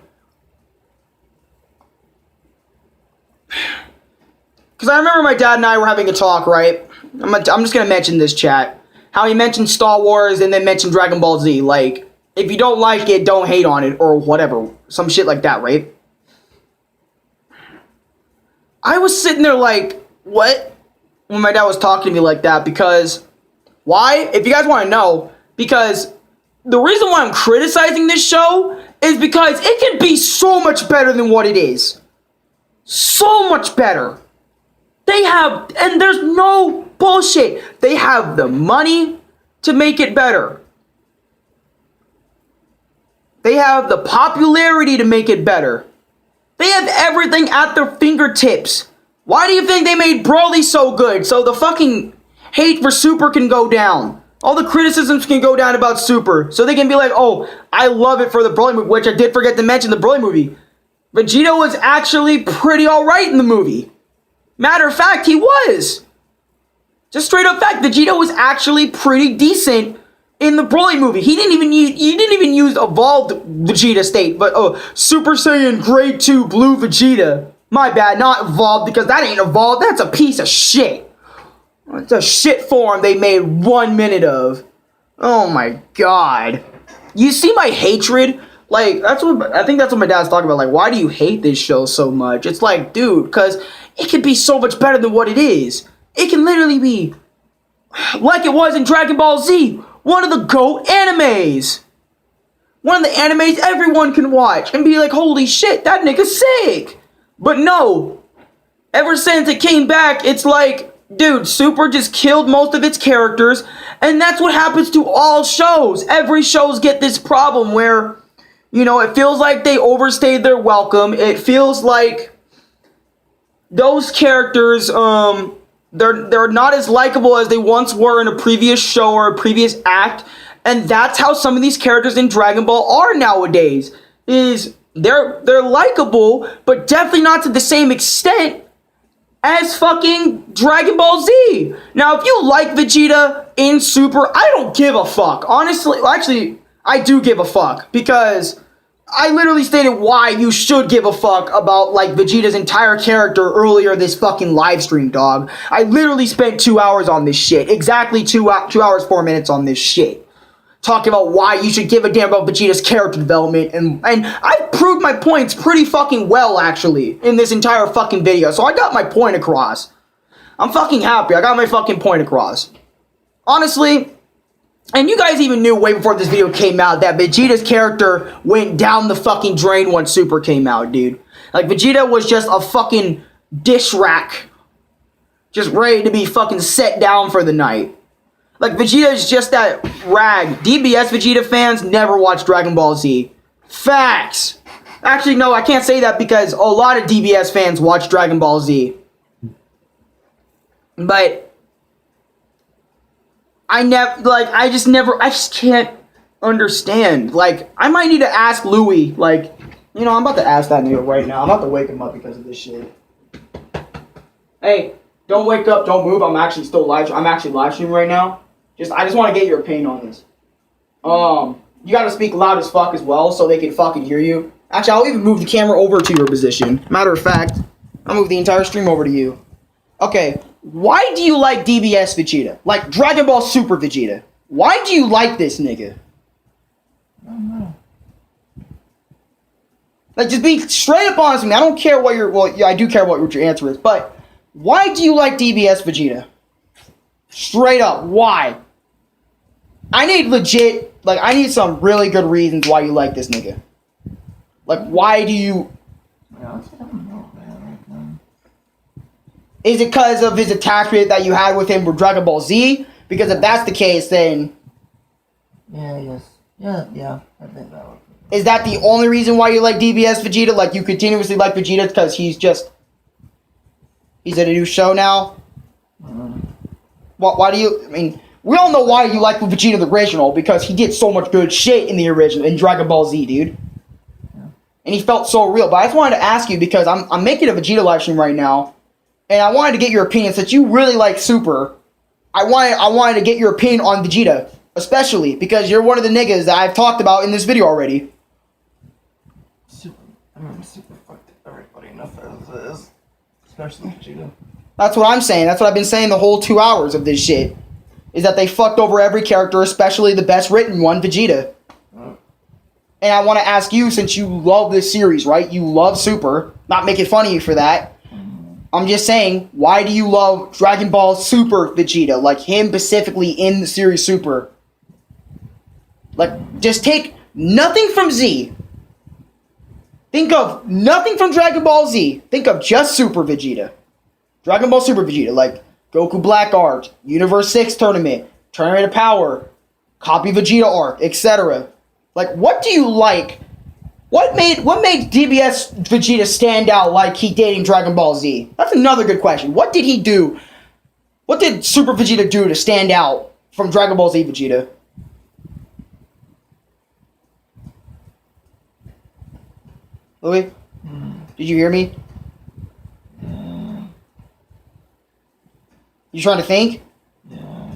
Because I remember my dad and I were having a talk, right? I'm just going to mention this, chat. How he mentioned Star Wars and then mentioned Dragon Ball Z. Like, if you don't like it, don't hate on it, or whatever. Some shit like that, right? I was sitting there like, what? When my dad was talking to me like that, because... Why? If you guys want to know, because the reason why I'm criticizing this show is because it can be so much better than what it is. So much better. They have, and there's no bullshit. They have the money to make it better. They have the popularity to make it better. They have everything at their fingertips. Why do you think they made Broly so good? So the fucking hate for Super can go down. All the criticisms can go down about Super. So they can be like, oh, I love it for the Broly movie, which I did forget to mention the Broly movie. Vegeta was actually pretty alright in the movie. Matter of fact, he was. Just straight up fact, Vegeta was actually pretty decent in the Broly movie. He didn't even use evolved Vegeta state, but Super Saiyan Grade 2 Blue Vegeta. My bad, not evolved, because that ain't evolved. That's a piece of shit. It's a shit form they made 1 minute of. Oh my god. You see my hatred? Like, I think that's what my dad's talking about. Like, why do you hate this show so much? It's like, dude, because it can be so much better than what it is. It can literally be like it was in Dragon Ball Z. One of the GOAT animes. One of the animes everyone can watch and be like, holy shit, that nigga's sick. But no. Ever since it came back, it's like, dude, Super just killed most of its characters. And that's what happens to all shows. Every shows get this problem where... You know, it feels like they overstayed their welcome. It feels like those characters, they're not as likable as they once were in a previous show or a previous act, and that's how some of these characters in Dragon Ball are nowadays. They're likable, but definitely not to the same extent as fucking Dragon Ball Z. Now, if you like Vegeta in Super, I don't give a fuck. Honestly, well, actually, I do give a fuck, because I literally stated why you should give a fuck about, like, Vegeta's entire character earlier this fucking live stream, dog. I literally spent 2 hours on this shit. Exactly 2 hours, 4 minutes on this shit. Talking about why you should give a damn about Vegeta's character development, and I proved my points pretty fucking well, actually, in this entire fucking video, so I got my point across. I'm fucking happy, I got my fucking point across. Honestly, and you guys even knew way before this video came out that Vegeta's character went down the fucking drain once Super came out, dude. Like, Vegeta was just a fucking dish rack, just ready to be fucking set down for the night. Like, Vegeta is just that rag. DBS Vegeta fans never watch Dragon Ball Z. Facts! Actually, no, I can't say that because a lot of DBS fans watch Dragon Ball Z. But I just can't understand. Like, I might need to ask Louis, like, you know, I'm about to ask that nigga right now. I'm about to wake him up because of this shit. Hey, don't wake up, don't move. I'm actually live streaming right now. I just want to get your opinion on this. You gotta speak loud as fuck as well so they can fucking hear you. Actually, I'll even move the camera over to your position. Matter of fact, I'll move the entire stream over to you. Okay, why do you like DBS Vegeta? Like Dragon Ball Super Vegeta? Why do you like this nigga? I don't know. Like, just be straight up honest with me. I don't care what I do care what your answer is, but why do you like DBS Vegeta? Straight up, why? I need some really good reasons why you like this nigga. Like, why do you... I don't know, man, right now. Is it because of his attachment that you had with him with Dragon Ball Z? Because if that's the case, then... Yeah, I think that would... Is that the only reason why you like DBS Vegeta? Like, you continuously like Vegeta because he's in a new show now? Why do you... I mean... We all know why you like Vegeta the original, because he did so much good shit in the original, in Dragon Ball Z, dude. Yeah. And he felt so real. But I just wanted to ask you, because I'm making a Vegeta live stream right now, and I wanted to get your opinion, since you really like Super. I wanted to get your opinion on Vegeta, especially, because you're one of the niggas that I've talked about in this video already. Super fucked everybody enough as it is, especially Vegeta. That's what I'm saying. That's what I've been saying the whole 2 hours of this shit. Is that they fucked over every character, especially the best written one, Vegeta. And I want to ask you, since you love this series, right? You love Super. Not making fun of you for that. I'm just saying, why do you love Dragon Ball Super Vegeta? Like, him specifically in the series Super. Like, just take nothing from Z. Think of nothing from Dragon Ball Z. Think of just Super Vegeta. Dragon Ball Super Vegeta, like... Goku Black Arc, Universe 6 Tournament, Tournament of Power, Copy Vegeta Arc, etc. Like, what do you like? What made DBS Vegeta stand out like he did in Dragon Ball Z? That's another good question. What did he do? What did Super Vegeta do to stand out from Dragon Ball Z Vegeta? Louis? Did you hear me? You trying to think? Yeah.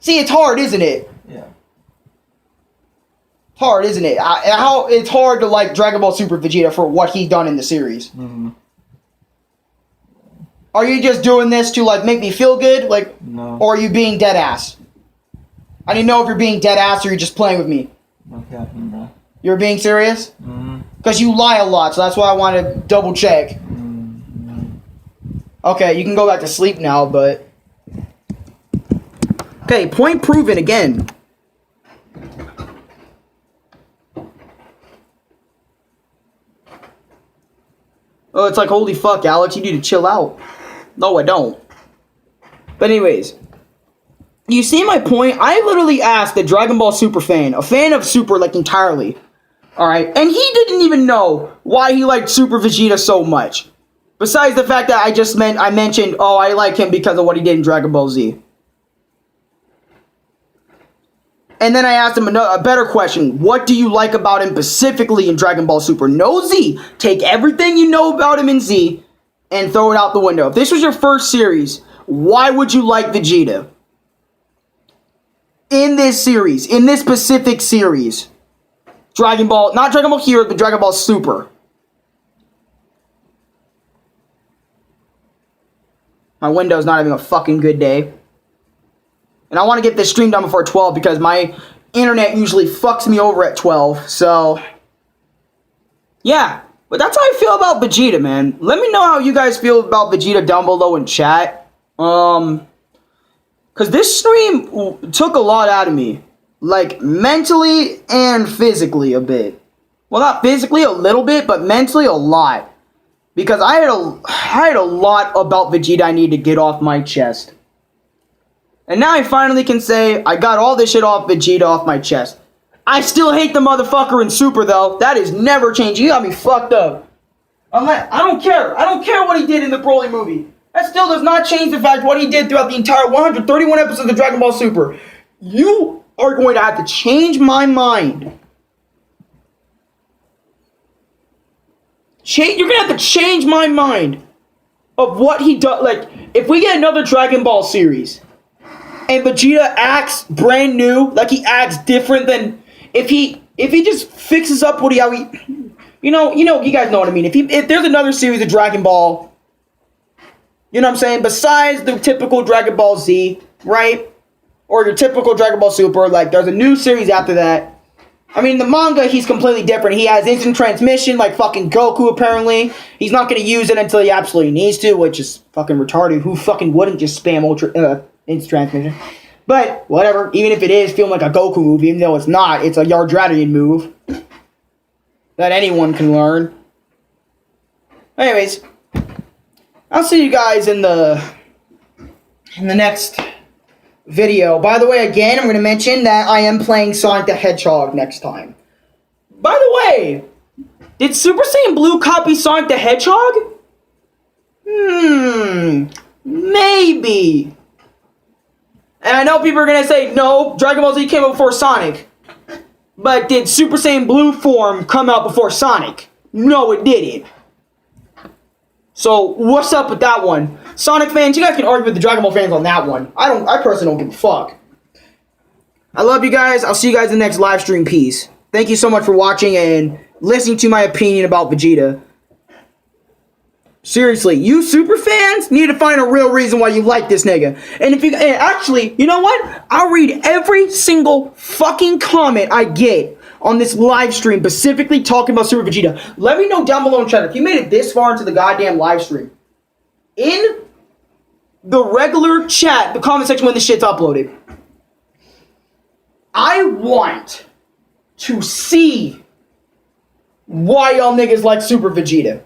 See, it's hard, isn't it? Yeah. It's hard, isn't it? It's hard to like Dragon Ball Super Vegeta for what he done in the series. Mm-hmm. Are you just doing this to like make me feel good? Like, no. Or are you being dead ass? I didn't know if you're being dead ass or you're just playing with me. Okay, bro. You're being serious? Mm-hmm. Because you lie a lot, so that's why I want to double check. Mm-hmm. Okay, you can go back to sleep now, but... Okay, point proven again. Oh, it's like, holy fuck, Alex, you need to chill out. No, I don't. But anyways, you see my point? I literally asked a Dragon Ball Super fan, a fan of Super, like, entirely. Alright? And he didn't even know why he liked Super Vegeta so much. Besides the fact that I mentioned, oh, I like him because of what he did in Dragon Ball Z. And then I asked him a better question. What do you like about him specifically in Dragon Ball Super? No Z. Take everything you know about him in Z and throw it out the window. If this was your first series, why would you like Vegeta? In this series, in this specific series. Dragon Ball, not Dragon Ball Heroes, but Dragon Ball Super. My window's not having a fucking good day. And I want to get this stream done before 12 because my internet usually fucks me over at 12. So, yeah. But that's how I feel about Vegeta, man. Let me know how you guys feel about Vegeta down below in chat. Because this stream took a lot out of me. Like, mentally and physically a bit. Well, not physically a little bit, but mentally a lot. Because I had a lot about Vegeta I need to get off my chest. And now I finally can say, I got all this shit off Vegeta off my chest. I still hate the motherfucker in Super, though. That is never changing. You got me fucked up. I don't care. I don't care what he did in the Broly movie. That still does not change the fact what he did throughout the entire 131 episodes of Dragon Ball Super. You are going to have to change my mind. You're going to have to change my mind of what he does. Like, if we get another Dragon Ball series and Vegeta acts brand new, like he acts different than if he just fixes up what you guys know what I mean. If there's another series of Dragon Ball, you know what I'm saying, besides the typical Dragon Ball Z, right? Or your typical Dragon Ball Super, like there's a new series after that. I mean, the manga, he's completely different. He has instant transmission, like fucking Goku, apparently. He's not going to use it until he absolutely needs to, which is fucking retarded. Who fucking wouldn't just spam instant transmission? But, whatever. Even if it is feeling like a Goku move, even though it's not, it's a Yardratian move that anyone can learn. Anyways, I'll see you guys in the next video. By the way, again, I'm going to mention that I am playing Sonic the Hedgehog next time. By the way, did Super Saiyan Blue copy Sonic the Hedgehog? Maybe. And I know people are going to say, no, Dragon Ball Z came out before Sonic. But did Super Saiyan Blue form come out before Sonic? No, it didn't. So, what's up with that one? Sonic fans, you guys can argue with the Dragon Ball fans on that one. I personally don't give a fuck. I love you guys. I'll see you guys in the next live stream. Peace. Thank you so much for watching and listening to my opinion about Vegeta. Seriously, you Super fans need to find a real reason why you like this nigga. And actually, you know what? I'll read every single fucking comment I get on this live stream, specifically talking about Super Vegeta. Let me know down below in chat if you made it this far into the goddamn live stream. In the regular chat, the comment section when this shit's uploaded, I want to see why y'all niggas like Super Vegeta.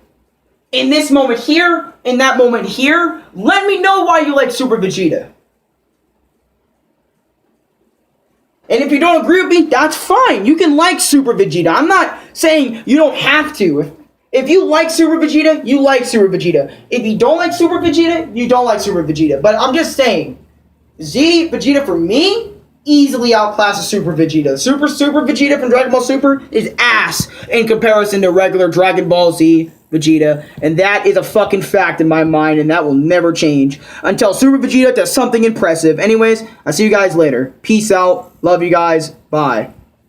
In this moment here, in that moment here, let me know why you like Super Vegeta. And if you don't agree with me, that's fine. You can like Super Vegeta. I'm not saying you don't have to. If you like Super Vegeta, you like Super Vegeta. If you don't like Super Vegeta, you don't like Super Vegeta. But I'm just saying, Z Vegeta for me easily outclasses Super Vegeta. Super Vegeta from Dragon Ball Super is ass in comparison to regular Dragon Ball Z Vegeta. And that is a fucking fact in my mind, and that will never change until Super Vegeta does something impressive. Anyways, I'll see you guys later. Peace out. Love you guys. Bye.